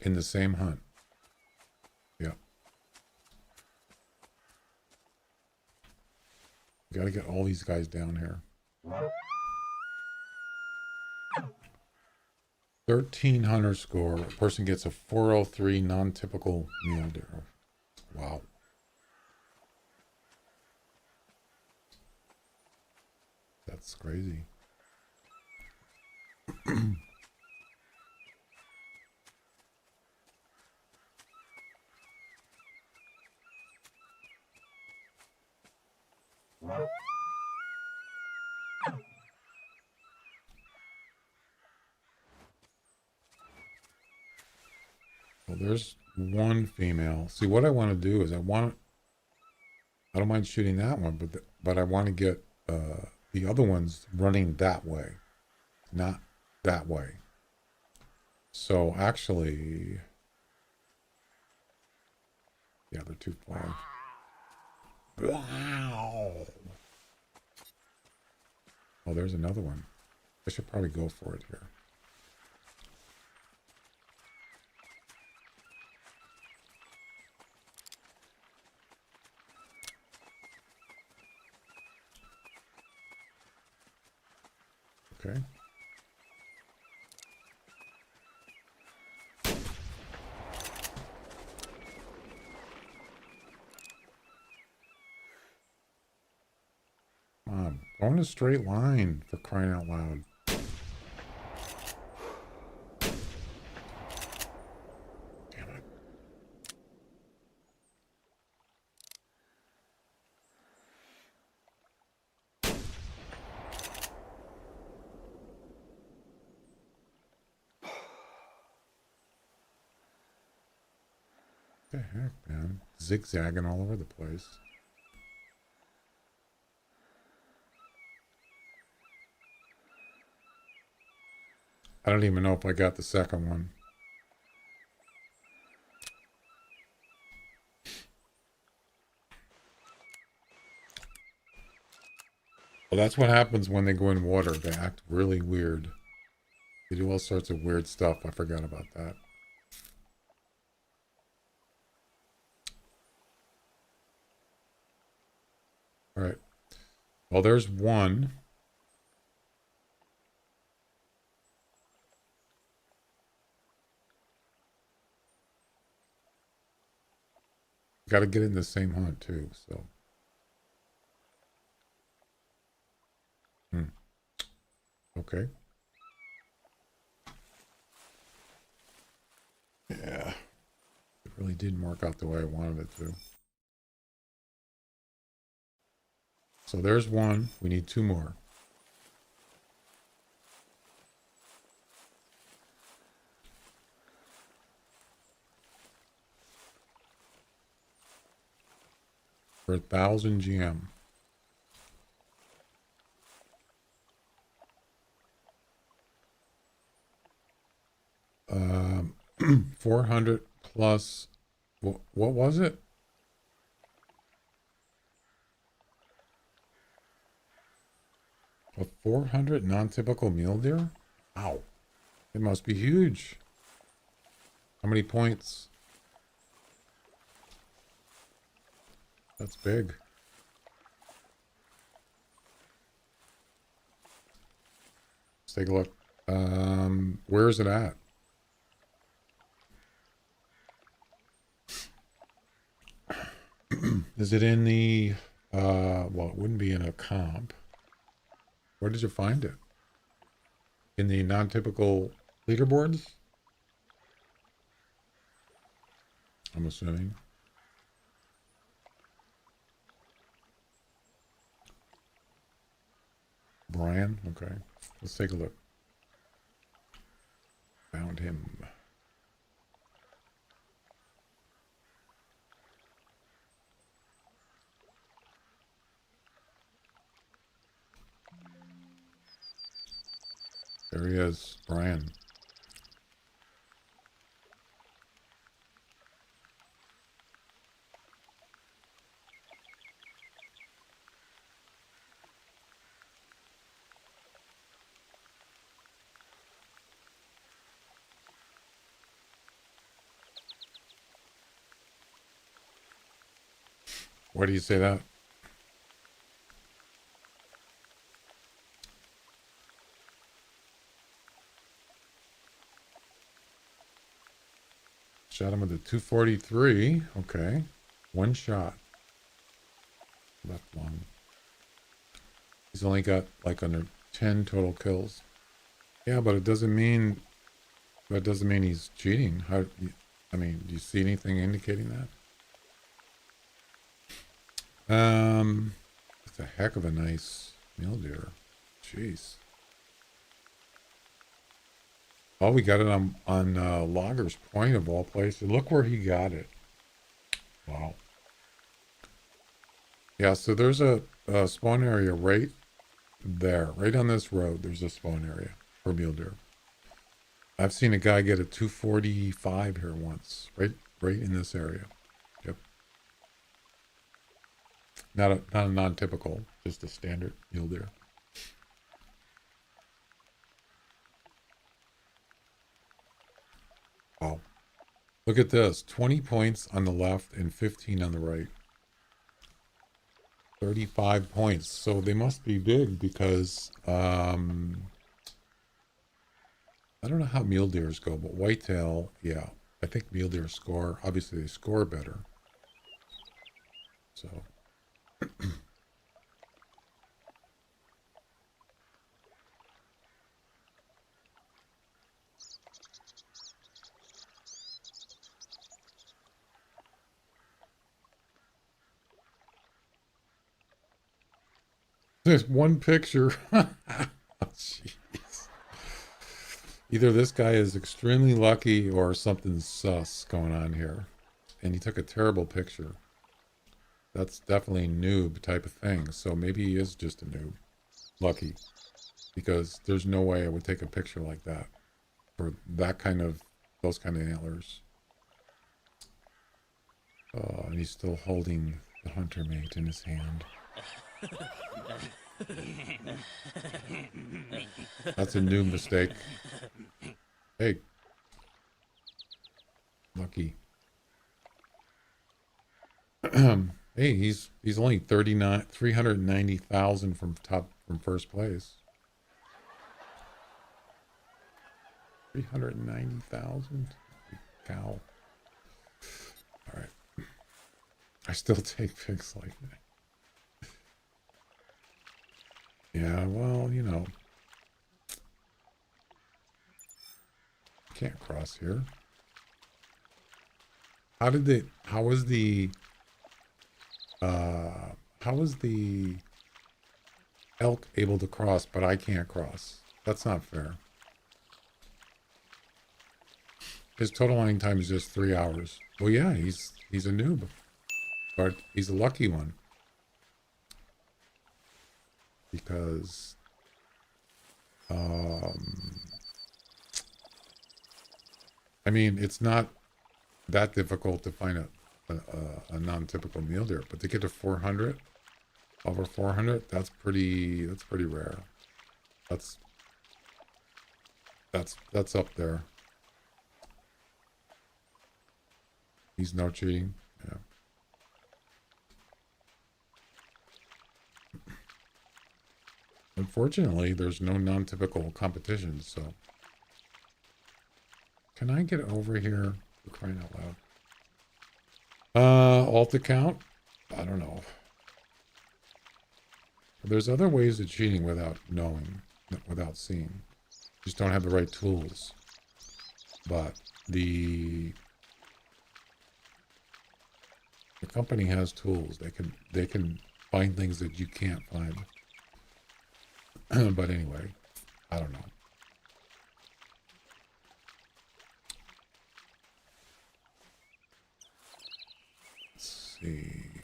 in the same hunt. Yeah. Got to get all these guys down here. 13 hunter score. A person gets a 403 non-typical mule deer. Wow. That's crazy. Well, there's one female. See, what I want to do is I don't mind shooting that one, but I want to get the other ones running that way, not that way. So actually, yeah, they're too far. Wow. Oh, there's another one. I should probably go for it here. Okay. Go in a straight line, for crying out loud. Damn it. What the heck, man? Zigzagging all over the place. I don't even know if I got the second one. Well, that's what happens when they go in water. They act really weird. They do all sorts of weird stuff. I forgot about that. All right. Well, there's one. Got to get in the same hunt too, so. Okay. Yeah. It really didn't work out the way I wanted it to. So there's one. We need two more. For 1,000 GM. 400 plus, what was it? A 400 non-typical mule deer? Wow. It must be huge. How many points? That's big. Let's take a look. Where is it at? Is it in the, well, it wouldn't be in a comp. Where did you find it? In the non-typical leaderboards? I'm assuming. Brian? Okay. Let's take a look. Found him. There he is, Brian. Why do you say that? Shot him with a 243. Okay. One shot. Left lung. He's only got like under 10 total kills. Yeah, but it doesn't mean, that doesn't mean he's cheating. How, I mean, do you see anything indicating that? It's a heck of a nice mule deer. Jeez. Oh, we got it on Logger's Point of all places. Look where he got it. Wow. Yeah, so there's a spawn area right there. Right on this road, there's a spawn area for mule deer. I've seen a guy get a 245 here once. Right in this area. Yep. Not a non-typical, just a standard mule deer. Wow. Look at this. 20 points on the left and 15 on the right. 35 points. So they must be big because I don't know how mule deers go, but whitetail, yeah. I think mule deer score, obviously they score better. So. There's one picture. Jeez. Either this guy is extremely lucky or something sus going on here. And he took a terrible picture. That's definitely noob type of thing. So maybe he is just a noob. Lucky. Because there's no way I would take a picture like that. For that kind of, those kind of antlers. And he's still holding the hunter mate in his hand. That's a new mistake. Hey. Lucky. Hey, he's only 390,000 from first place. 390,000? Cow. All right. I still take pics like that. Yeah, well, you know. Can't cross here. How was the elk able to cross, but I can't cross? That's not fair. His total hunting time is just 3 hours. Well, yeah, he's a noob, but he's a lucky one. Because I mean, it's not that difficult to find a non-typical mule deer, but to get to 400, over 400, that's pretty rare. That's up there. He's no cheating. Yeah. Unfortunately, there's no non-typical competition, so. Can I get over here? For crying out loud. Alt account? I don't know. There's other ways of cheating without knowing, without seeing. Just don't have the right tools. But the company has tools. They can find things that you can't find. But anyway, I don't know. Let's see.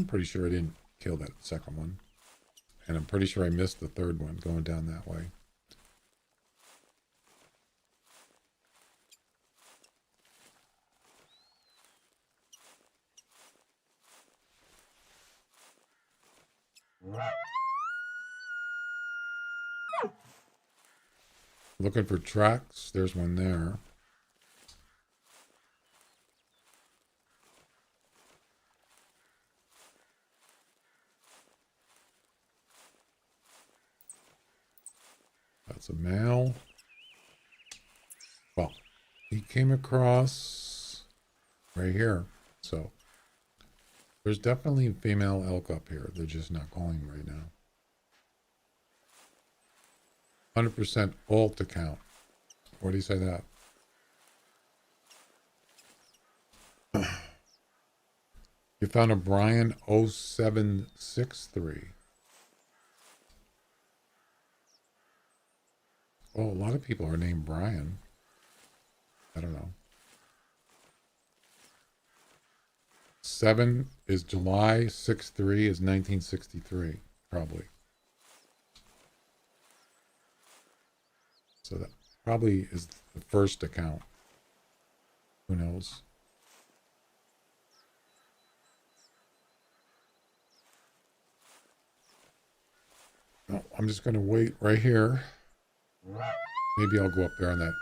Pretty sure I didn't kill that second one. And I'm pretty sure I missed the third one going down that way. Looking for tracks. There's one there. That's a male. Well, he came across right here. So there's definitely a female elk up here. They're just not calling right now. 100% alt account. What do you say that? You found a Brian 0763. Oh, a lot of people are named Brian. I don't know. 7 is July, 63 is 1963, probably. So that probably is the first account. Who knows? No, I'm just going to wait right here. Maybe I'll go up there on that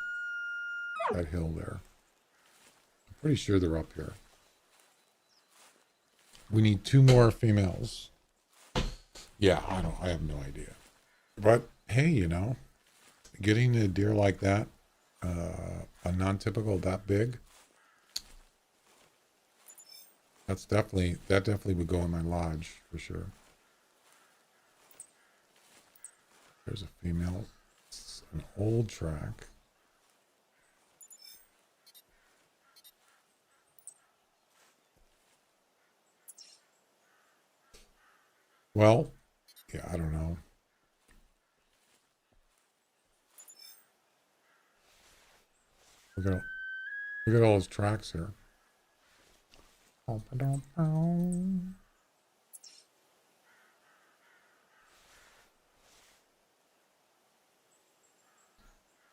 hill there. I'm pretty sure they're up here. We need 2 more females. Yeah, I have no idea. But hey, you know, getting a deer like that, a non-typical that big, that definitely would go in my lodge for sure. There's a female. It's an old track. Well, yeah, I don't know. Look at all those tracks here.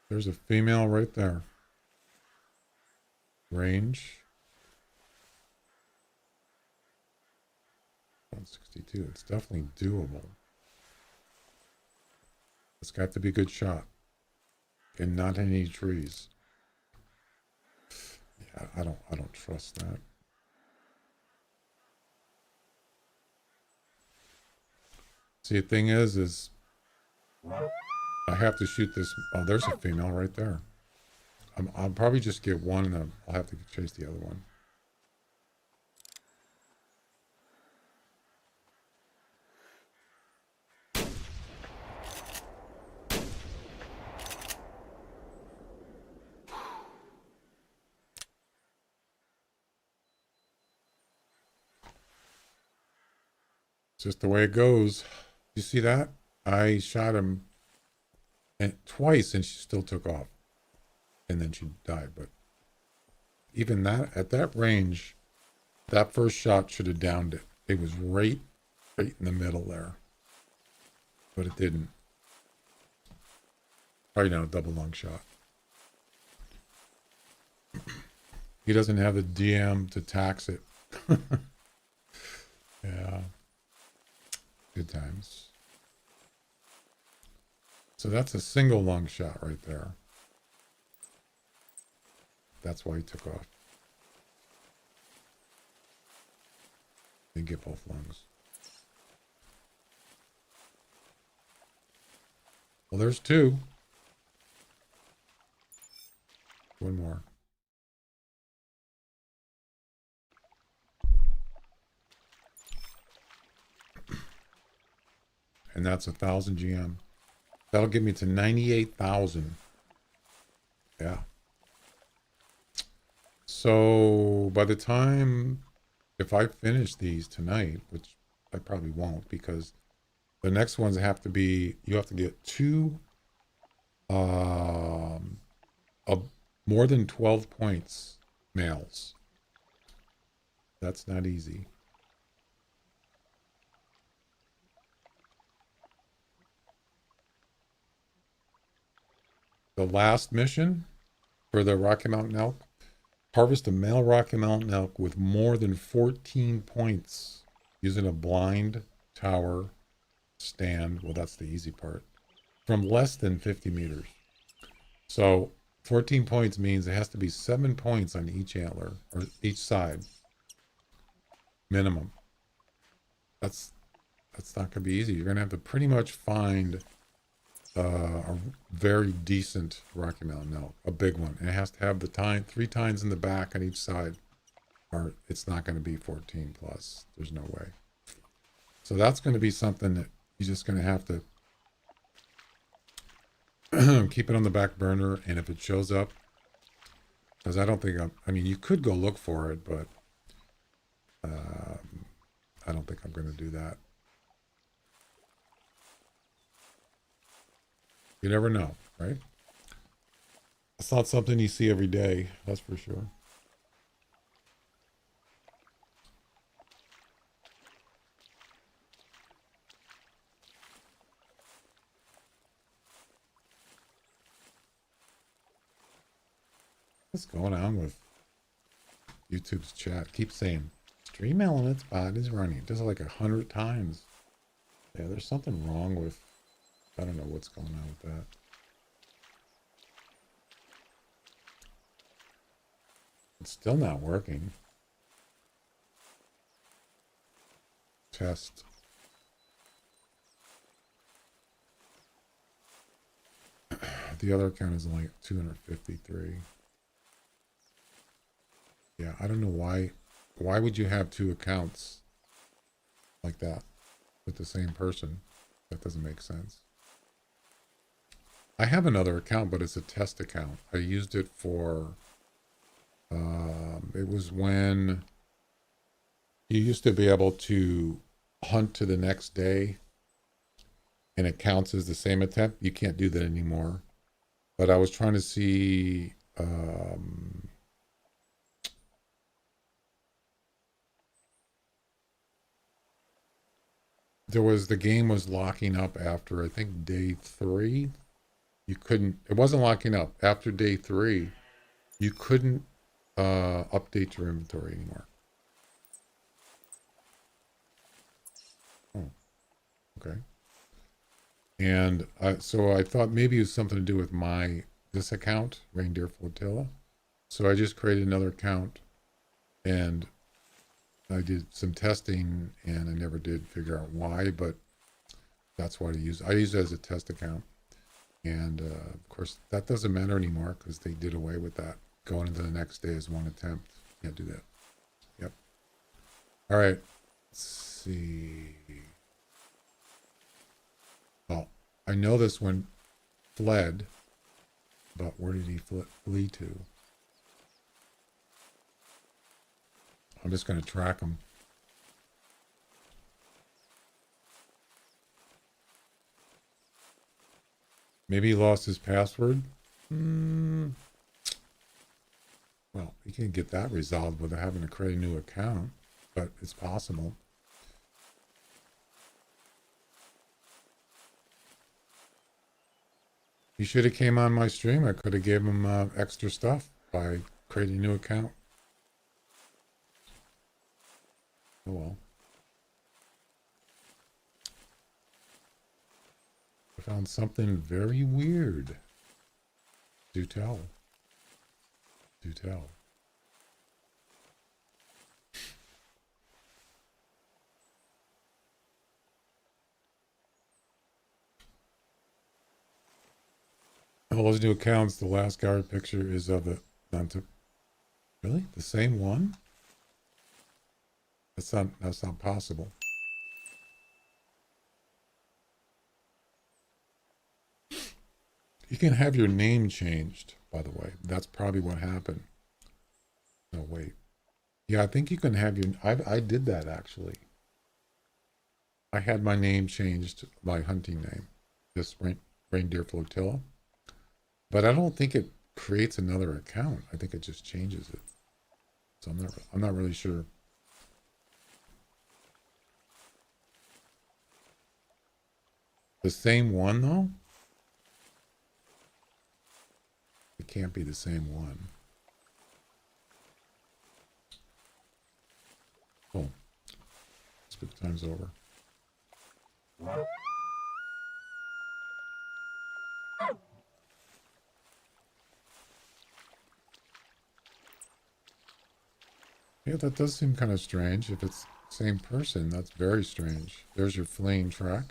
There's a female right there. Range 162. It's definitely doable. It's got to be a good shot. And not any trees. Yeah, I don't trust that. See, the thing is I have to shoot this. Oh, there's a female right there. I'll probably just get one and then I'll have to chase the other one. It's just the way it goes. You see that? I shot him twice and she still took off. And then she died. But even that, at that range, that first shot should have downed it. It was right in the middle there. But it didn't. Probably not a double long shot. He doesn't have the DM to tax it. Yeah. Good times. So that's a single long shot right there. That's why he took off. Didn't get both lungs. Well, there's two. One more. And that's 1,000 GM. That'll get me to 98,000. Yeah. So by the time, if I finish these tonight, which I probably won't, because the next ones have to be, you have to get two, of more than 12 points males. That's not easy. The last mission for the Rocky Mountain elk, harvest a male Rocky Mountain elk with more than 14 points using a blind tower stand. Well, that's the easy part. From less than 50 meters. So 14 points means it has to be 7 points on each antler or each side. Minimum. That's not going to be easy. You're going to have to pretty much find a very decent Rocky Mountain elk, a big one. And it has to have the 3 tines in the back on each side, or it's not going to be 14 plus. There's no way. So that's going to be something that you're just going to have to keep it on the back burner. And if it shows up, because I don't think I mean, you could go look for it, but I don't think I'm going to do that. You never know, right? It's not something you see every day, that's for sure. What's going on with YouTube's chat? Keep saying Stream Elements bot is running just like 100 times. Yeah, there's something wrong with, I don't know what's going on with that. It's still not working. Test. the other account is only 253. Yeah, I don't know why. Why would you have two accounts like that with the same person? That doesn't make sense. I have another account, but it's a test account. I used it for, it was when you used to be able to hunt to the next day and it counts as the same attempt. You can't do that anymore. But I was trying to see, the game was locking up after, I think, day 3. You couldn't, it wasn't locking up. After day 3, you couldn't update your inventory anymore. Oh, okay. And so I thought maybe it was something to do with this account, Reindeer Flotilla. So I just created another account and I did some testing and I never did figure out why, but that's what I use. I use it as a test account. And of course, that doesn't matter anymore because they did away with that. Going into the next day is one attempt. Can't do that. Yep. All right. Let's see. Oh, I know this one fled, but where did he flee to? I'm just going to track him. Maybe he lost his password. Well, you can get that resolved without having to create a new account, but it's possible. He should have came on my stream. I could have gave him extra stuff by creating a new account. Oh well. I found something very weird. Do tell. Do tell. All those new accounts, the last guard picture is of it. Really? The same one? That's not possible. You can have your name changed, by the way. That's probably what happened. No, wait. Yeah, I think you can have your... I did that, actually. I had my name changed, my hunting name. This Reindeer Flotilla. But I don't think it creates another account. I think it just changes it. So I'm not really sure. The same one, though? It can't be the same one. Oh. Spit time's over. Yeah, that does seem kind of strange. If it's the same person, that's very strange. There's your flame track.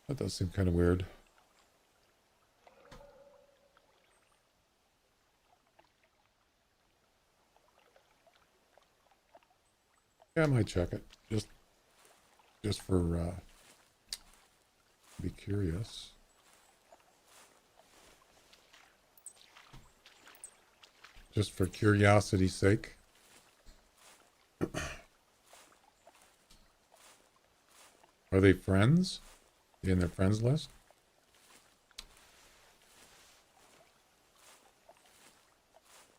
That does seem kind of weird. Yeah, I might check it. Just for be curious. Just for curiosity's sake. Are they friends? In their friends list?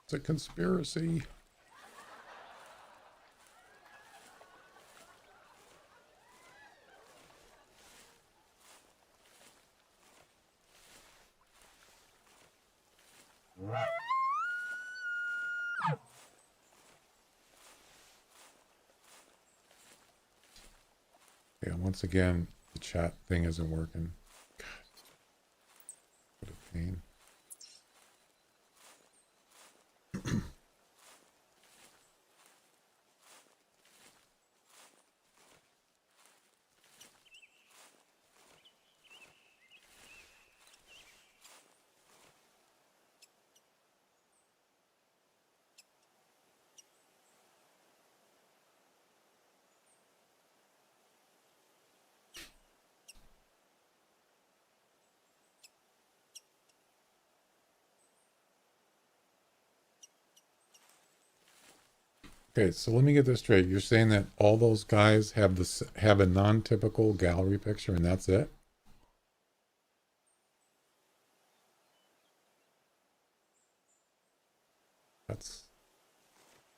It's a conspiracy. Yeah, once again, the chat thing isn't working. God, what a pain. Okay, so let me get this straight. You're saying that all those guys have a non-typical gallery picture, and that's it? That's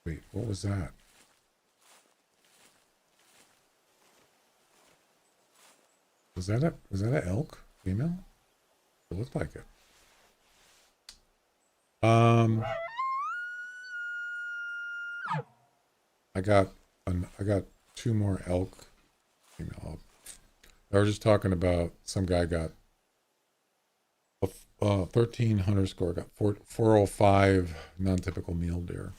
wait, what was that? Was that an elk female? It looked like it. I got two more elk female. I was just talking about some guy got a 13 hunter score, got 405 non-typical mule deer.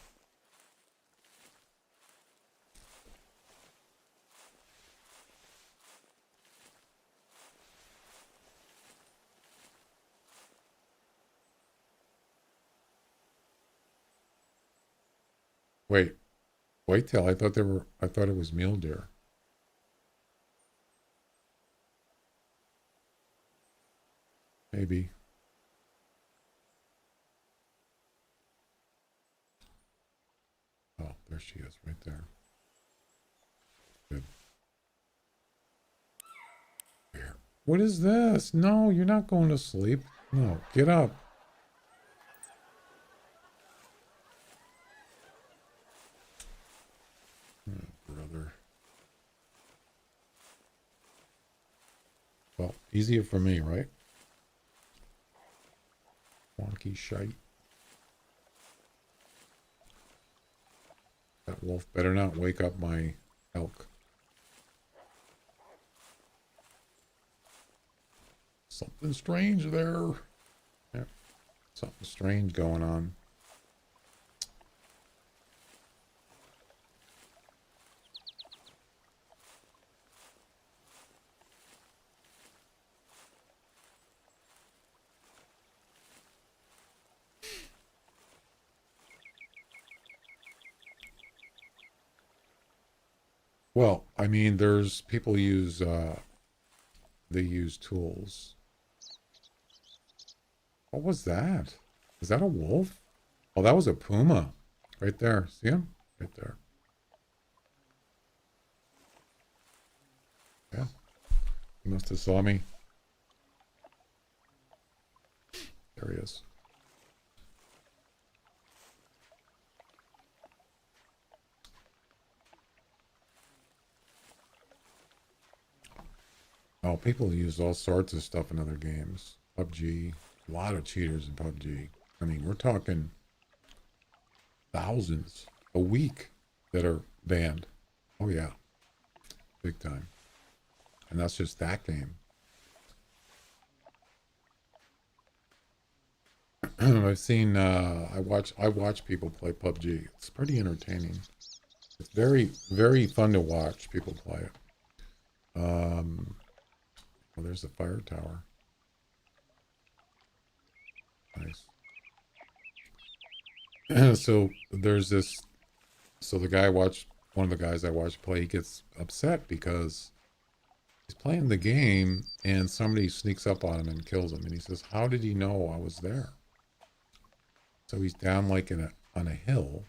Wait, whitetail? I thought it was mule deer. Maybe. Oh, there she is, right there. Good. Here. What is this? No, you're not going to sleep. No, get up. Oh, brother. Well, easier for me, right? Wonky shite. That wolf better not wake up my elk. Something strange there. Yeah, something strange going on. Well, I mean, there's people they use tools. What was that? Is that a wolf? Oh, that was a puma. Right there. See him? Right there. Yeah. He must have saw me. There he is. Oh, people use all sorts of stuff in other games. PUBG. A lot of cheaters in PUBG. I mean, we're talking thousands a week that are banned. Oh, yeah. Big time. And that's just that game. I've seen I watch people play PUBG. It's pretty entertaining. It's very fun to watch people play it. Well, there's the fire tower. Nice. So there's this. So the guy watched one of the guys I watched play. He gets upset because he's playing the game and somebody sneaks up on him and kills him. And he says, "How did he know I was there?" So he's down like on a hill,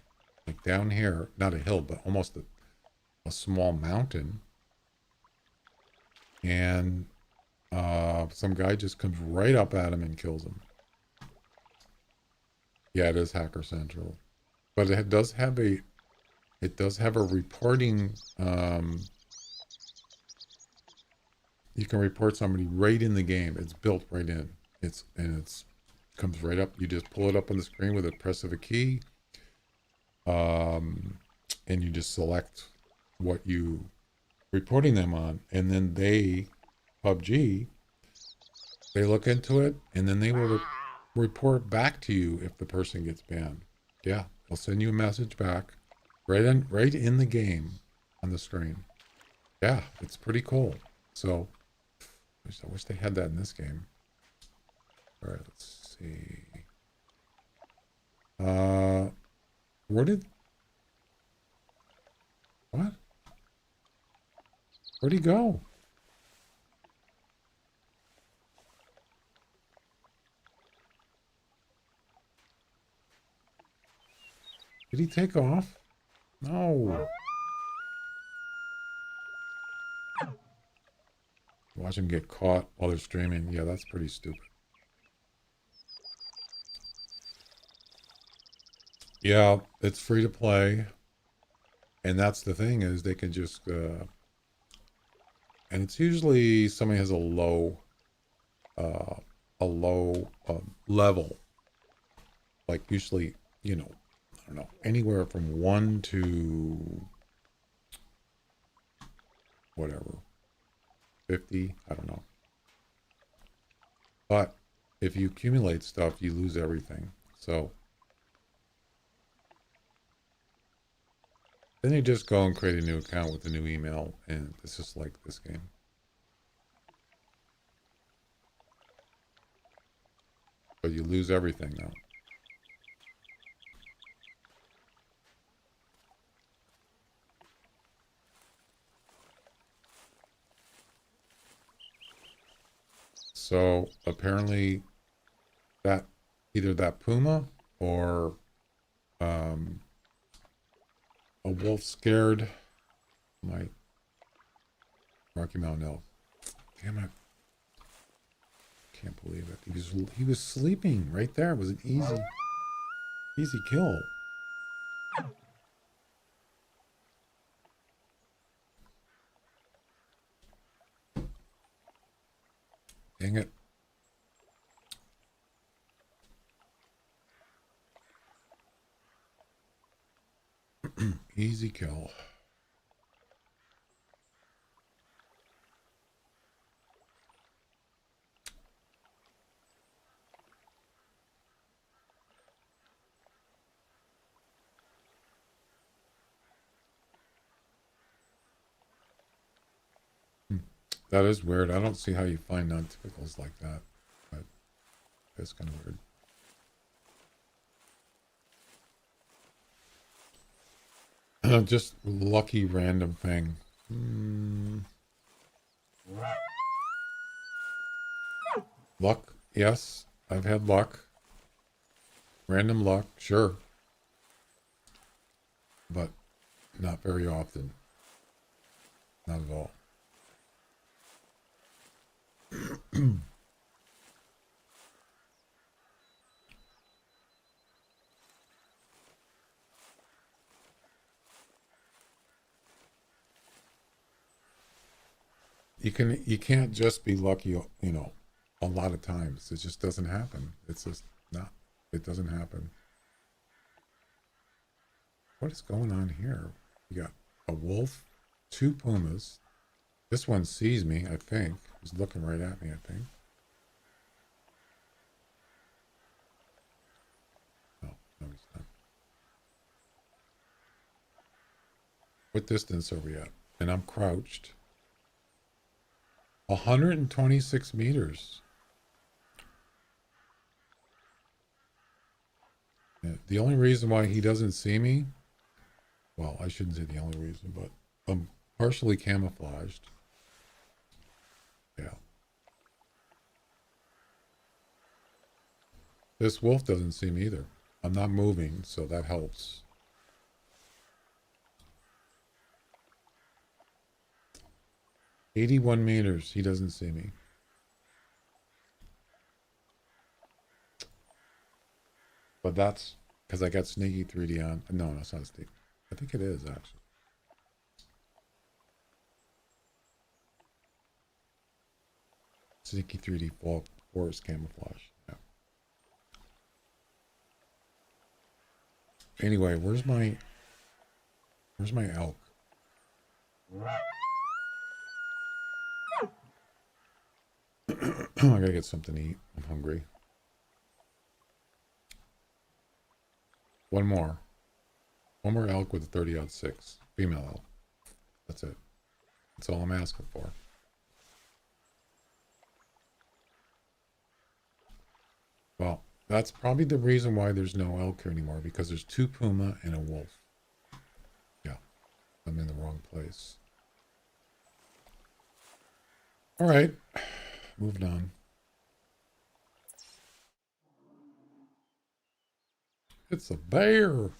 like down here, not a hill, but almost a small mountain. And some guy just comes right up at him and kills him. Yeah, it is Hacker Central, but it does have a reporting. You can report somebody right in the game. It's built right in. It's comes right up. You just pull it up on the screen with a press of a key, and you just select what you reporting them on, and then PUBG, they look into it, and then they will report back to you if the person gets banned. Yeah, they'll send you a message back, right in the game, on the screen. Yeah, it's pretty cool. So, I wish they had that in this game. All right, let's see. Where did what? Where'd he go? Did he take off? No. Watch them get caught while they're streaming. Yeah, that's pretty stupid. Yeah, it's free to play. And that's the thing is they can just, and it's usually somebody has uh, a low level. Like usually, you know, I don't know, anywhere from 1 to whatever, 50, I don't know. But if you accumulate stuff, you lose everything. So then you just go and create a new account with a new email, and it's just like this game. But you lose everything now. So apparently that either that puma or um, a wolf scared my Rocky Mountain elk. Damn it. Can't believe it. He was sleeping right there. It was an easy kill. Dang it. Easy kill. That is weird. I don't see how you find non-typicals like that. But it's kind of weird. Just lucky random thing. Luck, yes. I've had luck. Random luck, sure. But not very often. Not at all. You can't just be lucky, you know, a lot of times. It just doesn't happen. It's just not. It doesn't happen. What is going on here? You got a wolf, 2 pumas. This one sees me, I think. He's looking right at me, I think. No, no, he's not. What distance are we at? And I'm crouched. 126 meters. Yeah, the only reason why he doesn't see me, well, I shouldn't say the only reason, but I'm partially camouflaged. Yeah. This wolf doesn't see me either. I'm not moving, so that helps. "81 meters. He doesn't see me." But that's because I got Sneaky 3D on. No, it's not Sneaky. I think it is, actually. Sneaky 3D forest camouflage. Yeah. Anyway, where's my elk? I gotta get something to eat. I'm hungry. One more elk with a 30-06. Female elk. That's it. That's all I'm asking for. Well, that's probably the reason why there's no elk here anymore, because there's 2 puma and a wolf. Yeah, I'm in the wrong place. All right, moving on. It's a bear.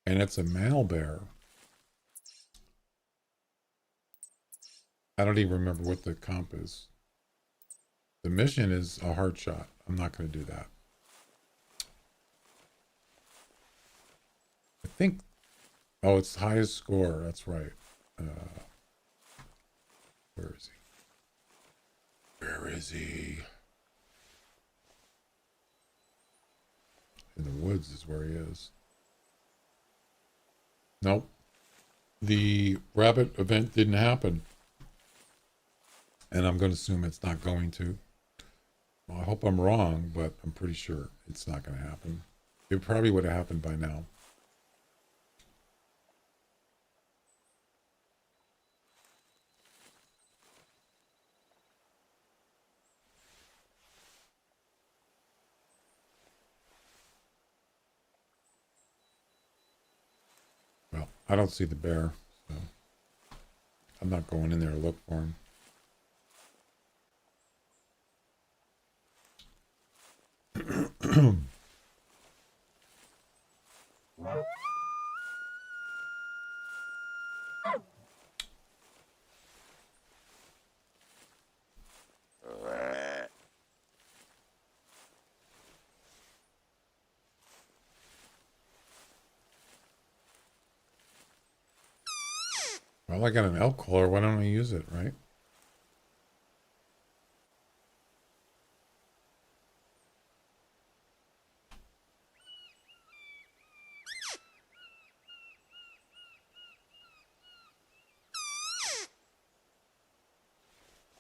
And it's a male bear. I don't even remember what the comp is. The mission is a hard shot. I'm not going to do that. I think, oh, it's highest score. That's right. Where is he? Where is he? In the woods is where he is. Nope. The rabbit event didn't happen. And I'm going to assume it's not going to. Well, I hope I'm wrong, but I'm pretty sure it's not going to happen. It probably would have happened by now. Well, I don't see the bear, so I'm not going in there to look for him. Well, I got an elk collar. Why don't I use it, right?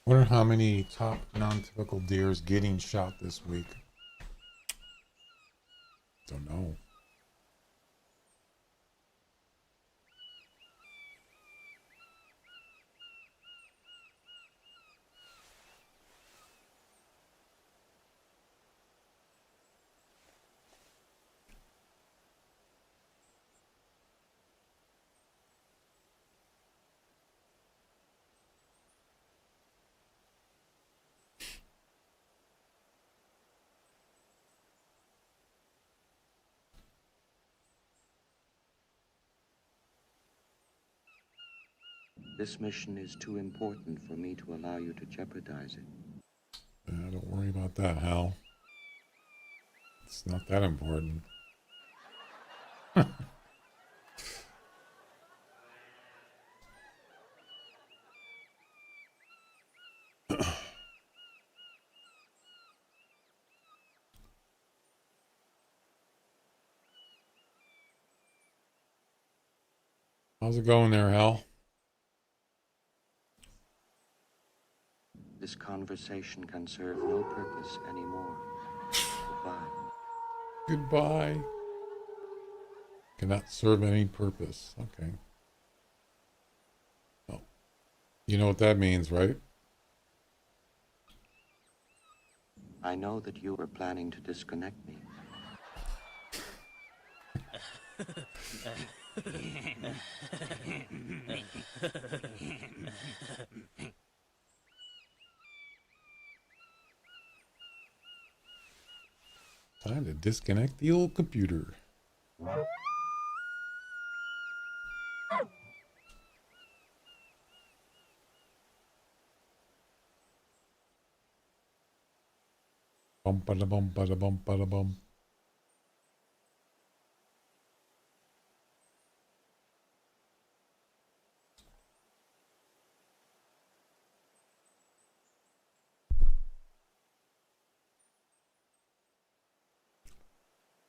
Wonder how many top non-typical deers getting shot this week. Don't know. This mission is too important for me to allow you to jeopardize it. Don't worry about that, Hal. It's not that important. How's it going there, Hal? This conversation can serve no purpose anymore. Goodbye. Goodbye. Cannot serve any purpose. Okay. Well, you know what that means, right? I know that you were planning to disconnect me. Time to disconnect the old computer. Bum bada bum bada bum bada bum.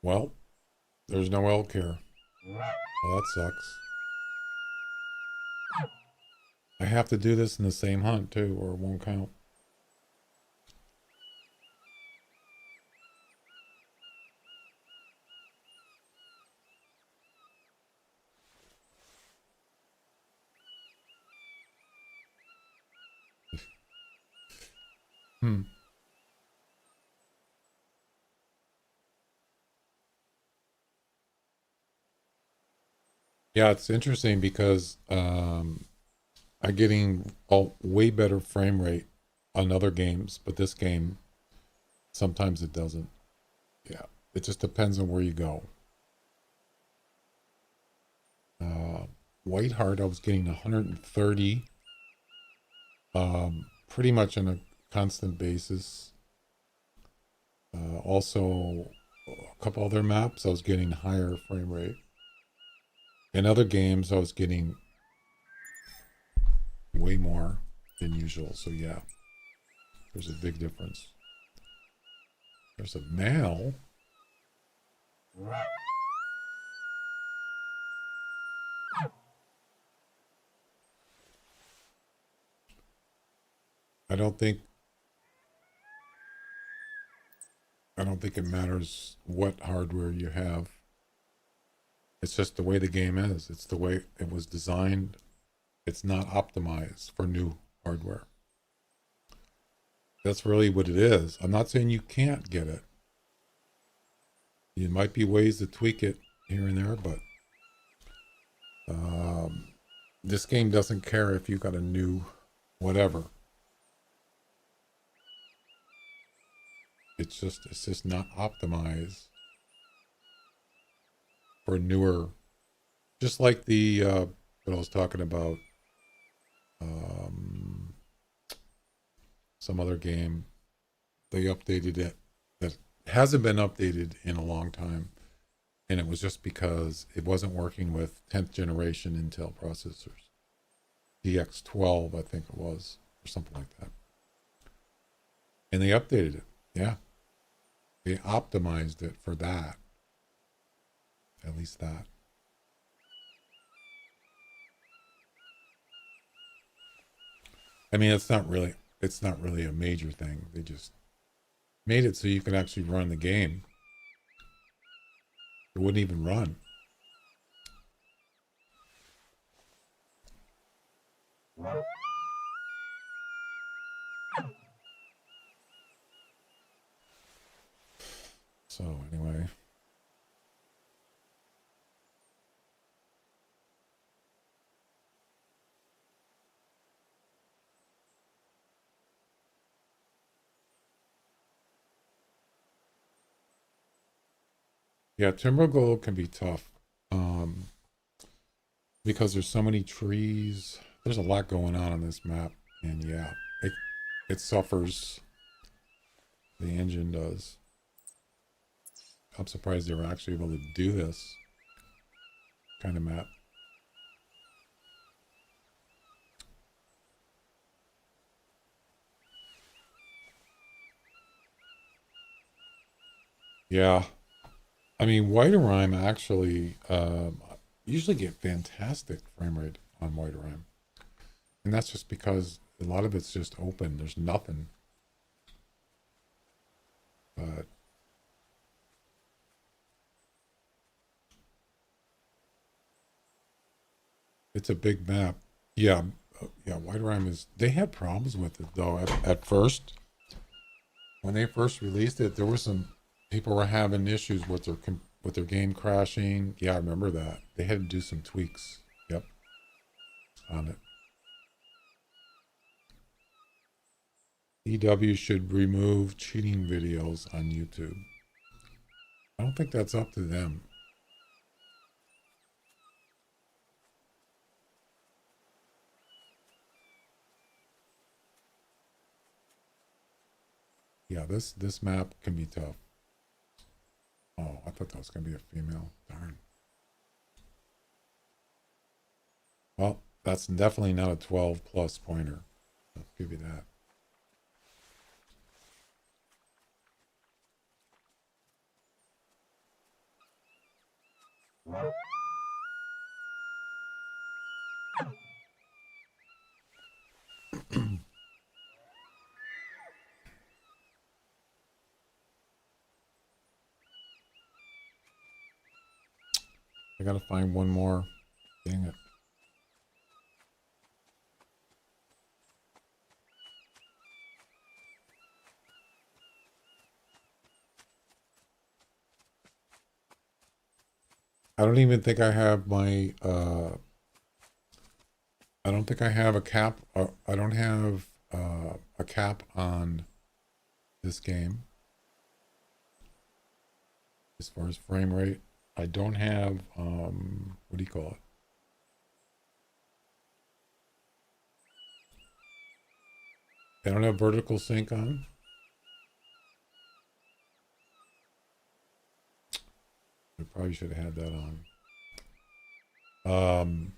Well, there's no elk here. Well, that sucks. I have to do this in the same hunt too, or it won't count. Hmm. Yeah, it's interesting because I'm getting a way better frame rate on other games, but this game sometimes it doesn't. Yeah, it just depends on where you go. White Heart, I was getting 130, pretty much on a constant basis. Also, a couple other maps, I was getting higher frame rate. In other games, I was getting way more than usual. So yeah, there's a big difference. There's a male. I don't think it matters what hardware you have. It's just the way the game is. It's the way it was designed. It's not optimized for new hardware. That's really what it is. I'm not saying you can't get it. There might be ways to tweak it here and there, but this game doesn't care if you got a new whatever. It's just not optimized for newer. Just like the what I was talking about, some other game, they updated it that hasn't been updated in a long time, and it was just because it wasn't working with 10th generation Intel processors, DX12 I think it was, or something like that, and they updated it. Yeah, they optimized it for that, at least that. I mean, it's not really a major thing. They just made it so you can actually run the game. It wouldn't even run. So anyway. Yeah, Timbergold can be tough. Because there's so many trees. There's a lot going on this map, and yeah, it suffers. The engine does. I'm surprised they were actually able to do this kind of map. Yeah, I mean, White Rhyme actually usually get fantastic frame rate on White Rhyme, and that's just because a lot of it's just open. There's nothing. But it's a big map. Yeah, yeah. White Rhyme is. They had problems with it though at first. When they first released it, there were some people were having issues with their game crashing. Yeah, I remember that. They had to do some tweaks. Yep, on it. EW should remove cheating videos on YouTube. I don't think that's up to them. Yeah, this map can be tough. Oh, I thought that was gonna be a female. Darn. Well, that's definitely not a 12 plus pointer. I'll give you that. I gotta find one more. Dang it. I don't even think I have my I don't think I have a cap. I don't have a cap on this game as far as frame rate. I don't have what do you call it? They don't have vertical sync on. I probably should have had that on.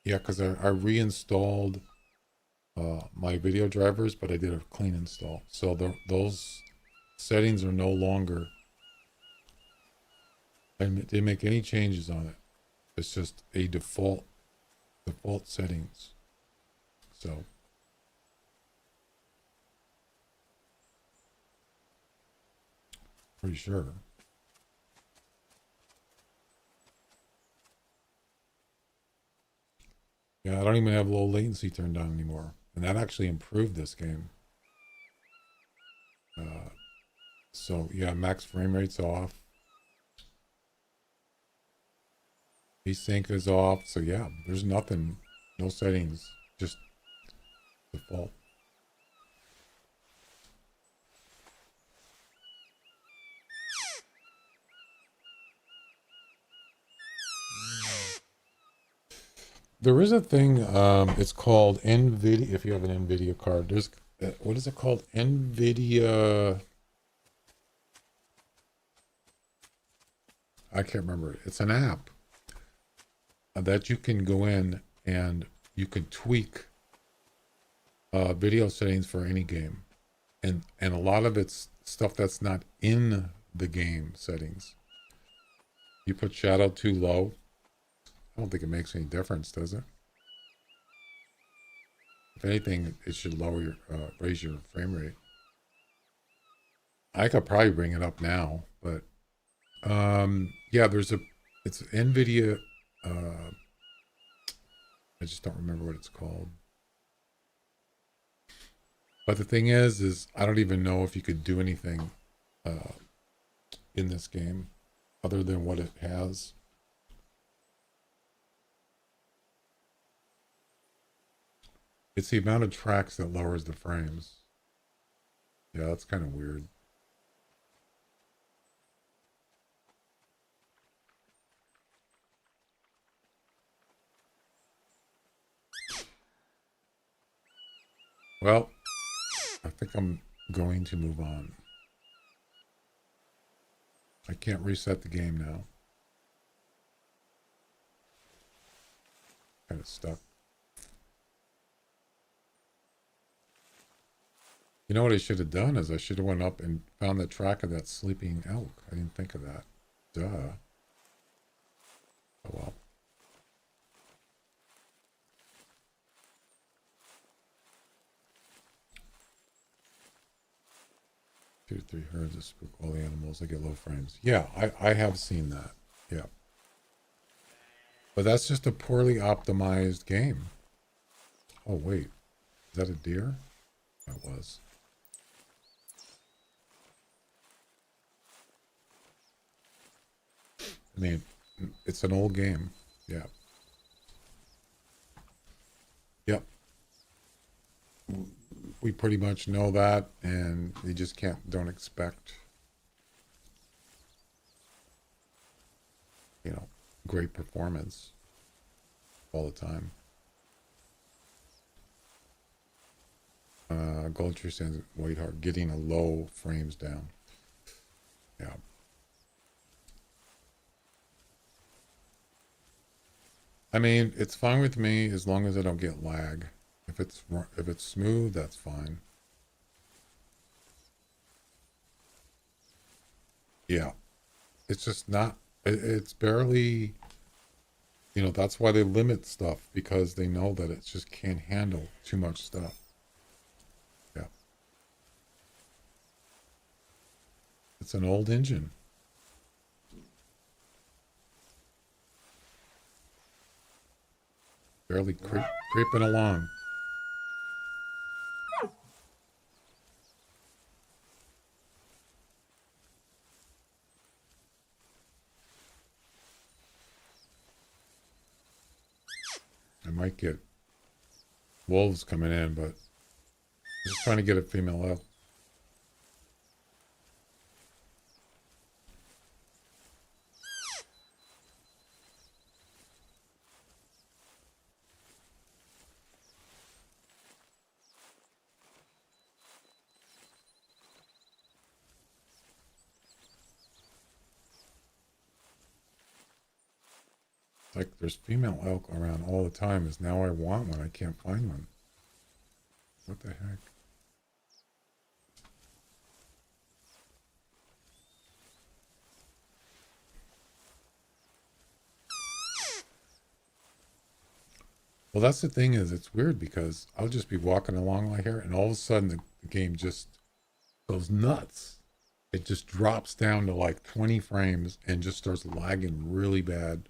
Yeah, because I reinstalled my video drivers, but I did a clean install. So those settings are no longer. I didn't make any changes on it. It's just a default settings. So pretty sure. Yeah, I don't even have low latency turned on anymore, and that actually improved this game. So yeah, max frame rate's off. Async is off. So yeah, there's nothing, no settings, just default. There is a thing, it's called NVIDIA. If you have an NVIDIA card, there's, what is it called? NVIDIA. I can't remember. It's an app that you can go in and you can tweak video settings for any game. And a lot of it's stuff that's not in the game settings. You put shadow too low. I don't think it makes any difference, does it? If anything, it should lower your, raise your frame rate. I could probably bring it up now, but yeah, it's NVIDIA. I just don't remember what it's called. But the thing is I don't even know if you could do anything in this game other than what it has. It's the amount of tracks that lowers the frames. Yeah, that's kind of weird. Well, I think I'm going to move on. I can't reset the game now. Kind of stuck. You know what I should have done is I should have went up and found the track of that sleeping elk. I didn't think of that. Duh. Oh well. 2 to 3 herds to spook all the animals. They get low frames. Yeah, I have seen that. Yeah. But that's just a poorly optimized game. Oh, wait. Is that a deer? That was. I mean, it's an old game. Yeah. Yep. We pretty much know that, and you just don't expect, great performance all the time. Gold Tree Stands White Heart getting a low frames down. Yeah. I mean, it's fine with me as long as I don't get lag. If it's smooth, that's fine. Yeah. It's just not, it's barely, that's why they limit stuff, because they know that it just can't handle too much stuff. Yeah. It's an old engine. Barely creeping along. I might get wolves coming in, but I'm just trying to get a female up. like there's female elk around all the time. Is now I want one. I can't find one. What the heck? Well, that's the thing is it's weird because I'll just be walking along like here and all of a sudden the game just goes nuts. It just drops down to like 20 frames and just starts lagging really bad.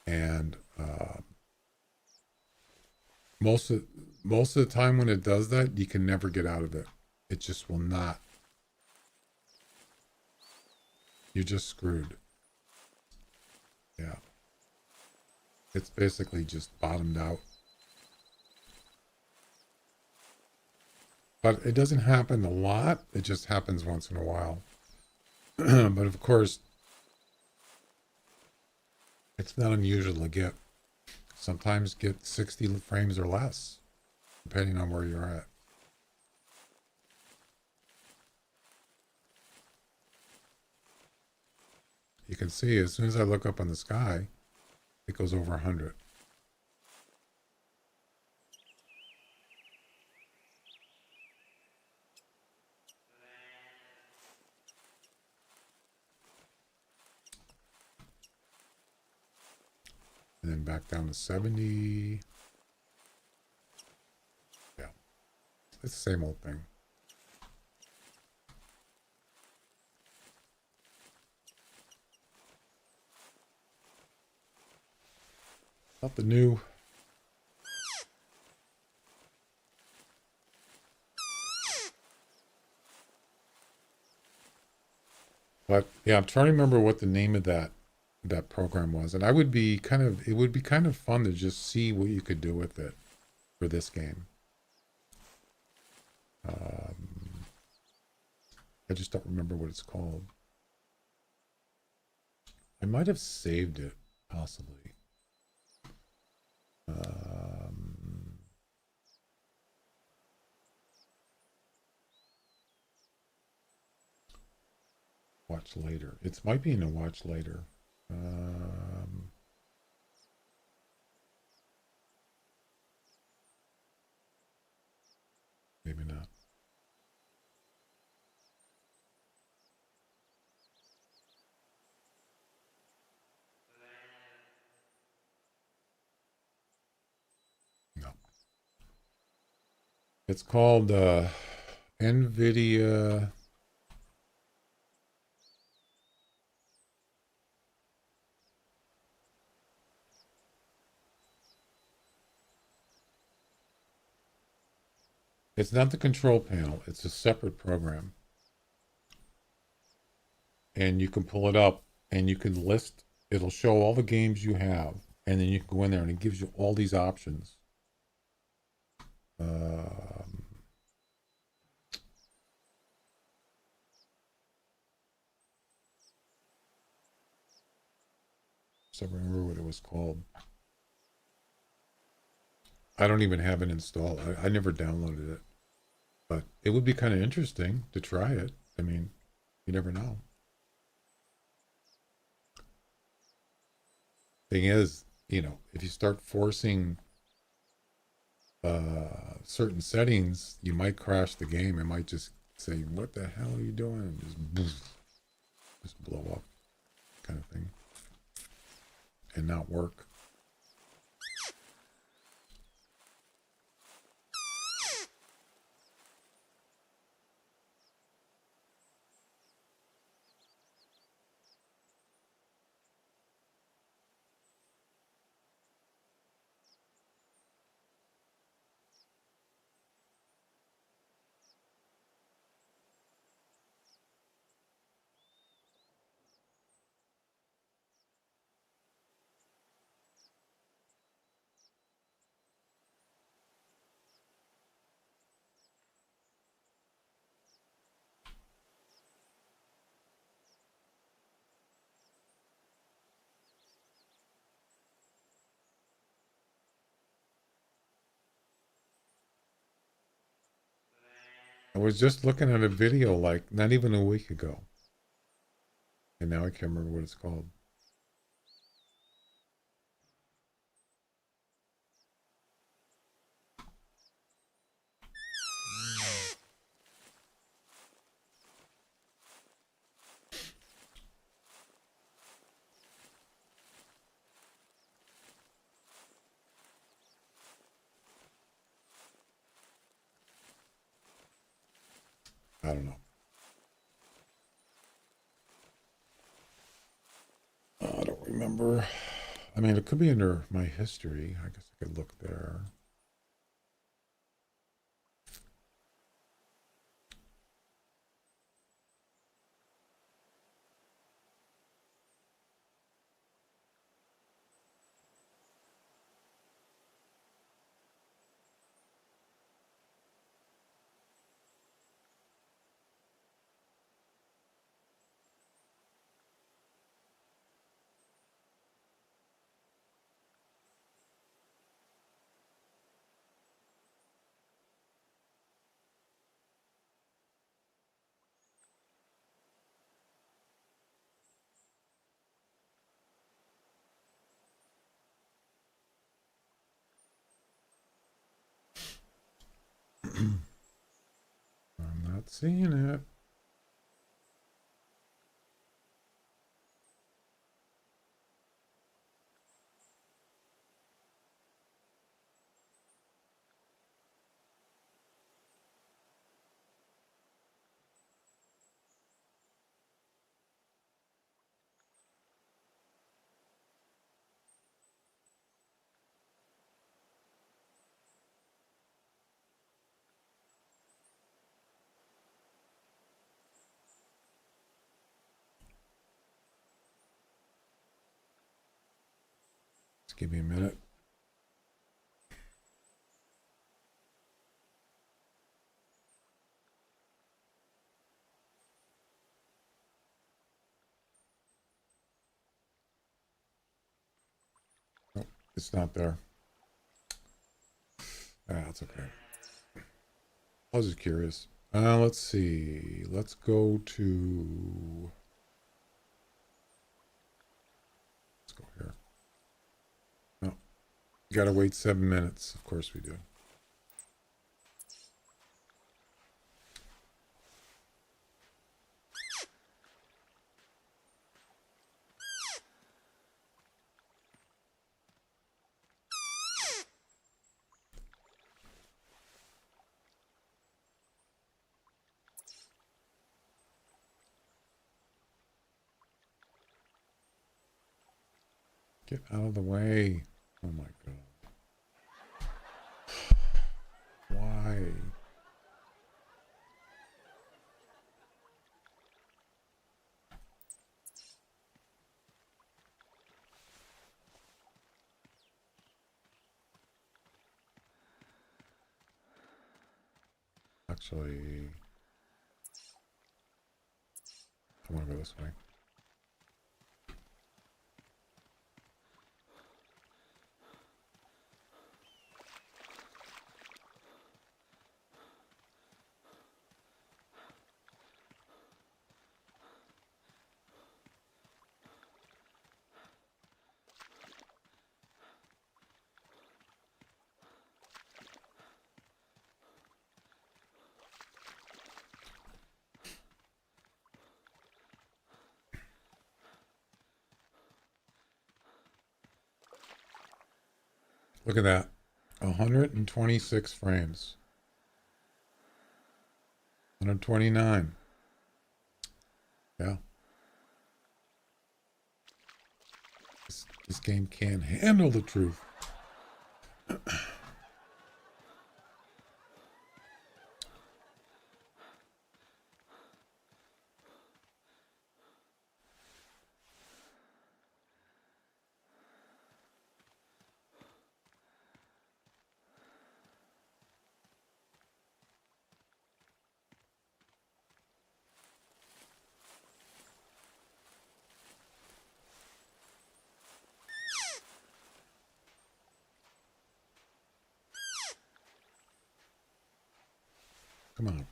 And most of the time when it does that, you can never get out of it. It just will not. You're just screwed. Yeah. It's basically just bottomed out. But it doesn't happen a lot. It just happens once in a while. But of course, it's not unusual to get, sometimes get 60 frames or less, depending on where you're at. You can see as soon as I look up on the sky, it goes over 100. And then back down to 70. Yeah. It's the same old thing. Nothing new. But yeah, I'm trying to remember what the name of that program was, and I would be kind of it would be kind of fun to just see what you could do with it for this game. I just don't remember what it's called. I might have saved it, possibly. Watch later. It might be in a watch later. Maybe not. No. It's called NVIDIA. It's not the control panel. It's a separate program. And you can pull it up and you can list, it'll show all the games you have. And then you can go in there and it gives you all these options. So I remember what it was called. I don't even have it installed. I never downloaded it. But it would be kind of interesting to try it. I mean, you never know. Thing is, you know, if you start forcing certain settings, you might crash the game. It might just say, "What the hell are you doing?" And just blow up, kind of thing, and not work. I was just looking at a video like not even a week ago, and now I can't remember what it's called. don't know. I don't remember. I mean, it could be under my history. I guess I could look there. I'm not seeing it. Just give me a minute. Nope, it's not there. That's okay. I was just curious. Let's see. Let's go to. Let's go here. No, you gotta wait 7 minutes. Of course we do. Get out of the way. Oh my god. Why? Actually, I want to go this way. Look at that. 126 frames. 129. Yeah. This game can't handle the truth. Come on. Give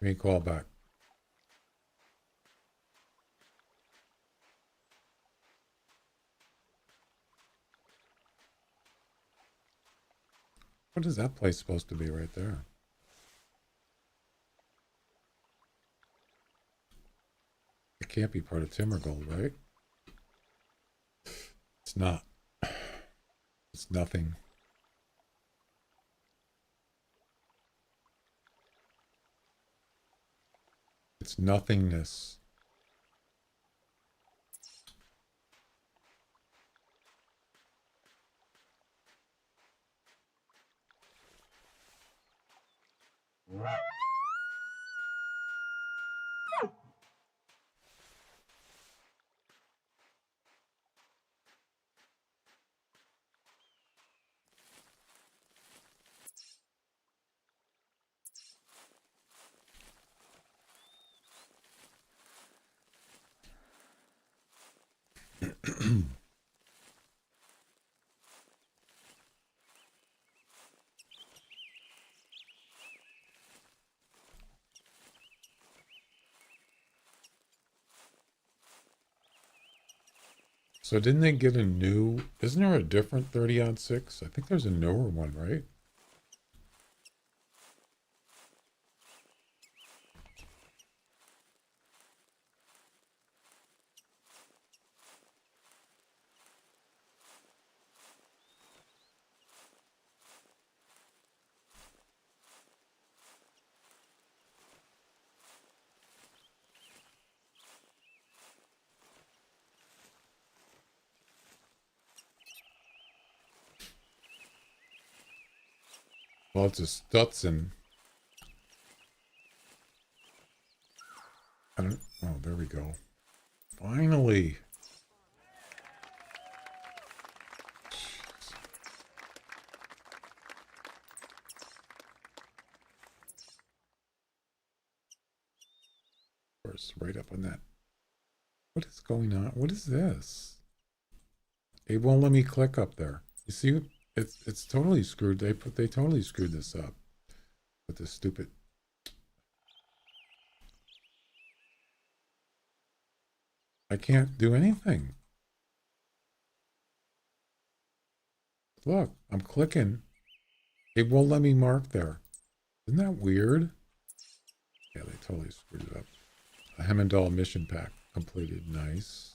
me a call back. What is that place supposed to be right there? It can't be part of Timbergold, right? It's not. It's nothing. It's nothingness. So didn't they get a new, isn't there a different 30-06? I think there's a newer one, right? Well, it's a Stutson. I don't, oh, there we go. Finally. Of course, right up on that. What is going on? What is this? It won't let me click up there. You see, it's totally screwed. They totally screwed this up with this stupid. I can't do anything. Look, I'm clicking. It won't let me mark there. Isn't that weird? Yeah, they totally screwed it up. A Hemendall mission pack completed. Nice.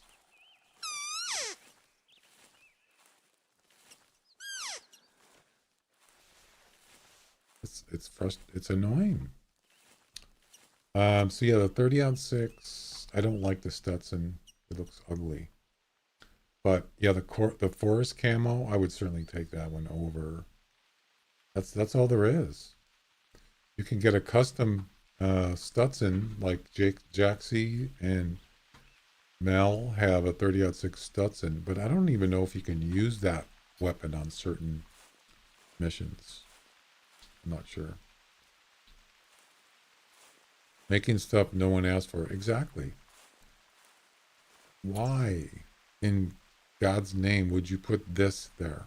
It's annoying. So yeah, the 30-06. I don't like the Stetson. It looks ugly. But yeah, the forest camo, I would certainly take that one over. That's all there is. You can get a custom Stetson, like Jaxie and Mel have a 30-06 Stetson, but I don't even know if you can use that weapon on certain missions. I'm not sure. Making stuff no one asked for. Exactly. Why in God's name would you put this there?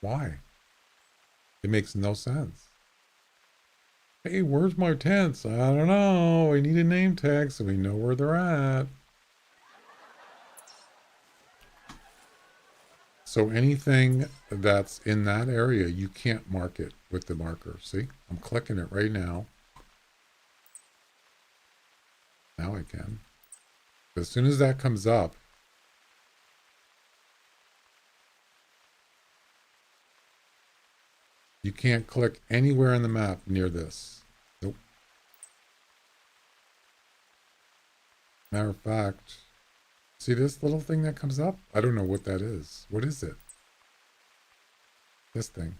Why? It makes no sense. Hey, where's my tents? I don't know. We need a name tag so we know where they're at. So anything that's in that area, you can't mark it with the marker. See? I'm clicking it right now. Now I can. As soon as that comes up, you can't click anywhere in the map near this. Nope. Matter of fact, see this little thing that comes up? I don't know what that is. What is it? This thing.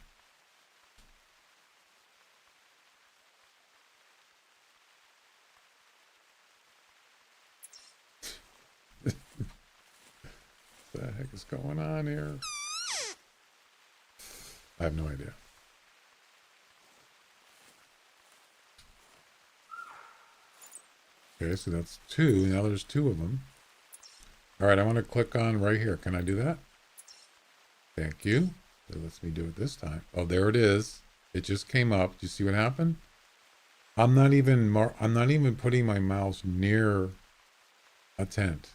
What the heck is going on here? I have no idea. Okay, so that's two. Now there's two of them. All right, I want to click on right here. Can I do that? Thank you. It lets me do it this time. Oh, there it is. It just came up. Do you see what happened? I'm not even putting my mouse near a tent.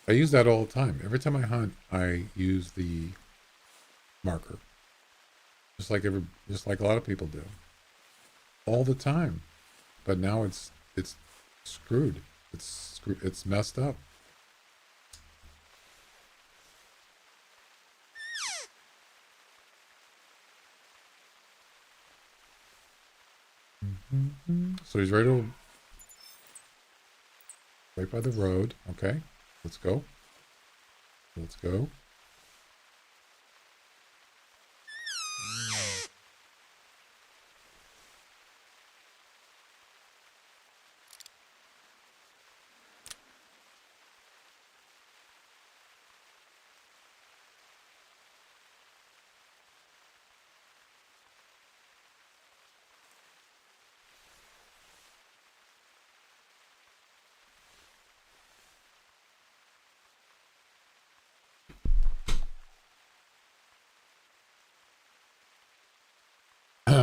I use that all the time. Every time I hunt, I use the marker. just like a lot of people do, all the time. But now it's screwed. It's messed up. So he's right by the road. Okay, let's go. Let's go.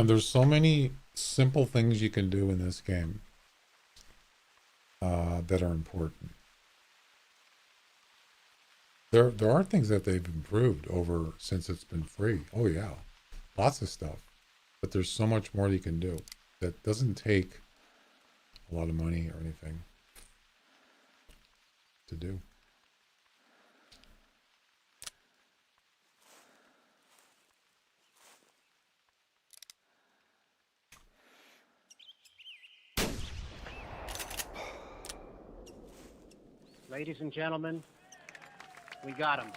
There's so many simple things you can do in this game that are important. There are things that they've improved over since it's been free. Oh yeah, lots of stuff. But there's so much more you can do that doesn't take a lot of money or anything to do. Ladies and gentlemen, we got him.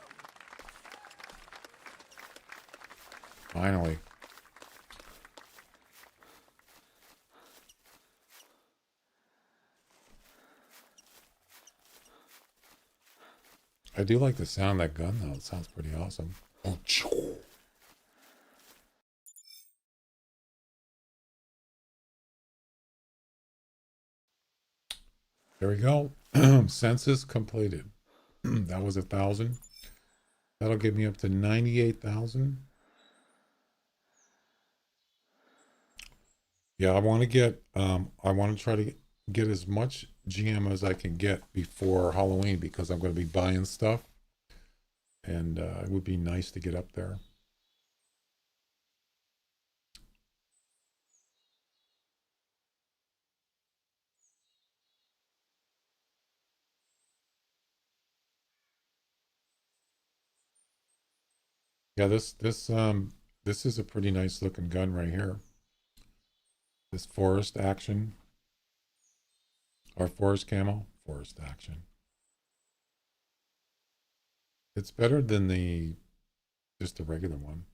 Finally. I do like the sound of that gun though. It sounds pretty awesome. Oh, there we go. Census completed. That was 1,000. That'll get me up to 98,000. Yeah, I want to try to get as much GM as I can get before Halloween because I'm going to be buying stuff. And it would be nice to get up there. Yeah, this is a pretty nice looking gun right here. This forest action or forest camo, forest action. It's better than just the regular one.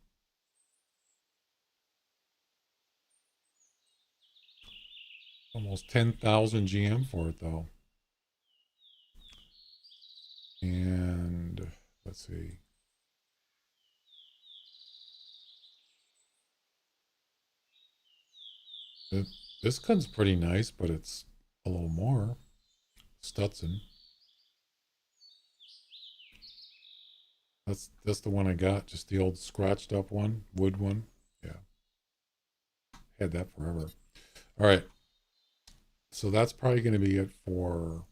Almost 10,000 GM for it though. And let's see. This gun's pretty nice, but it's a little more. Stutson. That's the one I got, just the old scratched up one, wood one. Yeah. Had that forever. All right. So that's probably going to be it for.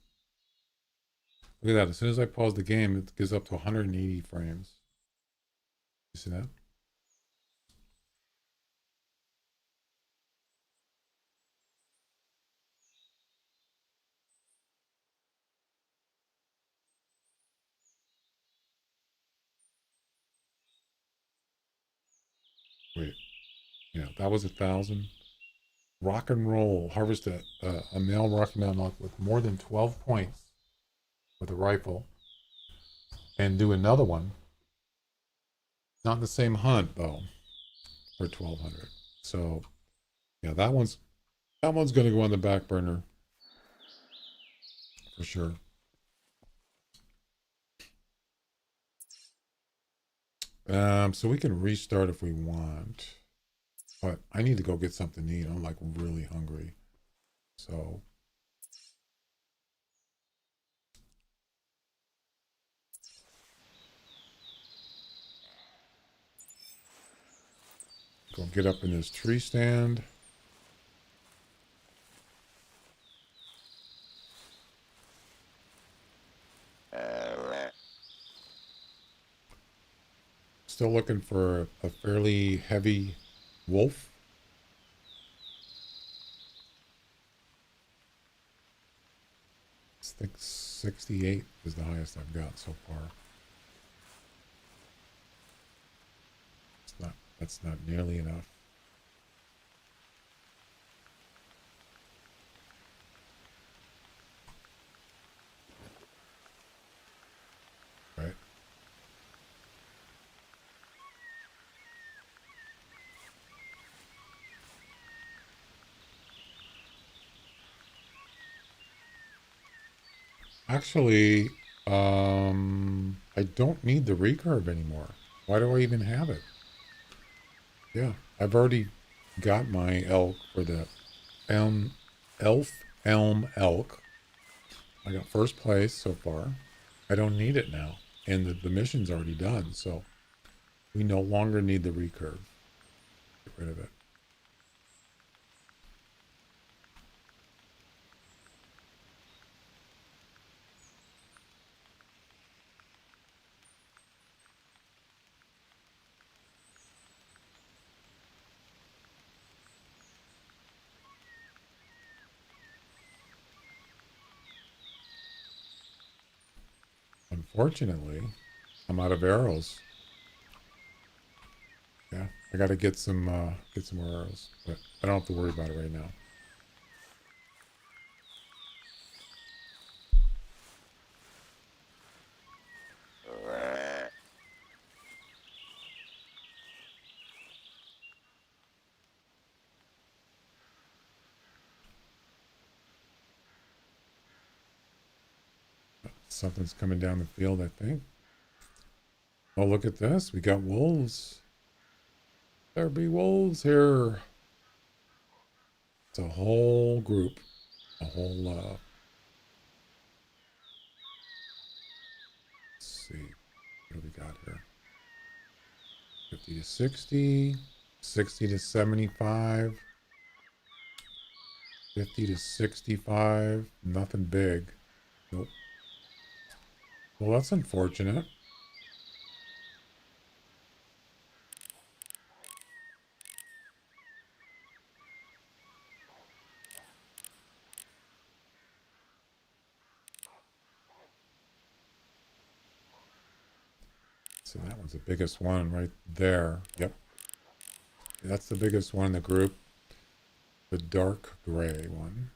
Look at that. As soon as I pause the game, it goes up to 180 frames. You see that? Wait. Yeah, that was 1,000. Rock and roll. Harvest a male Rocky Mountain elk with more than 12 points with a rifle. And do another one. Not the same hunt, though, for 1,200. So, yeah, that one's going to go on the back burner. For sure. So we can restart if we want. But I need to go get something to eat. I'm like really hungry. So go get up in this tree stand. Still looking for a fairly heavy Wolf. I think 68 is the highest I've got so far. That's not nearly enough. Right. Actually, I don't need the recurve anymore. Why do I even have it? Yeah, I've already got my elk for the elm elk. I got first place so far. I don't need it now. And the mission's already done, so we no longer need the recurve. Get rid of it. Unfortunately, I'm out of arrows. Yeah, I got to get some more arrows, but I don't have to worry about it right now. Something's coming down the field, I think. Oh, look at this. We got wolves. There be wolves here. It's a whole group. A whole, let's see. What do we got here? 50 to 60. 60 to 75. 50 to 65. Nothing big. Nope. Well, that's unfortunate. So that one's the biggest one right there. Yep. That's the biggest one in the group. The dark gray one.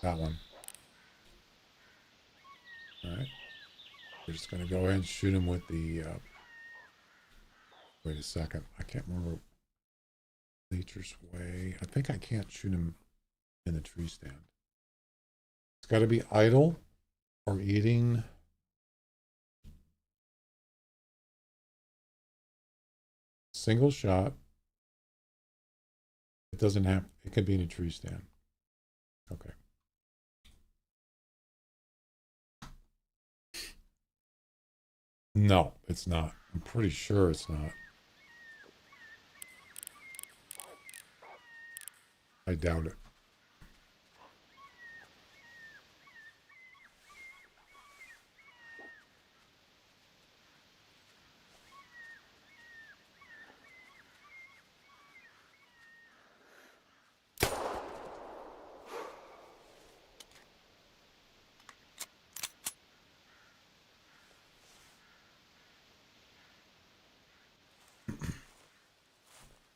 That one. All right. We're just going to go ahead and shoot him with the... wait a second. I can't remember. Nature's Way. I think I can't shoot him in the tree stand. It's got to be idle or eating. Single shot. It doesn't have... It could be in a tree stand. Okay. No, it's not. I'm pretty sure it's not. I doubt it.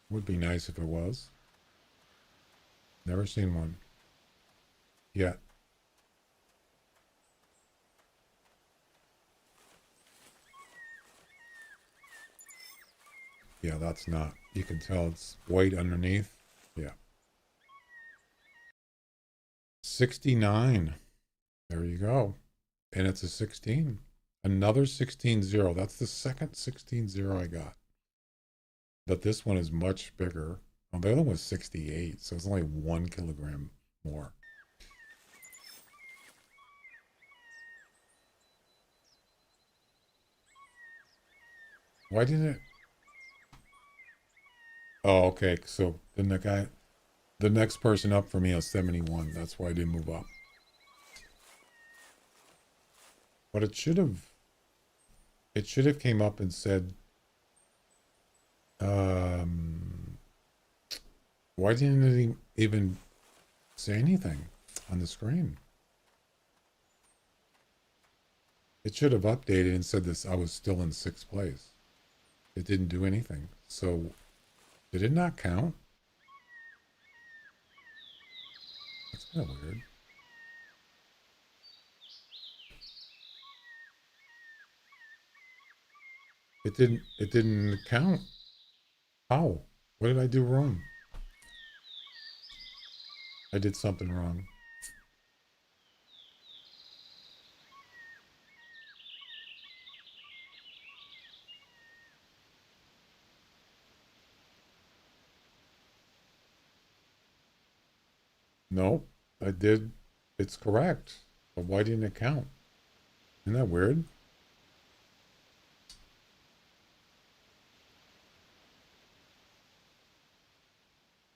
Would be nice if it was. Never seen one yet. Yeah, that's not. You can tell it's white underneath. Yeah. 69. There you go. And it's a 16. Another 16-0. That's the second 16-0 I got. But this one is much bigger. Oh, the other one was 68, so it's only 1 kilogram more. Why didn't it? Oh, okay. So then the next person up for me is 71. That's why I didn't move up. But it should have. It should have came up and said, um, why didn't it even say anything on the screen? It should have updated and said this. I was still in 6th place. It didn't do anything. So did it not count? That's kind of weird. It didn't count. How? What did I do wrong? I did something wrong. Nope. I did. It's correct. But why didn't it count? Isn't that weird?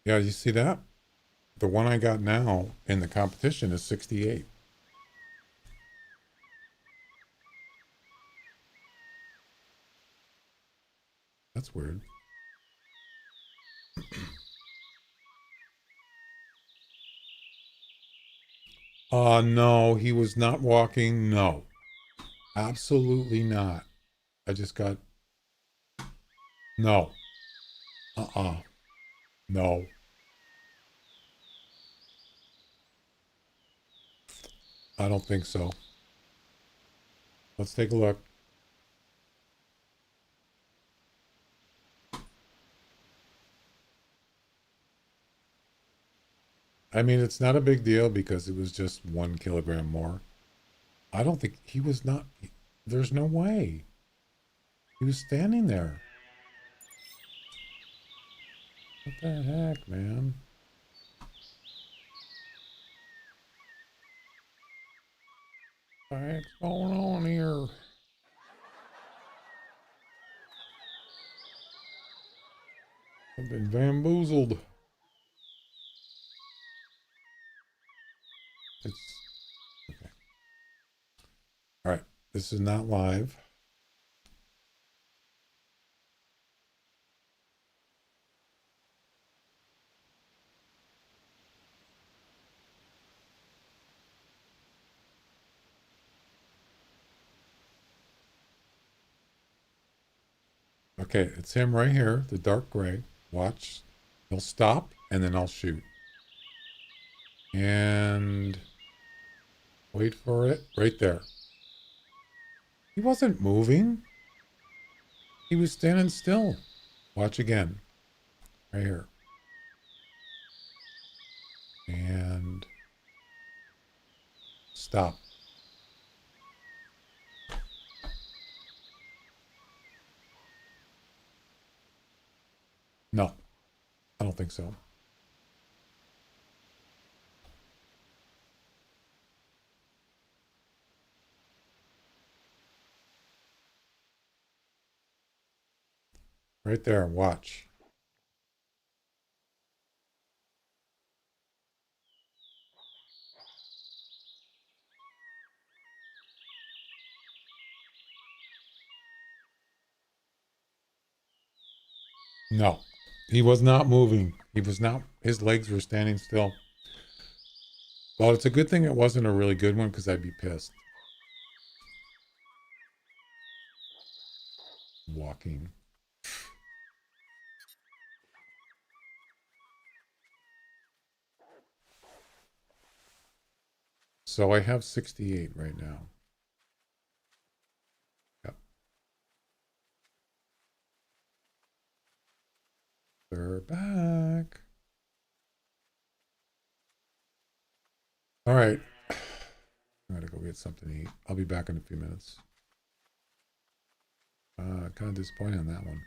Yeah, you see that? The one I got now in the competition is 68. That's weird. No, he was not walking. No, absolutely not. I just got, no. No. I don't think so. Let's take a look. I mean, it's not a big deal because it was just 1 kilogram more. I don't think he was not, there's no way. He was standing there. What the heck, man? What the heck's going on here? I've been bamboozled. It's okay. All right. This is not live. Okay, it's him right here, the dark gray. Watch. He'll stop and then I'll shoot. And wait for it. Right there. He wasn't moving. He was standing still. Watch again. Right here. And stop. No, I don't think so. Right there. Watch. No, he was not moving. He was not, his legs were standing still. Well, it's a good thing it wasn't a really good one because I'd be pissed. Walking. So I have 68 right now. Yep. They're back. All right. I gotta go get something to eat. I'll be back in a few minutes. Kind of disappointed on that one.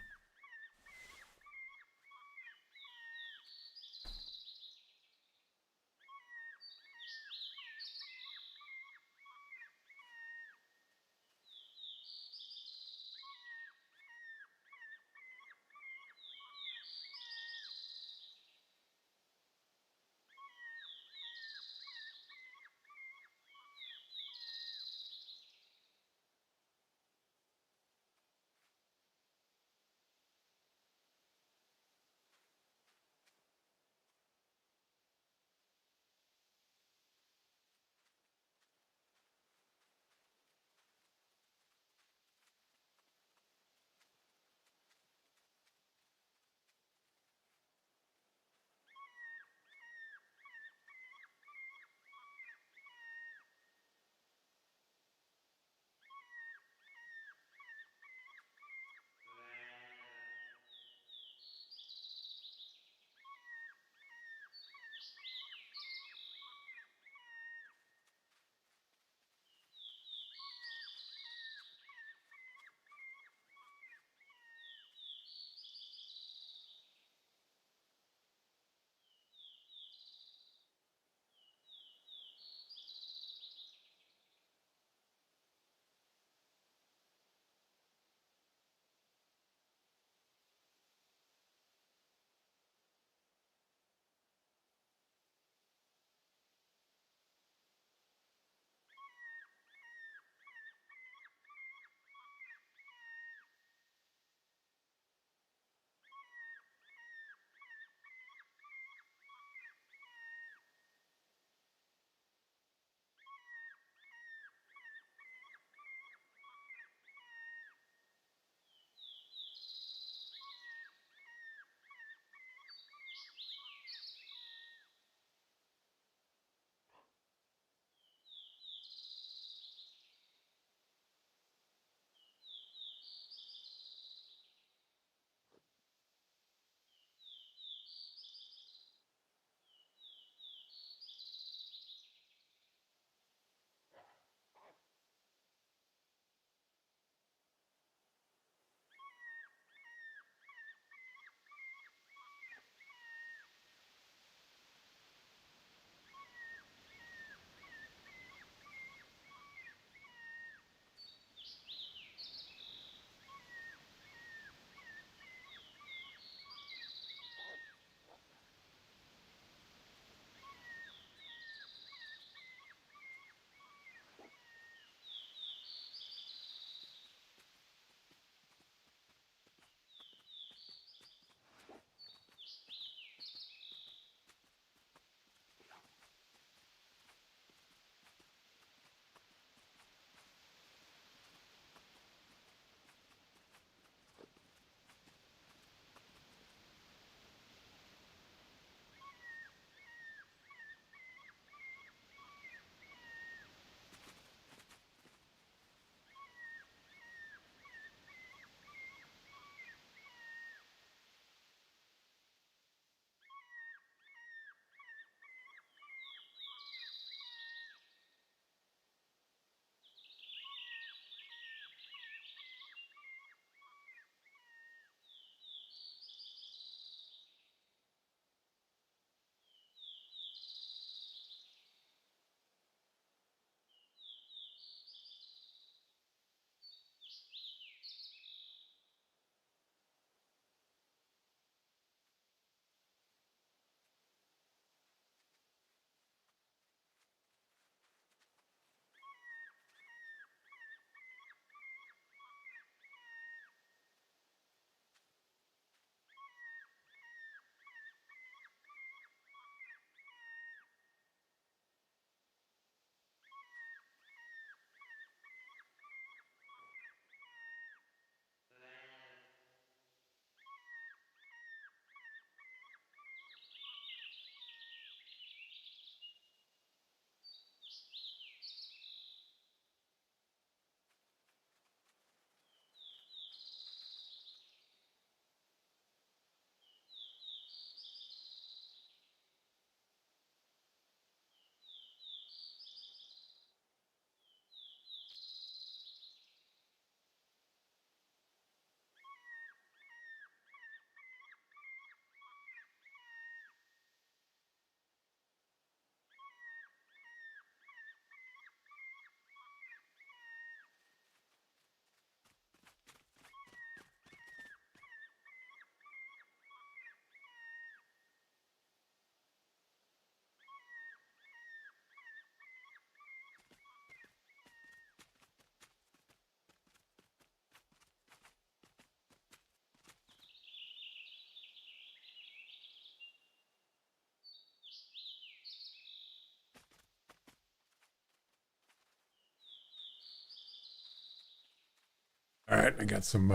right, I got some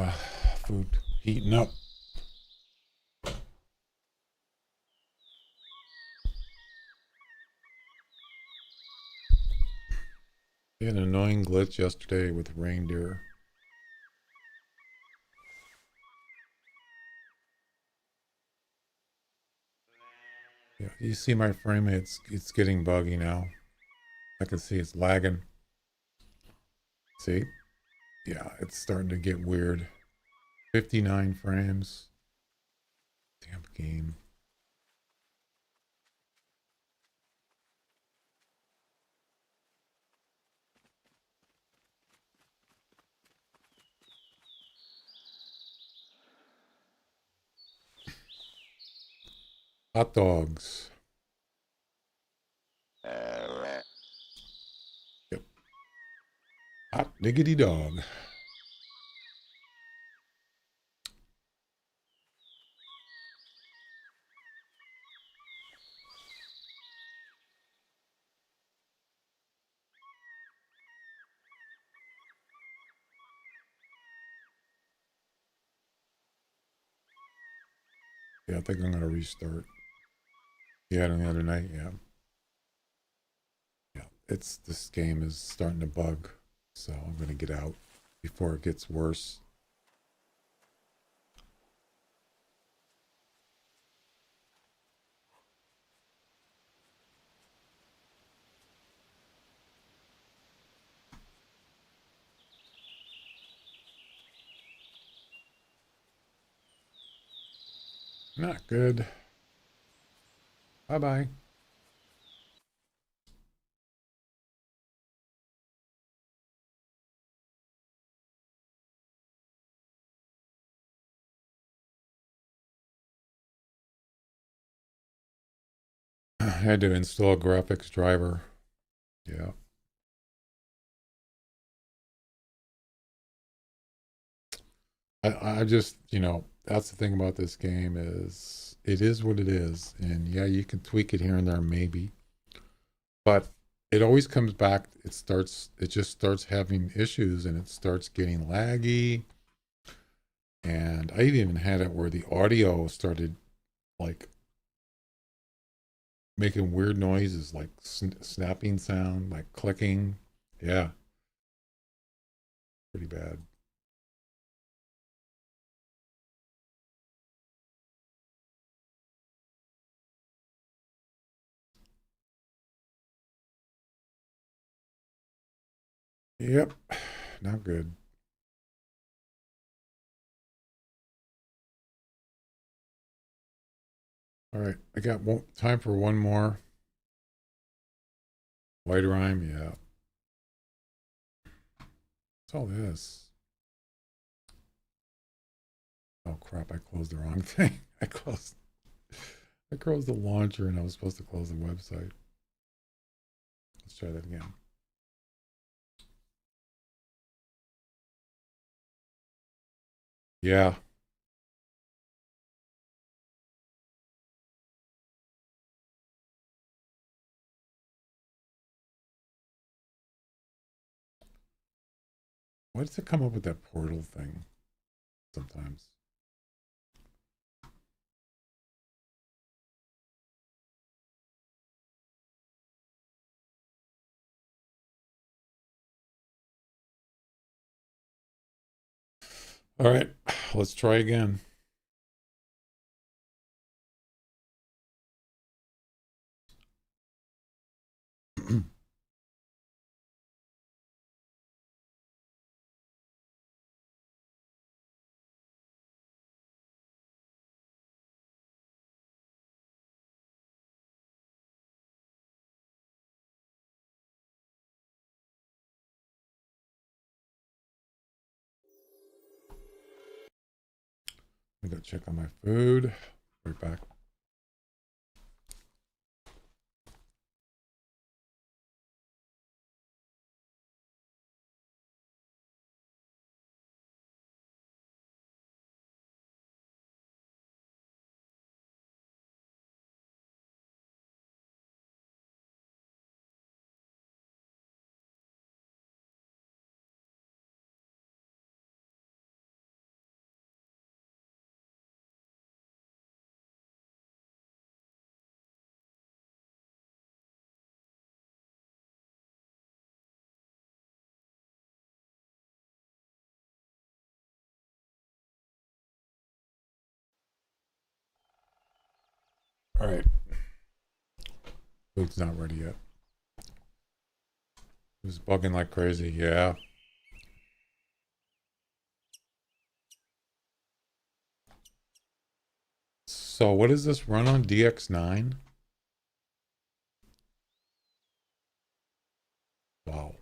food heating up. We had an annoying glitch yesterday with reindeer. Yeah, you see my frame? It's getting buggy now. I can see it's lagging. See? Yeah, it's starting to get weird. 59 frames. Damn game. Hot dogs. Yep. Hot diggity dog. Yeah, I think I'm gonna restart. Yeah, the other night, yeah. Yeah. This game is starting to bug. So I'm gonna get out before it gets worse. Not good. Bye bye. I had to install a graphics driver. Yeah. I just, that's the thing about this game is it is what it is. And yeah, you can tweak it here and there maybe. But it always comes back, it just starts having issues and it starts getting laggy. And I even had it where the audio started like making weird noises, like snapping sound, like clicking. Yeah, pretty bad. Yep, not good. All right, I got time for one more. White rhyme, yeah. What's all this? Oh crap, I closed the wrong thing. I closed the launcher and I was supposed to close the website. Let's try that again. Yeah. Why does it come up with that portal thing sometimes? All right, let's try again. Let me go check on my food. Right back. right. Food's not ready yet. It was bugging like crazy. Yeah. So what does this run on? DX9? Wow.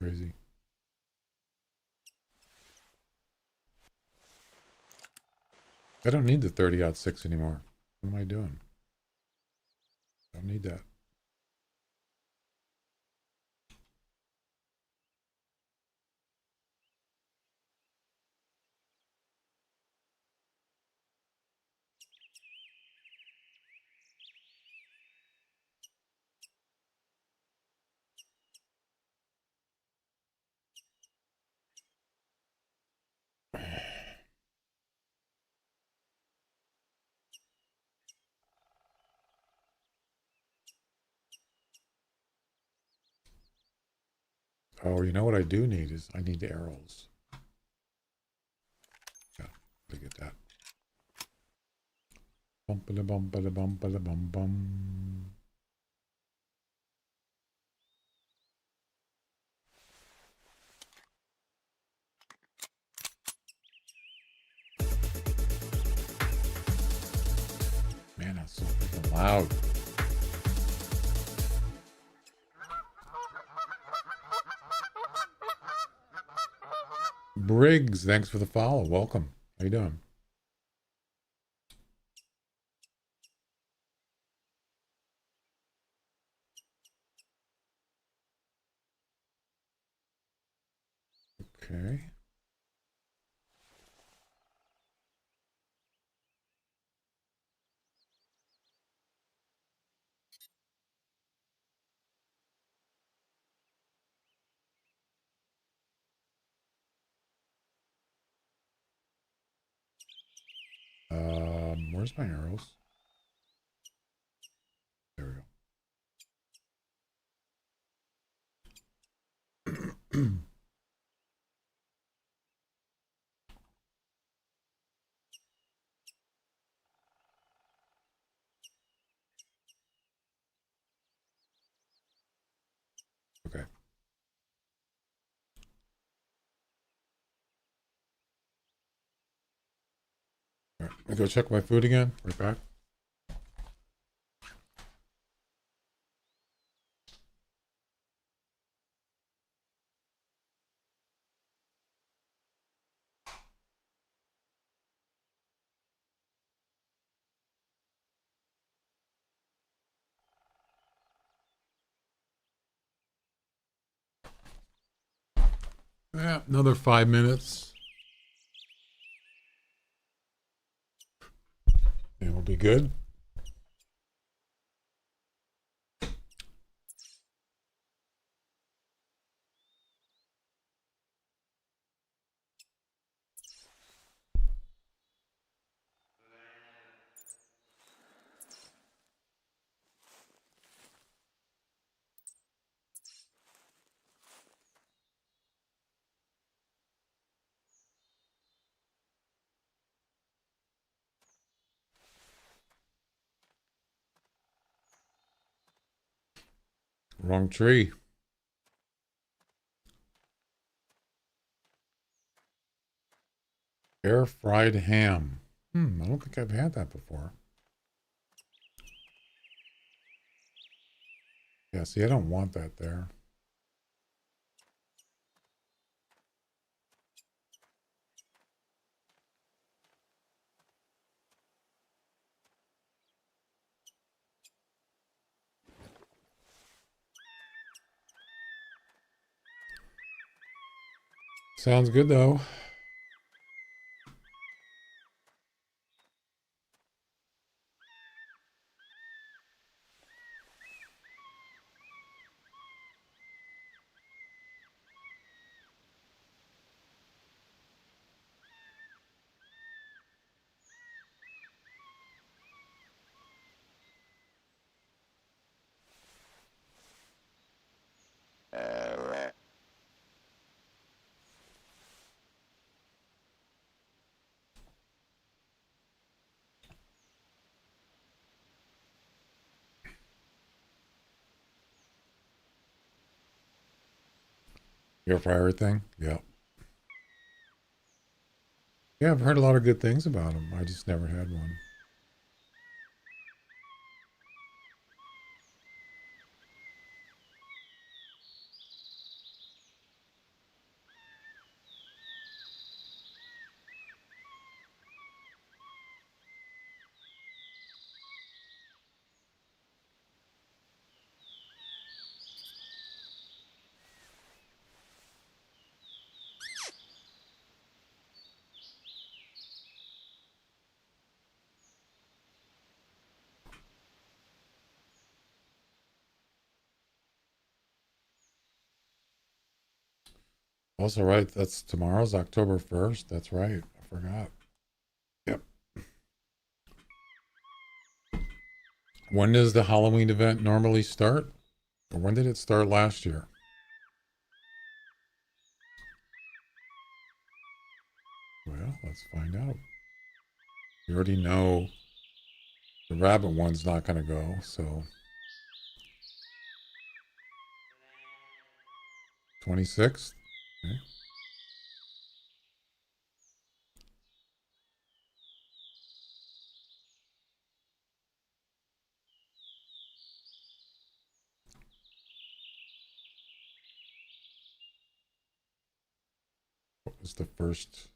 Crazy. I don't need the 30-06 anymore. What am I doing? Don't need that. Oh, you know what I do need is I need arrows. Yeah, I get that. Bumpala bumpala bumpala bum bum. Man, that's so freaking loud. Briggs, thanks for the follow. Welcome. How you doing? Okay. Where's my arrows? There we go. Okay. All right. I go check my food again. Right back. Yeah, another 5 minutes. And we'll be good. Wrong tree. Air fried ham. I don't think I've had that before. Yeah, see, I don't want that there. Sounds good though. Air fryer thing? Yeah. Yeah, I've heard a lot of good things about them. I just never had one. Also, right, that's tomorrow's October 1st. That's right. I forgot. Yep. When does the Halloween event normally start? Or when did it start last year? Well, let's find out. We already know the rabbit one's not going to go, so 26th. Okay. What was the first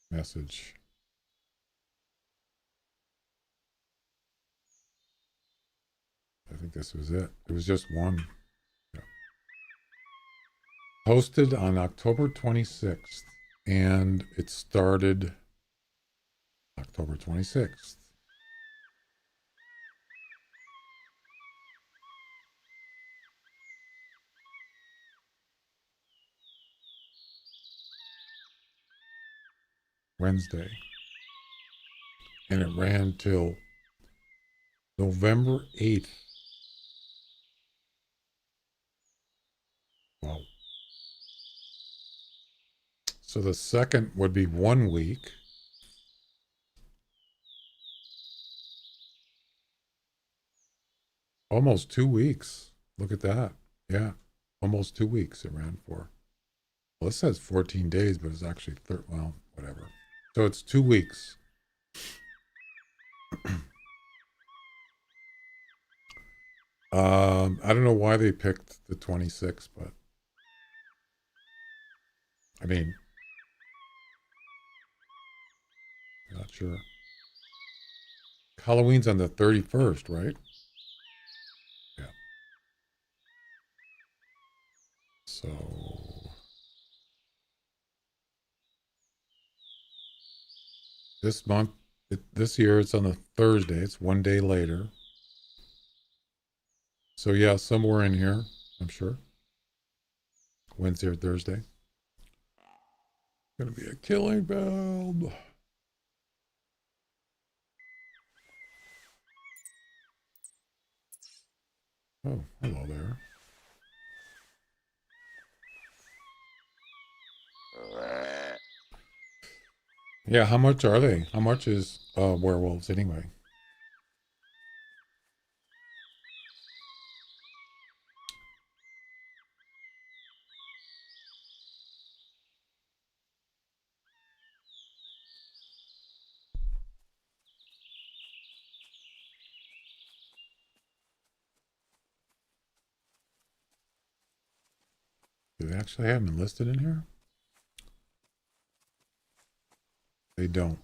message? I think this was it. It was just one. Yeah. Posted on October 26th, and it started October 26th. Wednesday. And it ran till November 8th. Wow. So the second would be 1 week. Almost 2 weeks. Look at that. Yeah. Almost 2 weeks it ran for. Well, it says 14 days, but it's actually, well, whatever. So it's 2 weeks. I don't know why they picked the 26th, but I mean, not sure. Halloween's on the 31st, right? Yeah. So this month, this year, it's on a Thursday. It's 1 day later. So yeah, somewhere in here, I'm sure. Wednesday or Thursday. Gonna be a killing build. Oh, hello there. Yeah, how much are they? How much is werewolves anyway? Do they actually have them listed in here? They don't.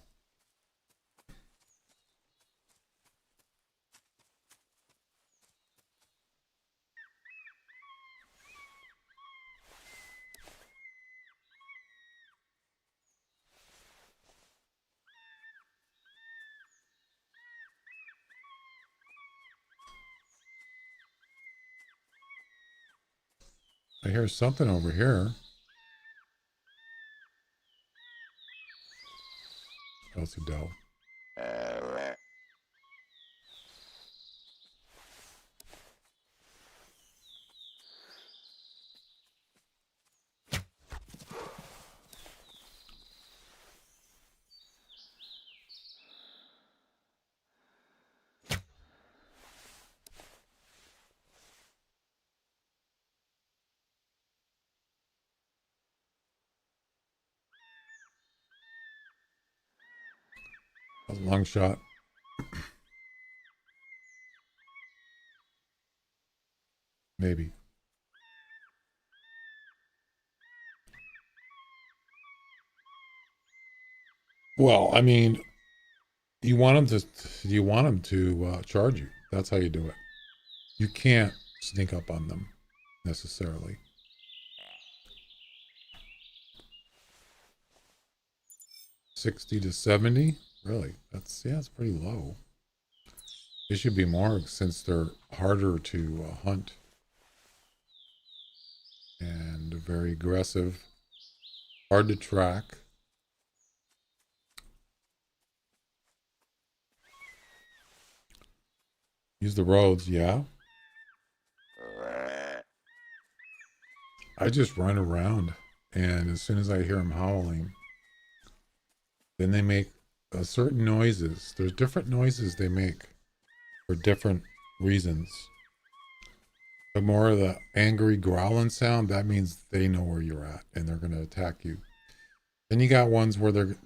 I hear something over here. Elsie Dell. A long shot. Maybe. Well, I mean, you want them to charge you. That's how you do it. You can't sneak up on them necessarily. $60 to $70, really? It's pretty low. It should be more since they're harder to hunt and very aggressive, hard to track. Use the roads, yeah. I just run around, and as soon as I hear them howling, then they make certain noises. There's different noises they make for different reasons. The more of the angry growling sound, that means they know where you're at and they're going to attack you. Then you got ones where they're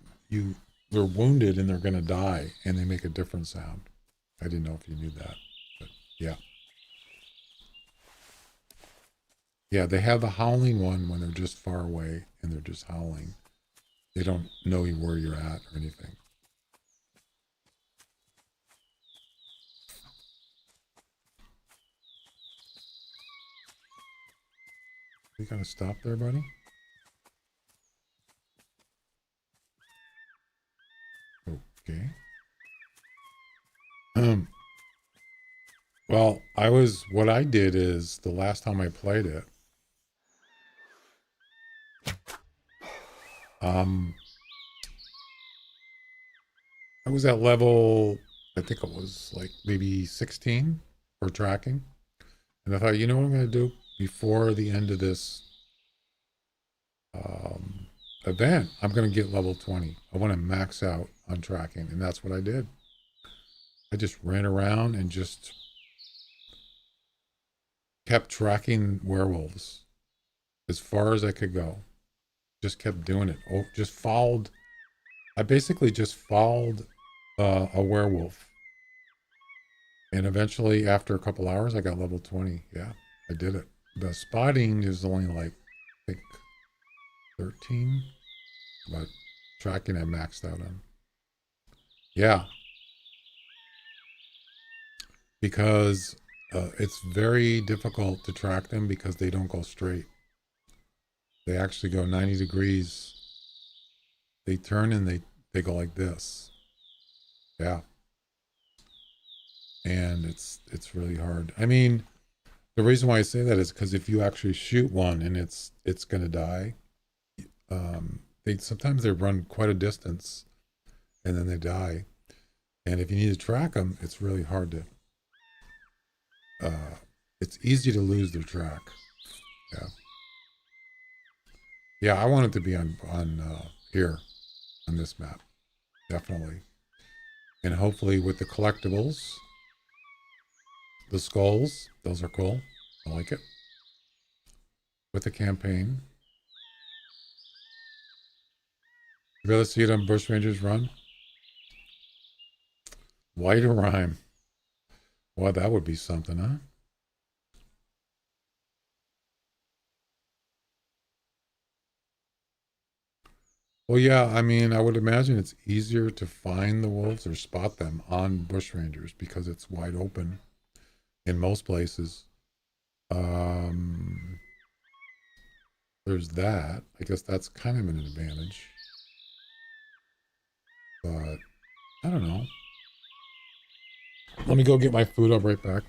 wounded and they're going to die and they make a different sound. I didn't know if you knew that, but yeah. Yeah, they have the howling one when they're just far away and they're just howling. They don't know where you're at or anything. You gotta stop there, buddy? Okay. Well, what I did is the last time I played it, I was at level, I think it was like maybe 16 for tracking. And I thought, you know what I'm going to do before the end of this event? I'm going to get level 20. I want to max out on tracking. And that's what I did. I just ran around and just kept tracking werewolves as far as I could go. Just kept doing it. Oh, just followed. I basically just followed a werewolf. And eventually, after a couple hours, I got level 20. Yeah, I did it. The spotting is only like, I think, 13. But tracking I maxed out on. Yeah. Because it's very difficult to track them because they don't go straight. They actually go 90 degrees. They turn and they go like this. Yeah. And it's really hard. I mean, the reason why I say that is because if you actually shoot one and it's gonna die, they sometimes they run quite a distance and then they die. And if you need to track them, it's really hard to. It's easy to lose their track. Yeah. Yeah, I want it to be on here on this map, definitely. And hopefully with the collectibles, the skulls, those are cool. I like it. With the campaign. You ever see it on Bushrangers Run? White rhyme. Well, that would be something, huh? Well, yeah, I mean, I would imagine it's easier to find the wolves or spot them on bushrangers because it's wide open in most places. Um, there's that. I guess that's kind of an advantage. But I don't know. Let me go get my food. I'll be right back.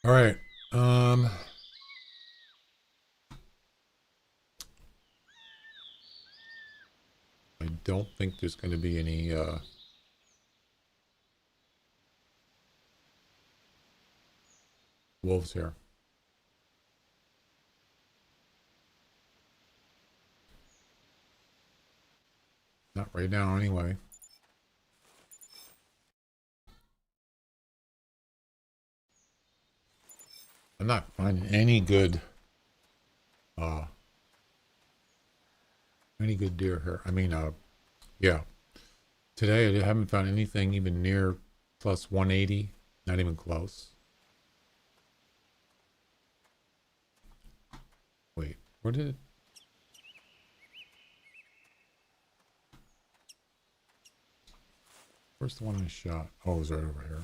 All right. I don't think there's going to be any wolves here. Not right now, anyway. I'm not finding any good deer here. I mean, yeah. Today I haven't found anything even near plus 180. Not even close. Wait, where did it? Where's the one I shot? Oh, it was right over here.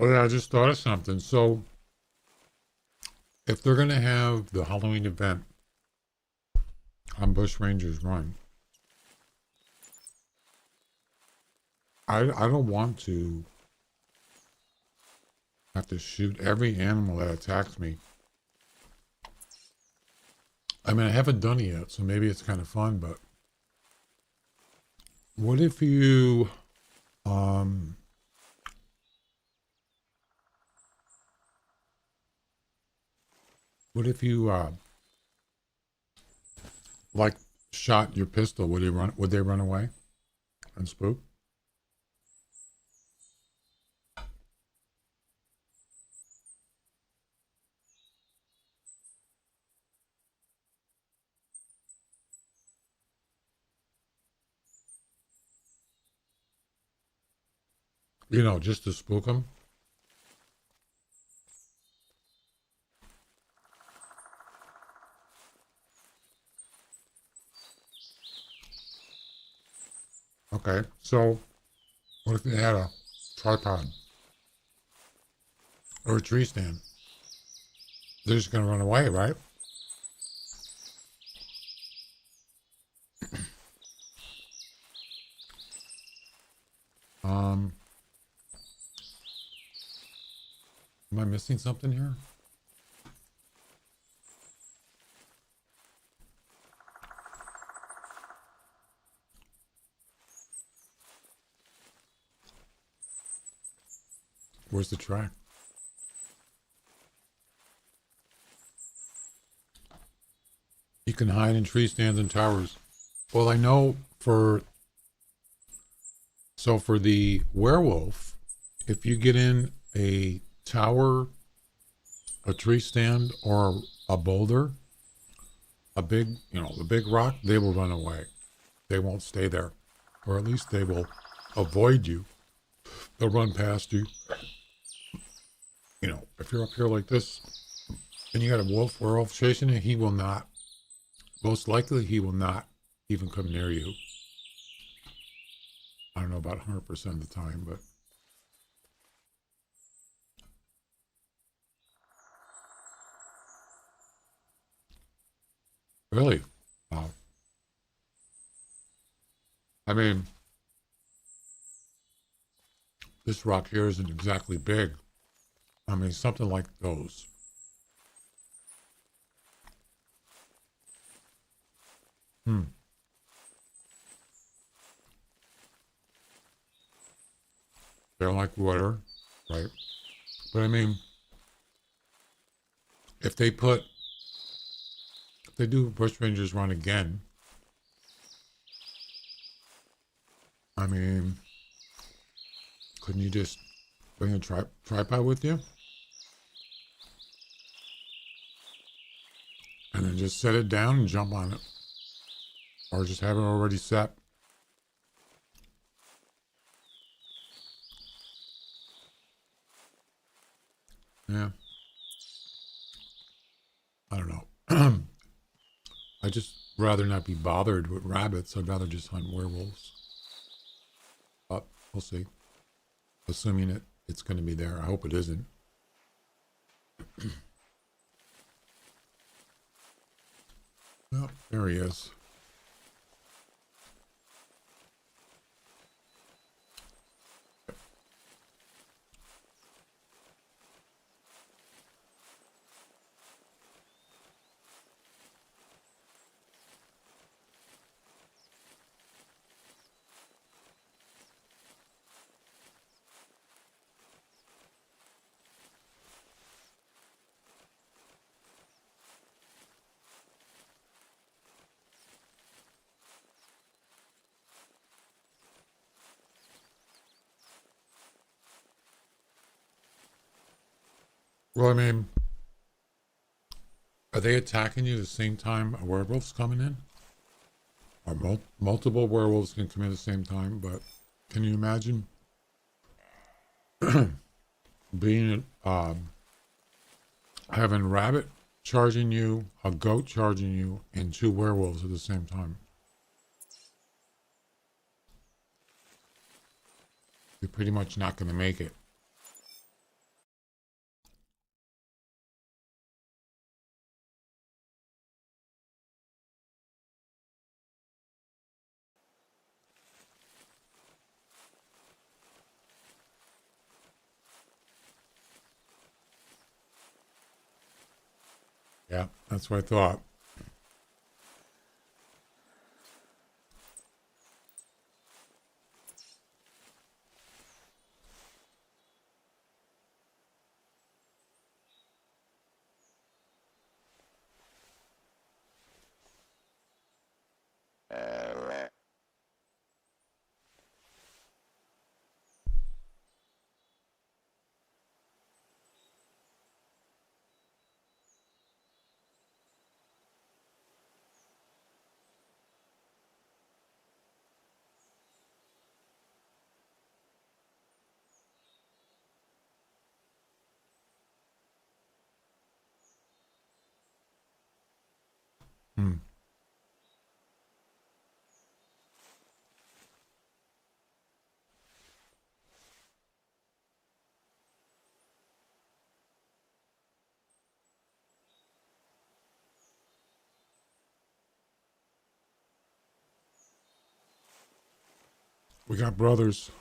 Oh yeah, I just thought of something. So if they're gonna have the Halloween event on Bush Rangers Run, I don't want to have to shoot every animal that attacks me. I mean, I haven't done it yet, so maybe it's kind of fun, but what if you, um, what if you, like shot your pistol? Would they run away and spook? You know, just to spook them? Okay, so what if they had a tripod or a tree stand? They're just gonna run away, right? Um, am I missing something here? Where's the track? You can hide in tree stands and towers. Well, I know for the werewolf, if you get in a tower, a tree stand, or a boulder, the big rock, they will run away. They won't stay there, or at least they will avoid you. They'll run past you. You know, if you're up here like this and you got a werewolf chasing you, he will not. Most likely, he will not even come near you. I don't know about 100% of the time, but really, wow. I mean, this rock here isn't exactly big. I mean, something like those. Hmm. They're like water, right? But I mean, if they put, if they do Bush Rangers Run again, I mean, couldn't you just bring a tripod with you and then just set it down and jump on it, or just have it already set? Yeah, I don't know. I just rather not be bothered with rabbits. I'd rather just hunt werewolves. But we'll see. Assuming it's going to be there. I hope it isn't. Well, there he is. Well, I mean, are they attacking you the same time a werewolf's coming in? Or multiple werewolves can come in at the same time, but can you imagine being having a rabbit charging you, a goat charging you, and two werewolves at the same time? You're pretty much not going to make it. Yeah, that's what I thought. Hmm. We got brothers.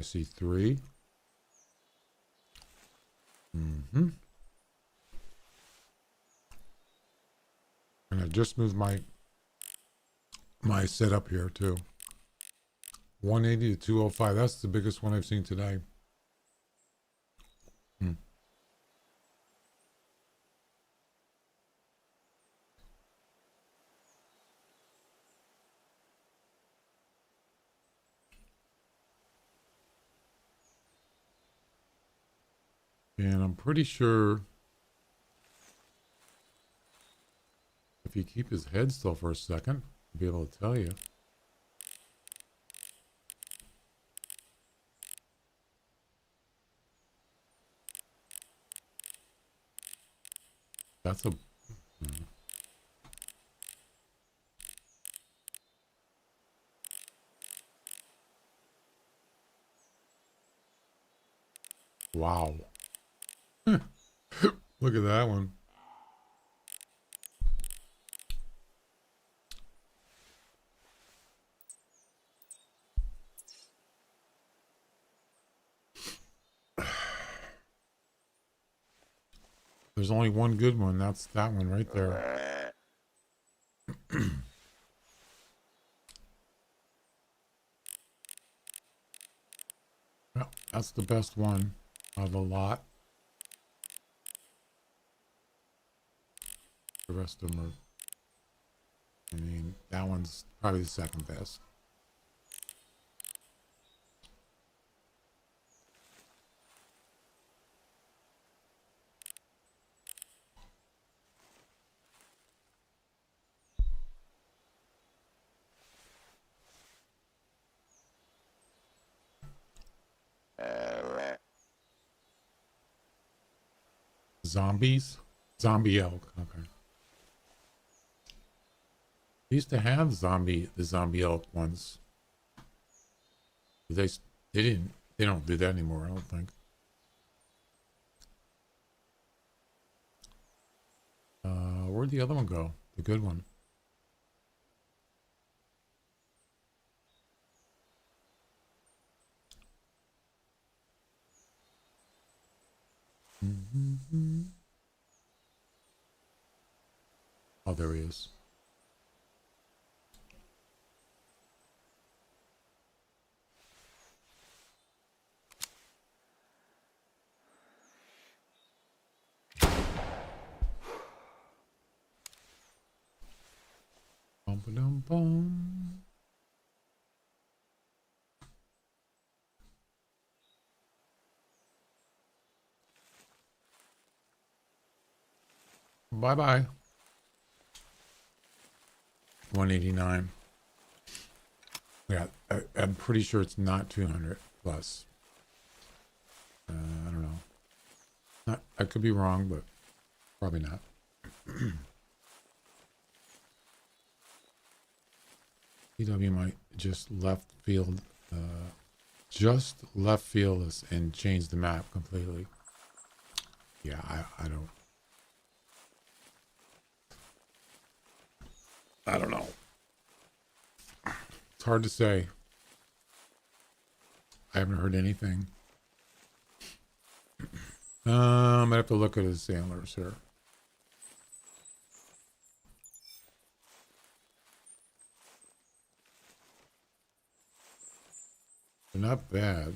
I see 3. Mm-hmm. And I just moved my setup here too. 180 to 205. That's the biggest one I've seen today. Hmm. And I'm pretty sure if you keep his head still for a second, I'll be able to tell you. That's a... Wow. Look at that one. There's only one good one. That's that one right there. Well, that's the best one of the lot. The rest of them are... I mean, that one's probably the second best. Zombies? Zombie elk. Okay. They used to have the zombie elk ones. They didn't, they don't do that anymore, I don't think. Where'd the other one go? The good one. Mm-hmm. Oh, there he is. Bum ba dum bum. Bye bye. 189. Yeah, I'm pretty sure it's not 200 plus. I don't know. Not, I could be wrong, but probably not. PW might just left field us and change the map completely. Yeah, I don't know. It's hard to say. I haven't heard anything. I have to look at his antlers here. They're not bad.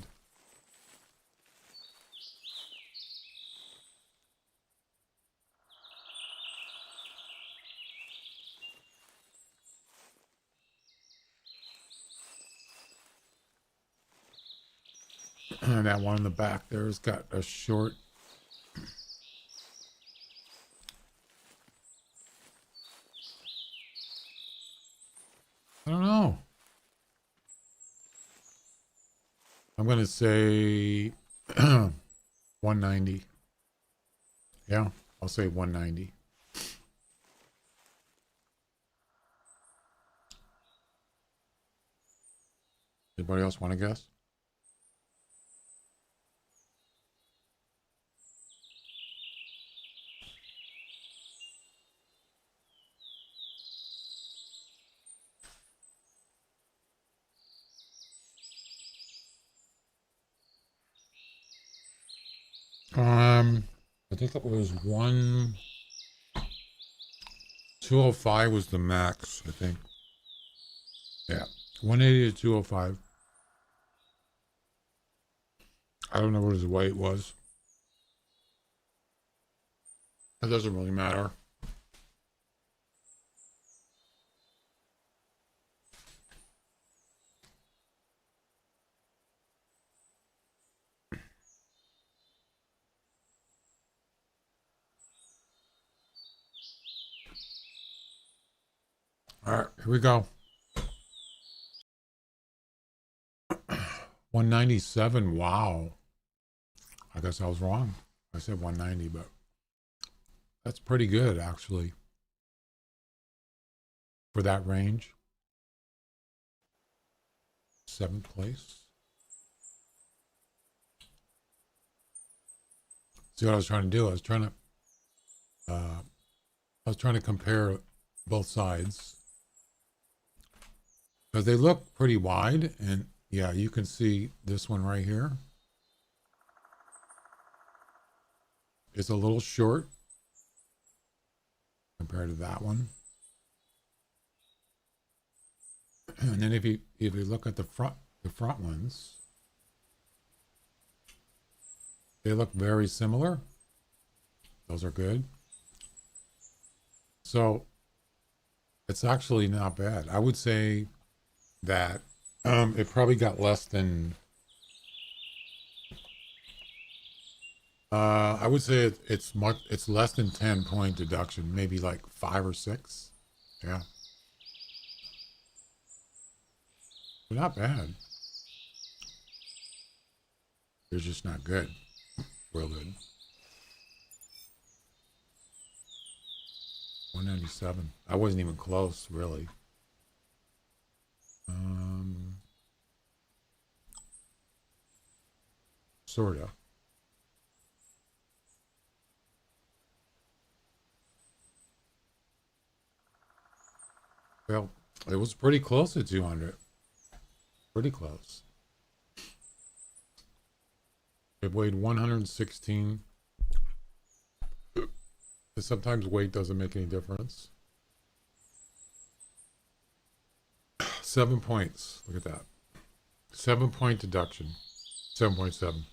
And that one in the back there's got a short. I don't know. I'm going to say 190. Yeah, I'll say 190. Anybody else want to guess? I think it was 205 was the max, I think. Yeah. 180 to 205. I don't know what his weight was. It doesn't really matter. All right, here we go. 197. Wow. I guess I was wrong. I said 190, but that's pretty good, actually, for that range. 7th place. See what I was trying to do? I was trying to compare both sides because they look pretty wide, and yeah, you can see this one right here. It's a little short compared to that one. And then if you look at the front ones, they look very similar. Those are good. So it's actually not bad. I would say that it probably got less than I would say it's less than 10-point deduction, maybe like 5 or 6. Yeah. But not bad. They're just not good. Real good. 197. I wasn't even close, really. Sorta. Well, it was pretty close to 200. Pretty close. It weighed 116. Sometimes weight doesn't make any difference. 7 points. Look at that. 7-point deduction. 7.7.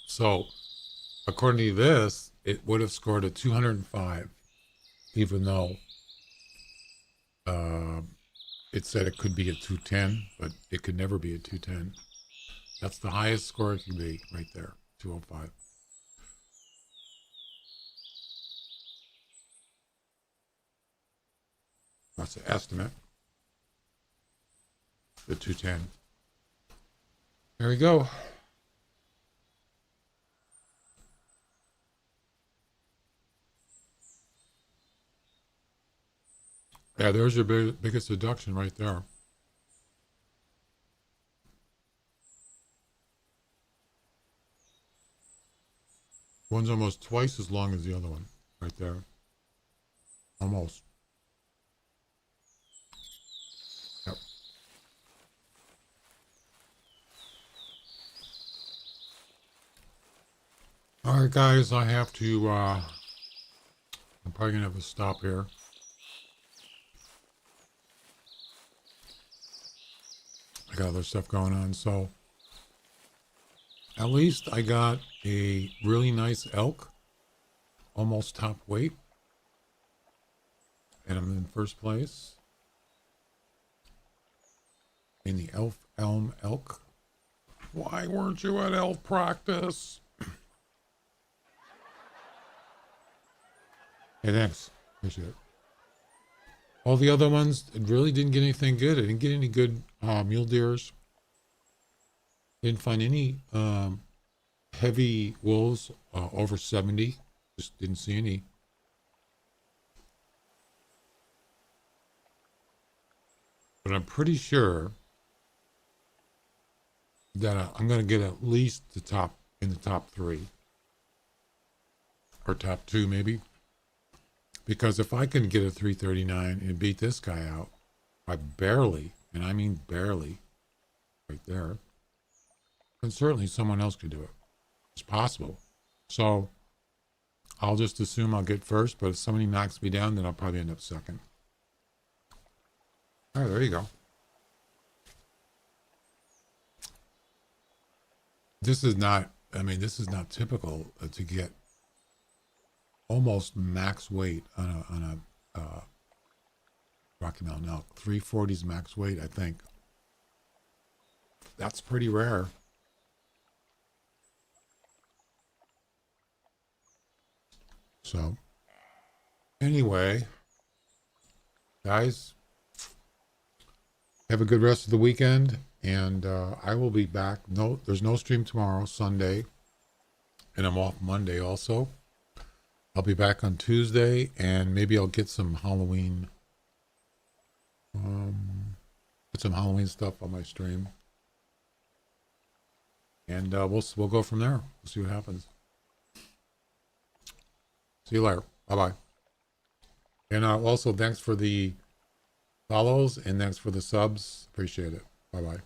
So, according to this, it would have scored a 205, even though it said it could be a 210, but it could never be a 210. That's the highest score it can be, right there, 205. That's the estimate. The 210. There we go. Yeah, there's your biggest deduction right there. One's almost twice as long as the other one, right there. Almost. Yep. All right, guys, I have to, I'm probably gonna have to stop here. I got other stuff going on, so at least I got a really nice elk, almost top weight, and I'm in first place in the elm elk. Why weren't you at elk practice? Hey, thanks. Appreciate it. All the other ones really didn't get anything good. I didn't get any good mule deers. Didn't find any heavy wolves over 70. Just didn't see any. But I'm pretty sure that I'm going to get at least the top 3 or top 2 maybe. Because if I can get a 339 and beat this guy out by barely, and I mean barely, right there, then certainly someone else could do it. It's possible. So I'll just assume I'll get first, but if somebody knocks me down, then I'll probably end up second. All right, there you go. This is not typical to get almost max weight on a Rocky Mountain elk. 340's max weight, I think. That's pretty rare. So, anyway, guys, have a good rest of the weekend, and I will be back. No, there's no stream tomorrow, Sunday, and I'm off Monday also. I'll be back on Tuesday, and maybe I'll get some Halloween, stuff on my stream, and we'll go from there. We'll see what happens. See you later. Bye bye. And also, thanks for the follows and thanks for the subs. Appreciate it. Bye bye.